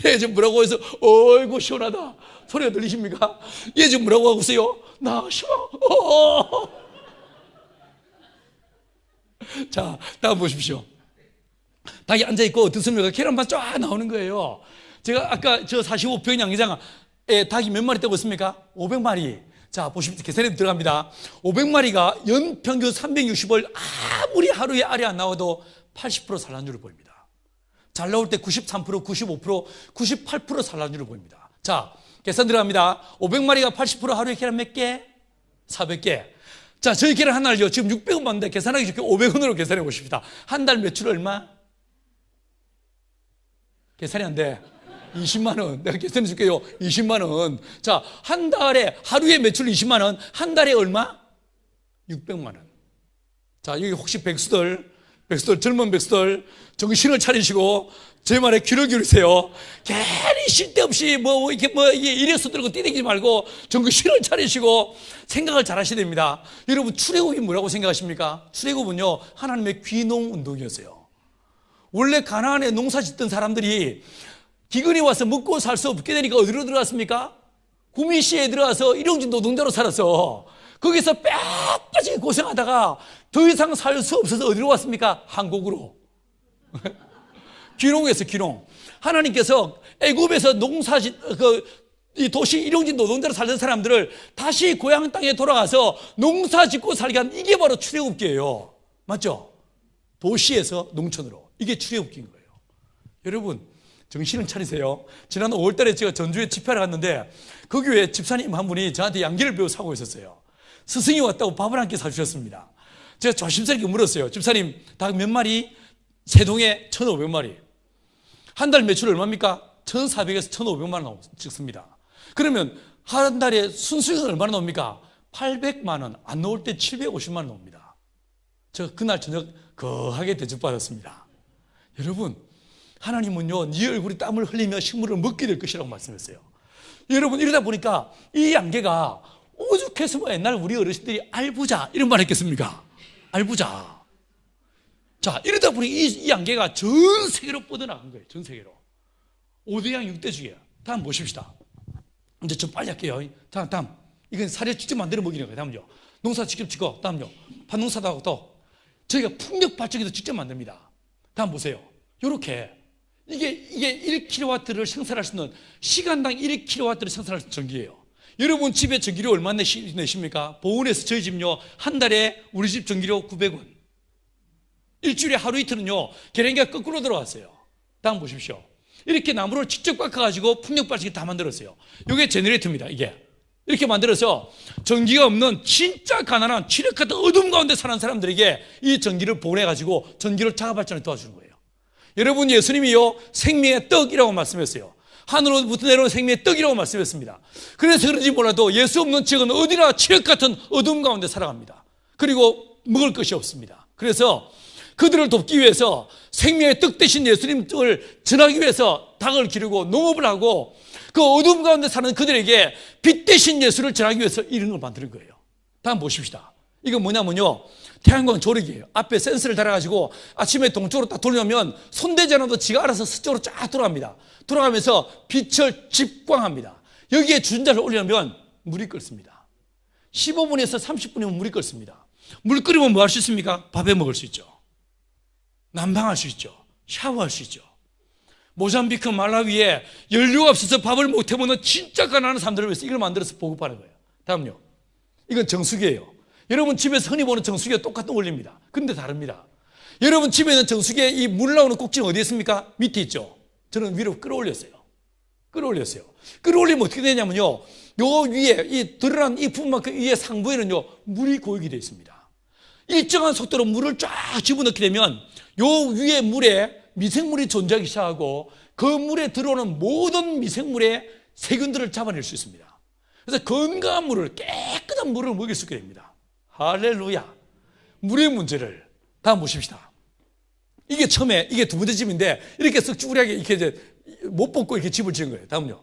얘 지금 뭐라고 해서 어이구 시원하다 소리가 들리십니까? 얘 지금 뭐라고 하고 있어요? 나 시원. 자, 다음 보십시오. 닭이 앉아있고 어떻습니까? 계란만 쫙 나오는 거예요. 제가 아까 저 45평 양계장에 닭이 몇 마리 떼고 있습니까? 500마리. 자, 보십시오. 계산해 들어갑니다. 500마리가 연평균 360을 아무리 하루에 알이 안 나와도 80% 산란율을 보입니다. 잘 나올 때 93%, 95%, 98% 산란율을 보입니다. 자, 계산 들어갑니다. 500마리가 80% 하루에 계란 몇 개? 400개. 자, 저희 계란 하나를요, 지금 600원 받는데 계산하기 쉽게 500원으로 계산해 보십시다. 한 달 매출 얼마? 계산이 안 돼. 20만 원. 내가 계산해 줄게요. 20만 원. 자, 한 달에, 하루에 매출 20만 원, 한 달에 얼마? 600만 원. 자, 여기 혹시 백수들, 젊은 백수들, 정신을 차리시고, 제 말에 귀를 기울이세요. 괜히 쓸데없이 이게 이래서 들고 뛰댕기지 말고, 정신을 차리시고, 생각을 잘 하셔야 됩니다. 여러분, 출애굽이 뭐라고 생각하십니까? 출애굽은요, 하나님의 귀농 운동이었어요. 원래 가나안에 농사 짓던 사람들이 기근이 와서 먹고 살 수 없게 되니까 어디로 들어갔습니까? 구미시에 들어가서 일용직 노동자로 살았어. 거기서 뼈빠지게 고생하다가 더 이상 살 수 없어서 어디로 왔습니까? 한국으로. 귀농했어, 귀농. 하나님께서 애굽에서 이 도시 일용직 노동자로 살던 사람들을 다시 고향 땅에 돌아가서 농사 짓고 살게 한 이게 바로 출애굽기예요. 맞죠? 도시에서 농촌으로. 이게 출애굽기인 거예요. 여러분, 정신을 차리세요. 지난 5월 달에 제가 전주에 집회를 갔는데 그 교회 집사님 한 분이 저한테 양계를 배워 사고 있었어요. 스승이 왔다고 밥을 한 끼 사주셨습니다. 제가 조심스럽게 물었어요. 집사님, 닭 몇 마리? 세동에 1,500마리. 한 달 매출 얼마입니까? 1,400에서 1,500만 원 찍습니다. 그러면 한 달에 순수익은 얼마나 나옵니까? 800만 원, 안 나올 때 750만 원 나옵니다. 제가 그날 저녁 거하게 대접받았습니다. 여러분, 하나님은요, 네 얼굴이 땀을 흘리며 식물을 먹게 될 것이라고 말씀했어요. 여러분, 이러다 보니까 이 양계가 오죽해서 옛날 우리 어르신들이 알부자 이런 말 했겠습니까? 알부자. 자, 이러다 보니 이 양계가 전 세계로 뻗어나간 거예요. 전 세계로. 5대양 6대 중에. 다음 보십시다. 이제 좀 빨리 할게요. 다음. 이건 사료 직접 만들어 먹이는 거예요. 다음요. 농사 직접 짓고, 다음요. 팥농사도 하고 또 저희가 풍력 발전기도 직접 만듭니다. 다음 보세요. 요렇게. 이게 1kW를 생산할 수 있는, 시간당 1kW를 생산할 수 있는 전기예요. 여러분 집에 전기료 얼마 내십니까? 보은에서 저희 집요, 한 달에 우리 집 전기료 900원. 일주일에 하루 이틀은요, 계량기가 거꾸로 들어왔어요. 다음 보십시오. 이렇게 나무를 직접 깎아가지고 풍력 발전기 다 만들었어요. 이게 제너레이터입니다, 이게. 이렇게 만들어서 전기가 없는 진짜 가난한 칠흑 같은 어둠 가운데 사는 사람들에게 이 전기를 보내가지고 전기를 자가 발전에 도와주는 거예요. 여러분, 예수님이요, 생명의 떡이라고 말씀했어요. 하늘로부터 내려온 생명의 떡이라고 말씀했습니다. 그래서 그런지 몰라도 예수 없는 지역은 어디나 칠흑 같은 어둠 가운데 살아갑니다. 그리고 먹을 것이 없습니다. 그래서 그들을 돕기 위해서 생명의 떡 대신 예수님을 전하기 위해서 닭을 기르고 농업을 하고 그 어둠 가운데 사는 그들에게 빛 대신 예수를 전하기 위해서 이런 걸 만드는 거예요. 다음 보십시다. 이건 뭐냐면요, 태양광 조력이에요. 앞에 센서를 달아가지고 아침에 동쪽으로 딱 돌려면 손대지 않아도 지가 알아서 서쪽으로 쫙 돌아갑니다. 돌아가면서 빛을 집광합니다. 여기에 주전자를 올리면 물이 끓습니다. 15분에서 30분이면 물이 끓습니다. 물 끓이면 뭐 할 수 있습니까? 밥에 먹을 수 있죠. 난방할 수 있죠. 샤워할 수 있죠. 모잠비크, 말라위에 연료가 없어서 밥을 못 해먹는 진짜 가난한 사람들을 위해서 이걸 만들어서 보급하는 거예요. 다음요. 이건 정수기예요. 여러분 집에서 흔히 보는 정수기와 똑같은 원리입니다. 근데 다릅니다. 여러분 집에 있는 정수기에 이 물 나오는 꼭지는 어디에 있습니까? 밑에 있죠. 저는 위로 끌어올렸어요. 끌어올리면 어떻게 되냐면요, 요 위에 이 드러난 이 부분만큼 위에 상부에는요 물이 고이게 되어 있습니다. 일정한 속도로 물을 쫙 집어넣게 되면 요 위에 물에 미생물이 존재하기 시작하고 그 물에 들어오는 모든 미생물의 세균들을 잡아낼 수 있습니다. 그래서 건강한 물을, 깨끗한 물을 먹일 수 있게 됩니다. 할렐루야. 물의 문제를 다음 보십시다. 이게 처음에, 이게 두 번째 집인데 이렇게 쓱 쭈그리하게 이렇게 이제 못 뽑고 이렇게 집을 지은 거예요. 다음요.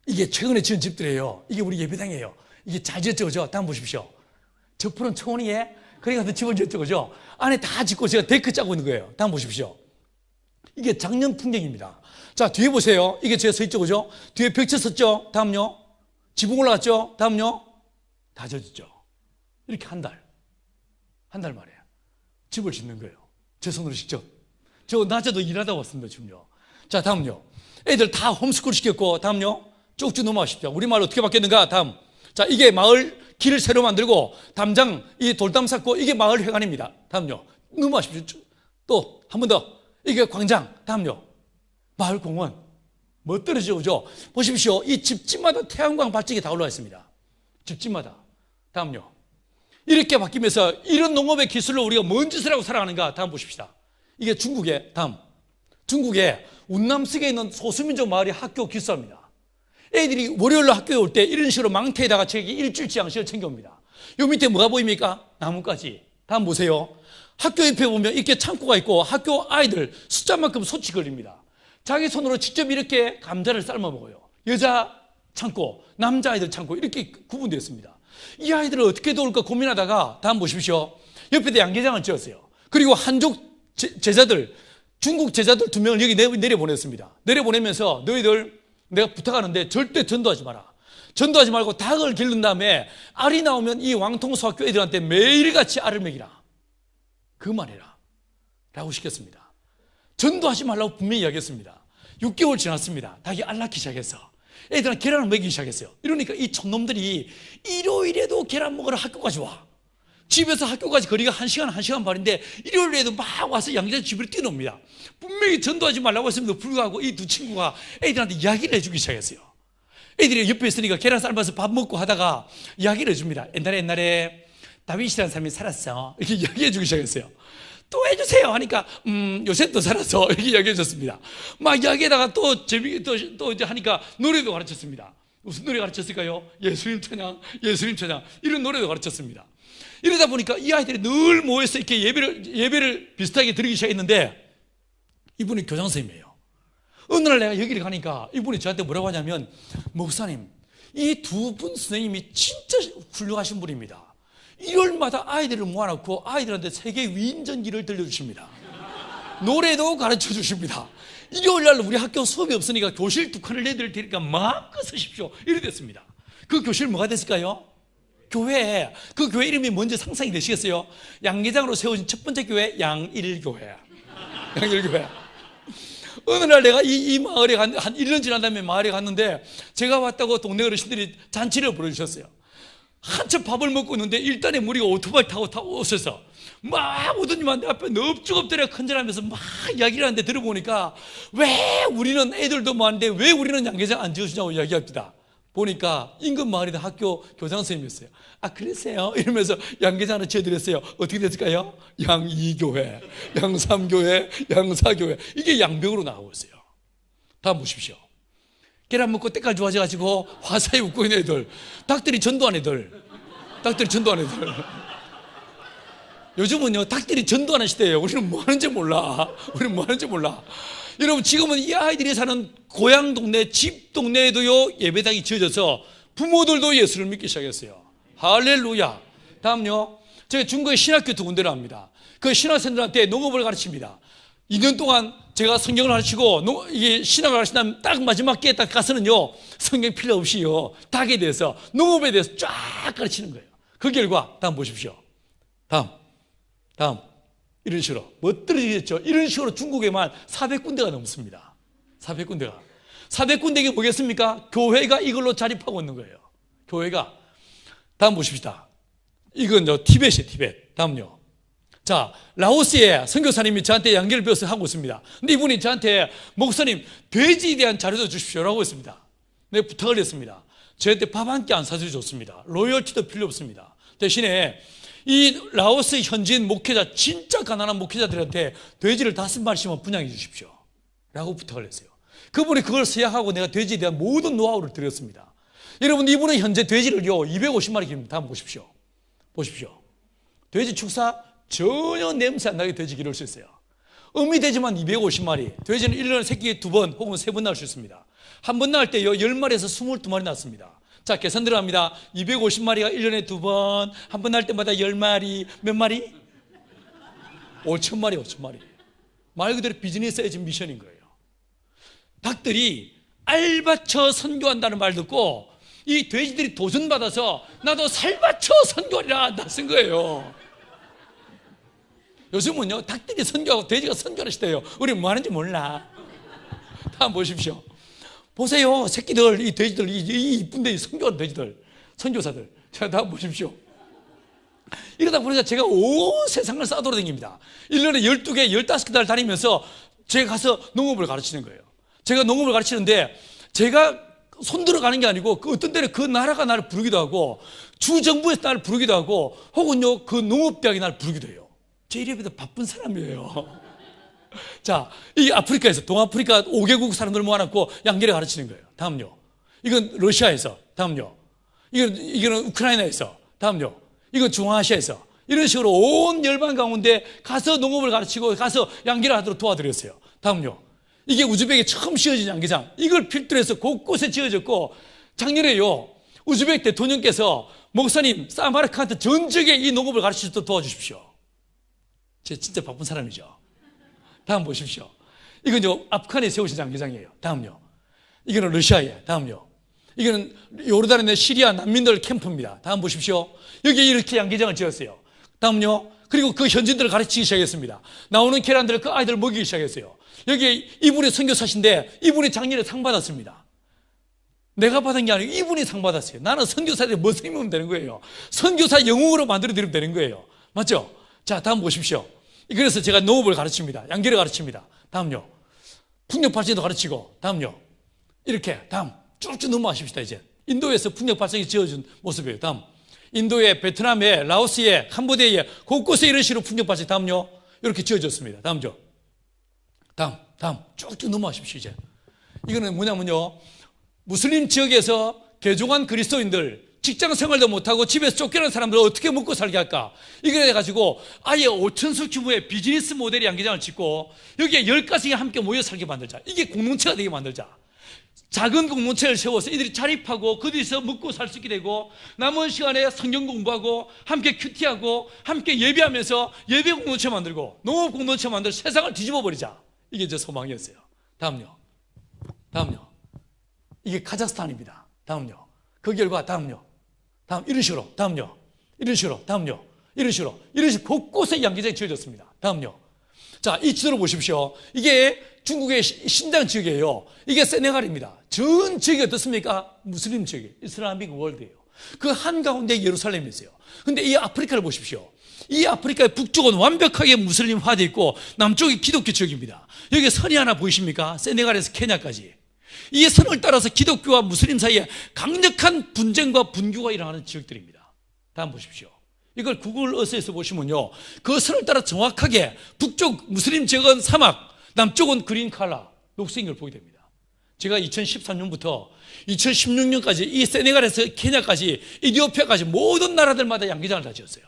이게 최근에 지은 집들이에요. 이게 우리 예배당이에요. 이게 잘 지었죠, 그죠? 다음 보십시오. 저 푸른 초원이에 그러니까 집을 지었죠, 그죠? 안에 다 짓고 제가 데크 짜고 있는 거예요. 다음 보십시오. 이게 작년 풍경입니다. 자, 뒤에 보세요. 이게 제가 서 있죠, 그죠? 뒤에 벽체 섰죠? 다음요. 지붕 올라갔죠? 다음요. 다 젖었죠. 이렇게 한 달 만에 집을 짓는 거예요. 제 손으로 직접. 저 낮에도 일하다 왔습니다, 지금요. 자, 다음요. 애들 다 홈스쿨 시켰고, 다음요. 쭉쭉 넘어가십시오. 우리말 어떻게 바뀌었는가? 다음. 자, 이게 마을 길을 새로 만들고, 담장, 이 돌담 쌓고, 이게 마을 회관입니다. 다음요. 넘어가십시오. 또, 한 번 더. 이게 광장. 다음요. 마을 공원. 뭐 떨어지죠, 그죠? 보십시오. 이 집집마다 태양광 발전기 다 올라와 있습니다. 집집마다. 다음요. 이렇게 바뀌면서 이런 농업의 기술로 우리가 뭔 짓을 하고 살아가는가? 다음 보십시다. 이게 중국의, 다음. 중국의 운남성에 있는 소수민족 마을이 학교 기숙사입니다. 애들이 월요일로 학교에 올 때 이런 식으로 망태에다가 책이 일주일치 양식을 챙겨옵니다. 요 밑에 뭐가 보입니까? 나뭇가지. 다음 보세요. 학교 옆에 보면 이렇게 창고가 있고 학교 아이들 숫자만큼 소치 걸립니다. 자기 손으로 직접 이렇게 감자를 삶아 먹어요. 여자 창고, 남자 아이들 창고 이렇게 구분되어 있습니다. 이 아이들을 어떻게 도울까 고민하다가 다음 보십시오. 옆에다 양계장을 지었어요. 그리고 한족 제자들, 중국 제자들 2명을 여기 내려보냈습니다. 내려보내면서 너희들 내가 부탁하는데 절대 전도하지 마라. 전도하지 말고 닭을 기른 다음에 알이 나오면 이 왕통수학교 애들한테 매일같이 알을 먹이라. 그만해라 라고 시켰습니다. 전도하지 말라고 분명히 이야기했습니다. 6개월 지났습니다. 닭이 알 낳기 시작했어. 애들은 계란을 먹이기 시작했어요. 이러니까 이 촌놈들이 일요일에도 계란 먹으러 학교까지 와. 집에서 학교까지 거리가 1시간, 1시간 반인데 일요일에도 막 와서 양계장 집으로 뛰어놉니다. 분명히 전도하지 말라고 했음에도 불구하고 이 두 친구가 애들한테 이야기를 해주기 시작했어요. 애들이 옆에 있으니까 계란 삶아서 밥 먹고 하다가 이야기를 해줍니다. 옛날에 다윗이라는 사람이 살았어. 이렇게 이야기해 주기 시작했어요. 또 해주세요 하니까 요새 또 살았어 이렇게 이야기해 줬습니다. 막 이야기하다가 또 재미있게 또 이제 하니까 노래도 가르쳤습니다. 무슨 노래 가르쳤을까요? 예수님 찬양, 예수님 찬양 이런 노래도 가르쳤습니다. 이러다 보니까 이 아이들이 늘 모여서 이렇게 예배를 비슷하게 드리기 시작했는데 이분이 교장 선생님이에요. 어느 날 내가 여기를 가니까 이분이 저한테 뭐라고 하냐면 목사님 이 두 분 선생님이 진짜 훌륭하신 분입니다. 일요일마다 아이들을 모아놓고 아이들한테 세계 위인전기를 들려주십니다. 노래도 가르쳐 주십니다. 일요일날 우리 학교 수업이 없으니까 교실 2칸을 내드릴 테니까 마음껏 쓰십시오. 이래 됐습니다. 그 교실 뭐가 됐을까요? 교회. 그 교회 이름이 뭔지 상상이 되시겠어요? 양계장으로 세워진 첫 번째 교회 양일교회. 양일교회. 어느 날 내가 이 마을에 한 1년 지난 다음에 마을에 갔는데 제가 왔다고 동네 어르신들이 잔치를 벌여주셨어요. 한참 밥을 먹고 있는데 일단에 무리가 오토바이 타고 오셔서 막 오더니만 내 앞에 넙죽 엎드려 큰절하면서 막 이야기를 하는데 들어보니까 왜 우리는 애들도 많은데 왜 우리는 양계장 안 지어주냐고 이야기합니다. 보니까 인근 마을에 학교 교장 선생님이었어요. 아 그랬어요? 이러면서 양계장을 지어드렸어요. 어떻게 됐을까요? 양이교회, 양삼교회, 양사교회 이게 양벽으로 나가고 있어요. 다음 보십시오. 계란 먹고 때깔 좋아져가지고 화사히 웃고 있는 애들, 닭들이 전도한 애들. 요즘은요 닭들이 전도하는 시대예요. 우리는 뭐 하는지 몰라. 여러분 지금은 이 아이들이 사는 고향 동네, 집 동네에도요 예배당이 지어져서 부모들도 예수를 믿기 시작했어요. 할렐루야. 다음요, 제가 중국에 신학교 2군데를 합니다. 그 신학생들한테 농업을 가르칩니다. 2년 동안 제가 성경을 가르치고 이게 신학을 가르친다면 딱 마지막 기회에 딱 가서는요 성경 필요 없이요 닭에 대해서 농업에 대해서 쫙 가르치는 거예요. 그 결과 다음 보십시오. 다음 이런 식으로 멋들어지겠죠. 이런 식으로 중국에만 400군데가 넘습니다. 400군데 이게 뭐겠습니까? 교회가 이걸로 자립하고 있는 거예요. 교회가. 다음 보십시다. 이건 티벳이에요. 티벳. 다음요. 자, 라오스에 선교사님이 저한테 양계를 배워서 하고 있습니다. 근데 이분이 저한테 목사님 돼지에 대한 자료도 주십시오라고 했습니다. 내가 부탁을 했습니다. 저한테 밥 한 끼 안 사주셔도 좋습니다. 로열티도 필요 없습니다. 대신에 이 라오스 현지인 목회자, 진짜 가난한 목회자들한테 돼지를 5마리씩만 분양해 주십시오 라고 부탁을 했어요. 그분이 그걸 수약하고 내가 돼지에 대한 모든 노하우를 드렸습니다. 여러분 이분은 현재 돼지를요 250마리 기릅니다. 한번 보십시오. 돼지 축사 전혀 냄새 안 나게 돼지 기를 수 있어요. 어미 돼지만 250마리, 돼지는 1년에 새끼 2번 혹은 3번 낳을 수 있습니다. 한 번 낳을 때요 10마리에서 22마리 낳습니다. 자, 계산 들어갑니다. 250마리가 1년에 2번, 한 번 날 때마다 10마리, 몇 마리? 5천마리. 말 그대로 비즈니스 에이즈 미션인 거예요. 닭들이 알바쳐 선교한다는 말 듣고 이 돼지들이 도전받아서 나도 살바쳐 선교하리라 나선 거예요. 요즘은요 닭들이 선교하고 돼지가 선교하는 시대예요. 우리 뭐 하는지 몰라. 다음 보십시오. 보세요. 새끼들, 이 돼지들, 이 이쁜데 이 선교하는 돼지들, 선교사들. 자, 다음 보십시오. 이러다 보니까 제가 온 세상을 싸돌아다닙니다. 1년에 12개, 15달 다니면서 제가 가서 농업을 가르치는 거예요. 제가 농업을 가르치는데 제가 손들어 가는 게 아니고 그 어떤 때는 그 나라가 나를 부르기도 하고 주정부에서 나를 부르기도 하고 혹은요 그 농업대학이 나를 부르기도 해요. 제 이래봬도 바쁜 사람이에요. 자, 이 아프리카에서 동아프리카 5개국 사람들 모아놓고 양계를 가르치는 거예요. 다음요. 이건 러시아에서. 다음요. 이거는 우크라이나에서. 다음요. 이건 중앙아시아에서. 이런 식으로 온 열방 가운데 가서 농업을 가르치고 가서 양계를 하도록 도와드렸어요. 다음요. 이게 우즈벡에 처음 지어진 양계장. 이걸 필두로 해서 곳곳에 지어졌고 작년에요. 우즈벡 대통령께서 목사님 사마르칸트 전 지역에 이 농업을 가르치도록 도와주십시오. 제가 진짜 바쁜 사람이죠. 다음 보십시오. 이건 아프간에 세우신 양계장이에요. 다음요. 이거는 러시아예요. 다음요. 이거는 요르단의 시리아 난민들 캠프입니다. 다음 보십시오. 여기 이렇게 양계장을 지었어요. 다음요. 그리고 그 현지인들을 가르치기 시작했습니다. 나오는 계란들을 그 아이들을 먹이기 시작했어요. 여기 이분이 선교사신데 이분이 작년에 상 받았습니다. 내가 받은 게 아니고 이분이 상 받았어요. 나는 선교사들이 뭐 생기면 되는 거예요. 선교사 영웅으로 만들어드리면 되는 거예요. 맞죠? 자, 다음 보십시오. 그래서 제가 농업을 가르칩니다. 양계를 가르칩니다. 다음요. 풍력 발전도 가르치고, 다음요. 이렇게, 다음. 쭉쭉 넘어가십시다, 이제. 인도에서 풍력 발전기 지어준 모습이에요. 다음. 인도에, 베트남에, 라오스에, 캄보디아에, 곳곳에 이런 식으로 풍력 발전기, 다음요. 이렇게 지어졌습니다. 다음요. 다음. 쭉쭉 넘어가십시오, 이제. 이거는 뭐냐면요. 무슬림 지역에서 개종한 그리스도인들, 직장 생활도 못하고 집에서 쫓겨난 사람들 어떻게 먹고 살게 할까? 이걸 해가지고 아예 5천석 규모의 비즈니스 모델의 양계장을 짓고 여기에 10가정이 함께 모여 살게 만들자. 이게 공동체가 되게 만들자. 작은 공동체를 세워서 이들이 자립하고 그들이서 먹고 살 수 있게 되고 남은 시간에 성경 공부하고 함께 큐티하고 함께 예배하면서 예배 공동체 만들고 농업 공동체 만들어 세상을 뒤집어 버리자. 이게 제 소망이었어요. 다음요. 이게 카자흐스탄입니다. 다음요. 그 결과 다음요. 다음 이런 식으로. 다음요. 이런 식으로. 다음요. 이런 식으로. 곳곳에 양계장이 지어졌습니다. 다음요. 자, 이 지도를 보십시오. 이게 중국의 신장 지역이에요. 이게 세네갈입니다. 전 지역이 어떻습니까? 무슬림 지역이에요. 이슬라믹 월드예요. 그 한가운데 예루살렘이 있어요. 근데 이 아프리카를 보십시오. 이 아프리카의 북쪽은 완벽하게 무슬림화되어 있고 남쪽이 기독교 지역입니다. 여기 선이 하나 보이십니까? 세네갈에서 케냐까지. 이 선을 따라서 기독교와 무슬림 사이에 강력한 분쟁과 분교가 일어나는 지역들입니다. 다음 보십시오. 이걸 구글 어스에서 보시면요. 그 선을 따라 정확하게 북쪽 무슬림 지역은 사막, 남쪽은 그린 칼라, 녹색인 걸 보게 됩니다. 제가 2013년부터 2016년까지 이 세네갈에서 케냐까지 이디오피아까지 모든 나라들마다 양계장을 다 지었어요.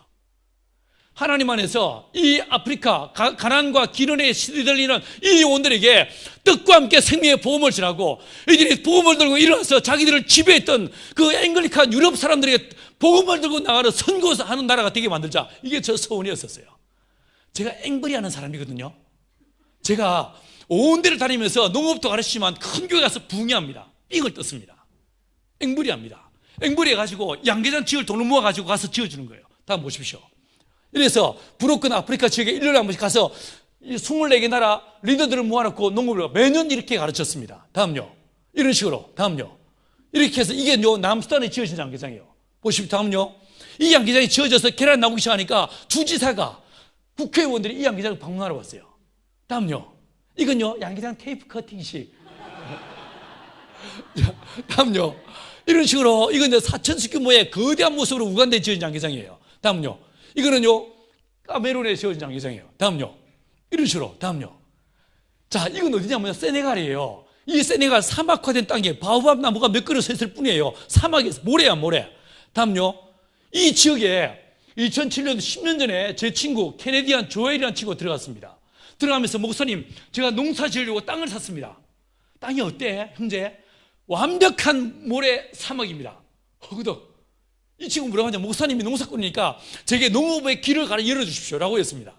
하나님 안에서 이 아프리카 가난과 기근에 시들리는 이 영혼들에게 떡과 함께 생명의 복음을 전하고 이들이 복음을 들고 일어나서 자기들을 지배했던 그 앵글리칸 유럽 사람들에게 복음을 들고 나가는 선교하는 나라가 되게 만들자. 이게 저 소원이었었어요. 제가 앵벌이 하는 사람이거든요. 제가 온 데를 다니면서 농업도 가르치지만 큰 교회 가서 붕괴합니다. 삥을 떴습니다. 앵벌이 합니다. 앵벌이 해가지고 양계장 지을 돈을 모아가지고 가서 지어주는 거예요. 다음 보십시오. 이래서 브로큰 아프리카 지역에 1년에 한 번씩 가서 24개 나라 리더들을 모아놓고 농업을 매년 이렇게 가르쳤습니다. 다음요. 이런 식으로. 다음요. 이렇게 해서 이게 남수단에 지어진 양계장이에요. 보십시오. 다음요. 이 양계장이 지어져서 계란 나오기 시작하니까 주지사가 국회의원들이 이 양계장을 방문하러 왔어요. 다음요. 이건요. 양계장 테이프 커팅식. 다음요. 이런 식으로 이건 4,000석 규모의 거대한 모습으로 우간다에 지어진 양계장이에요. 다음요. 이거는요, 카메룬에 지어진 양계장이에요. 다음요. 이런 식으로. 다음요. 자, 이건 어디냐면 세네갈이에요. 이 세네갈 사막화된 땅에 바오밥 나무가 몇 그루 서 있을 뿐이에요. 사막에서. 모래야, 모래. 다음요. 이 지역에 2007년 10년 전에 제 친구, 캐네디안 조엘이라는 친구가 들어갔습니다. 들어가면서 목사님, 제가 농사 지으려고 땅을 샀습니다. 땅이 어때, 형제? 완벽한 모래 사막입니다. 허그덕. 이 친구 뭐라고 하냐, 목사님이 농사꾼이니까 제게 농업의 길을 열어주십시오 라고 했습니다.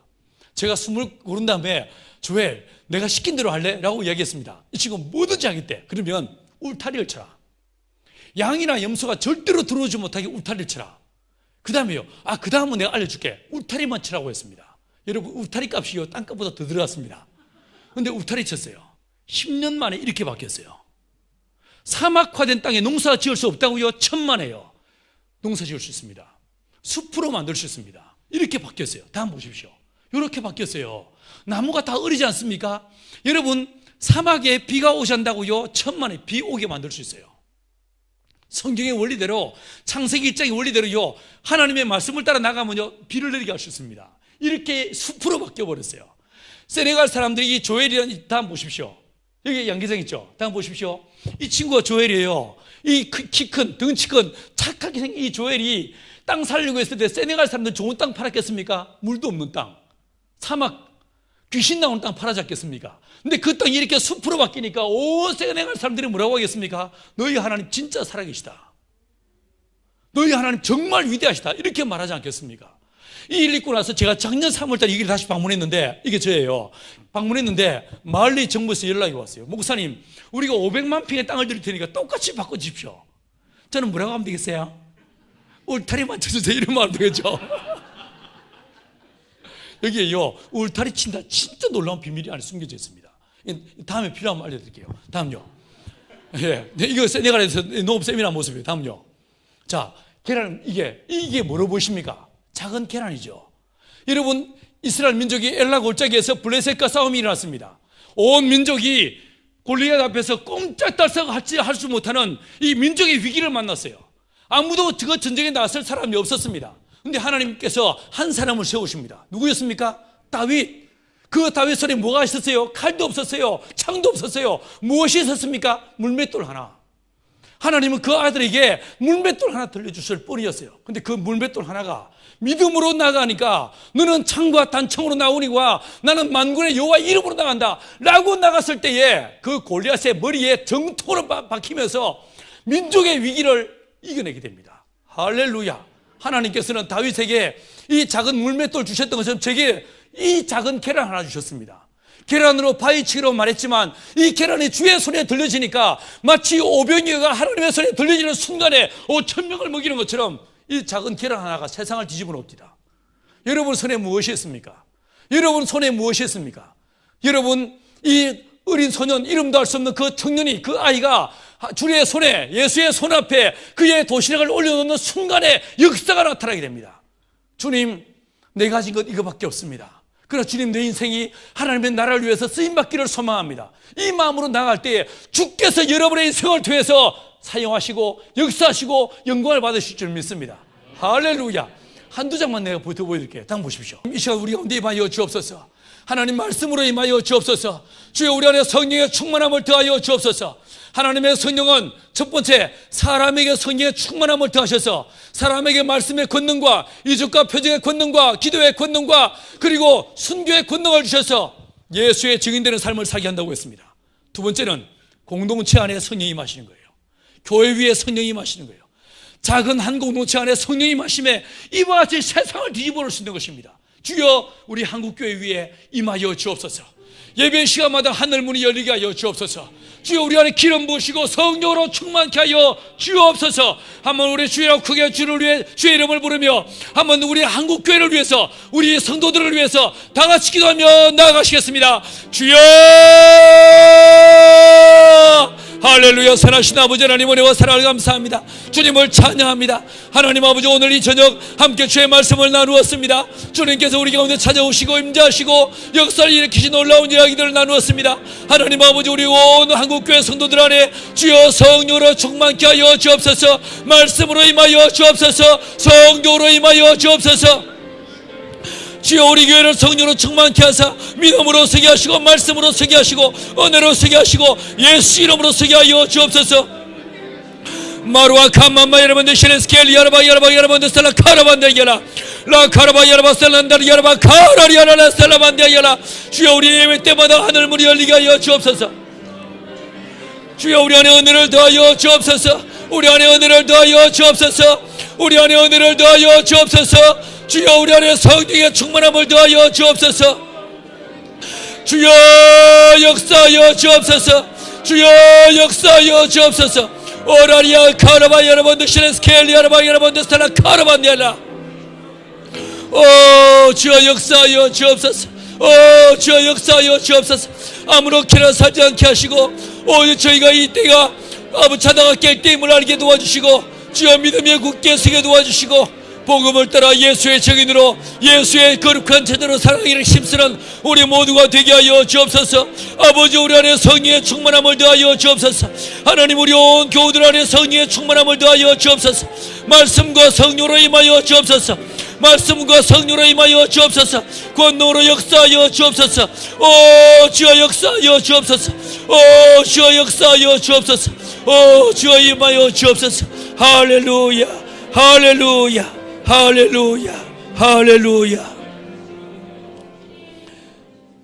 제가 숨을 고른 다음에 조엘, 내가 시킨 대로 할래? 라고 이야기했습니다. 이 친구 뭐든지 하겠대. 그러면 울타리를 쳐라. 양이나 염소가 절대로 들어오지 못하게 울타리를 쳐라. 그 다음에요. 그 다음은 내가 알려줄게. 울타리만 치라고 했습니다. 여러분, 울타리 값이요, 땅값보다 더 들어갔습니다. 근데 울타리 쳤어요. 10년 만에 이렇게 바뀌었어요. 사막화된 땅에 농사 지을 수 없다고요? 천만에요. 농사 지을 수 있습니다. 숲으로 만들 수 있습니다. 이렇게 바뀌었어요. 다음 보십시오. 이렇게 바뀌었어요. 나무가 다 어리지 않습니까? 여러분, 사막에 비가 오지 않는다고요? 천만에 비 오게 만들 수 있어요. 성경의 원리대로, 창세기 1장의 원리대로요, 하나님의 말씀을 따라 나가면요, 비를 내리게 할 수 있습니다. 이렇게 숲으로 바뀌어버렸어요. 세네갈 사람들이 이 조엘이라는, 다음 보십시오. 여기 양계장 있죠? 다음 보십시오. 이 친구가 조엘이에요. 이 키 큰, 덩치 큰, 착하게 생긴 이 조엘이 땅 살려고 했을 때 세네갈 사람들 좋은 땅 팔았겠습니까? 물도 없는 땅. 사막, 귀신 나오는 땅 팔아잡겠습니까? 근데 그 땅이 이렇게 숲으로 바뀌니까 온 세네갈 사람들이 뭐라고 하겠습니까? 너희 하나님 진짜 살아계시다. 너희 하나님 정말 위대하시다. 이렇게 말하지 않겠습니까? 이 일 있고 나서 제가 작년 3월달에 여기를 다시 방문했는데, 이게 저예요. 방문했는데 마을리 정부에서 연락이 왔어요. 목사님, 우리가 500만 평의 땅을 드릴 테니까 똑같이 바꿔주십시오. 저는 뭐라고 하면 되겠어요? 울타리만 쳐주세요. 이러면 안 되겠죠. 여기에요, 울타리 친다, 진짜 놀라운 비밀이 안에 숨겨져 있습니다. 다음에 필요하면 알려드릴게요. 다음요. 예, 이거 세네갈에서 너무 세미나 모습이에요. 다음요. 자, 계란, 이게 뭐로 보십니까? 작은 계란이죠. 여러분, 이스라엘 민족이 엘라 골짜기에서 블레셋과 싸움이 일어났습니다. 온 민족이 골리앗 앞에서 꼼짝달싹 할 수 못하는 이 민족의 위기를 만났어요. 아무도 그 전쟁에 나설 사람이 없었습니다. 그런데 하나님께서 한 사람을 세우십니다. 누구였습니까? 다윗. 그 다윗 손에 뭐가 있었어요? 칼도 없었어요. 창도 없었어요. 무엇이 있었습니까? 물맷돌 하나. 하나님은 그 아들에게 물맷돌 하나 들려주실 뿐이었어요. 근데 그 물맷돌 하나가 믿음으로 나가니까 너는 창과 단청으로 나오니와 나는 만군의 여호와 이름으로 나간다 라고 나갔을 때에 그 골리앗의 머리에 정통으로 박히면서 민족의 위기를 이겨내게 됩니다. 할렐루야. 하나님께서는 다윗에게 이 작은 물맷돌 주셨던 것처럼 제게 이 작은 계란 하나 주셨습니다. 계란으로 파헤치기로 말했지만 이 계란이 주의 손에 들려지니까 마치 오병이어가 하나님의 손에 들려지는 순간에 5,000명을 먹이는 것처럼 이 작은 계란 하나가 세상을 뒤집어 놓습니다. 여러분 손에 무엇이 있습니까? 여러분 손에 무엇이 있습니까? 여러분 이 어린 소년, 이름도 알 수 없는 그 청년이, 그 아이가 주의 손에, 예수의 손 앞에 그의 도시락을 올려놓는 순간에 역사가 나타나게 됩니다. 주님, 내가 가진 것 이거밖에 없습니다. 그러나 주님, 내 인생이 하나님의 나라를 위해서 쓰임받기를 소망합니다. 이 마음으로 나갈 때에 주께서 여러분의 인생을 통해서 사용하시고 역사하시고 영광을 받으실 줄 믿습니다. 할렐루야. 한두 장만 내가 보여드릴게요. 당 보십시오. 이 시간 우리 가운데 임하여 주옵소서. 하나님 말씀으로 임하여 주옵소서. 주여, 우리 안에 성령의 충만함을 더하여 주옵소서. 하나님의 성령은 첫 번째 사람에게 성령의 충만함을 더하셔서 사람에게 말씀의 권능과 이적과 표적의 권능과 기도의 권능과 그리고 순교의 권능을 주셔서 예수의 증인되는 삶을 살게 한다고 했습니다. 두 번째는 공동체 안에 성령이 임하시는 거예요. 교회 위에 성령이 임하시는 거예요. 작은 한 공동체 안에 성령이 임하심에 이와 같이 세상을 뒤집어 놓을 수 있는 것입니다. 주여, 우리 한국교회 위에 임하여 주옵소서. 예배 시간마다 하늘문이 열리게 하여 주옵소서. 주여, 우리 안에 기름 부으시고 성령으로 충만케 하여 주옵소서. 한번 우리 주여라고 크게 주를 위해 주의 이름을 부르며 한번 우리 한국교회를 위해서, 우리 성도들을 위해서 다 같이 기도하며 나아가시겠습니다. 주여, 할렐루야. 선하신 아버지 하나님, 은혜와 사랑을 감사합니다. 주님을 찬양합니다. 하나님 아버지, 오늘 이 저녁 함께 주의 말씀을 나누었습니다. 주님께서 우리 가운데 찾아오시고 임재하시고 역사를 일으키신 놀라운 이야기들을 나누었습니다. 하나님 아버지, 우리 온 한국교회 성도들 안에 주여 성령으로 충만케 하여 주옵소서. 말씀으로 임하여 주옵소서. 성령으로 임하여 주옵소서. 주여, 우리 교회를 성령으로 충만케 하사 믿음으로 서게 하시고 말씀으로 서게 하시고 은혜로 서게 하시고 예수 이름으로 서게 하여 주옵소서. 마루아 카마마 여러분들 시레스켈 여러바 여러분들 스텔라 카라반데 여라 라 카라바 여러바 스텔란다 여러바 카라리아라 스텔라반데 여라. 주여, 우리 예배 때마다 하늘문이 열리게 하여 주옵소서. 주여, 우리 안에 은혜를 더하여 주옵소서. 우리 안에 은혜를 더하여 주옵소서. 우리 안에 은혜를 더하여 주옵소서. 주여, 우리 안에 성령의 충만함을 더하여 주옵소서. 주여, 역사하여 주옵소서. 주여, 역사하여 주옵소서. 오라리아 카라바 여러분들 시레스켈 여러분들 스텔라 카라반디알라. 오, 주여, 역사하여 주옵소서. 오, 주여, 역사하여 주옵소서. 아무렇게나 살지 않게 하시고 저희가 이 때가 아버지 자다가 깰 때임을 알게 도와주시고 주여, 믿음에 굳게 서게 도와주시고 복음을 따라 예수의 증인으로 예수의 거룩한 제대로 살아가기를 힘쓰는 우리 모두가 되게 하여 주옵소서. 아버지, 우리 안에 성령의 충만함을 더하여 주옵소서. 하나님, 우리 온 교우들 안에 성령의 충만함을 더하여 주옵소서. 말씀과 성령으로 임하여 주옵소서. 말씀과 성령으로 임하여 주옵소서. 권능으로 역사하여 주옵소서. 오, 주여, 역사하여 주옵소서. 오, 주여, 역사하여 주옵소서. 오, 주여, 임하여 주옵소서. 할렐루야, 할렐루야, 할렐루야, 할렐루야.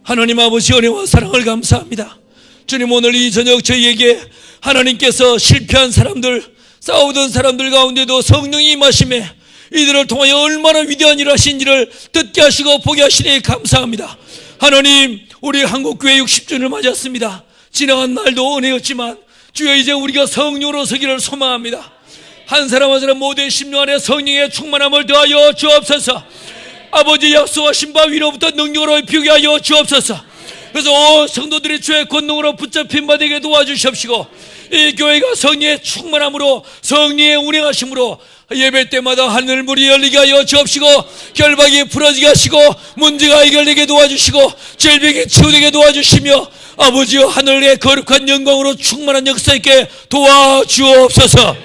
하나님 아버지, 은혜와 사랑을 감사합니다. 주님, 오늘 이 저녁 저희에게 하나님께서 실패한 사람들, 싸우던 사람들 가운데도 성령이 임하심에 이들을 통하여 얼마나 위대한 일을 하신지를 듣게 하시고 보게 하시니 감사합니다. 하나님, 우리 한국교회 60주년을 맞았습니다. 지나간 날도 은혜였지만 주여, 이제 우리가 성령으로 서기를 소망합니다. 한 사람 한 사람 모두의 심령 안에 성령의 충만함을 더하여 주옵소서. 아버지, 약속하신 바 위로부터 능력으로 입히게 하여 주옵소서. 그래서 성도들이 주의 권능으로 붙잡힌 바 되게 도와주시옵시고 이 교회가 성령의 충만함으로 성령의 운행하심으로 예배 때마다 하늘문이 열리게 하여 주옵시고 결박이 풀어지게 하시고 문제가 해결되게 도와주시고 질병이 치유되게 도와주시며 아버지여 하늘의 거룩한 영광으로 충만한 역사 있게 도와주옵소서.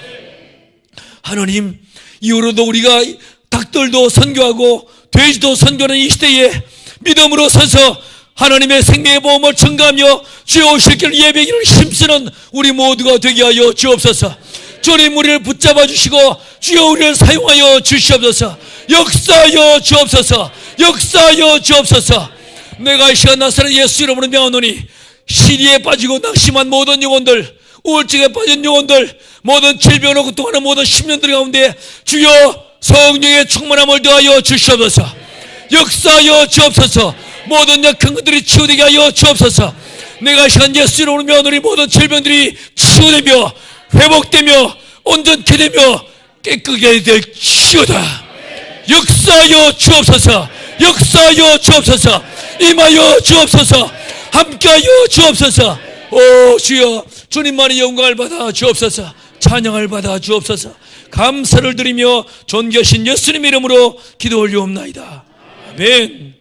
하나님, 이후로도 우리가 닭들도 선교하고 돼지도 선교하는 이 시대에 믿음으로 서서 하나님의 생명의 보험을 증가하며 주여 오실 길 예배기를 힘쓰는 우리 모두가 되게 하여 주옵소서. 주님 우리를 붙잡아 주시고 주여 우리를 사용하여 주시옵소서. 역사하여 주옵소서. 역사하여 주옵소서. 내가 이 시간 나사렛 예수 이름으로 명하노니 시리에 빠지고 낙심한 모든 영혼들, 우울증에 빠진 영혼들, 모든 질병으로 고통하는 모든 심령들 가운데 주여 성령의 충만함을 더하여 주시옵소서. 역사하여 주옵소서. 모든 약한 것들이 치유되게 하여 주옵소서. 내가 이 시간 예수 이름으로 명하노니 모든 질병들이 치유되며 회복되며 온전케 되며 깨끗하게 될지어다. 역사하여 주옵소서. 역사하여 주옵소서. 임하여 주옵소서. 함께하여 주옵소서. 오 주여, 주님만의 영광을 받아 주옵소서. 찬양을 받아 주옵소서. 감사를 드리며 존귀하신 예수님 이름으로 기도 올리옵나이다. 아멘.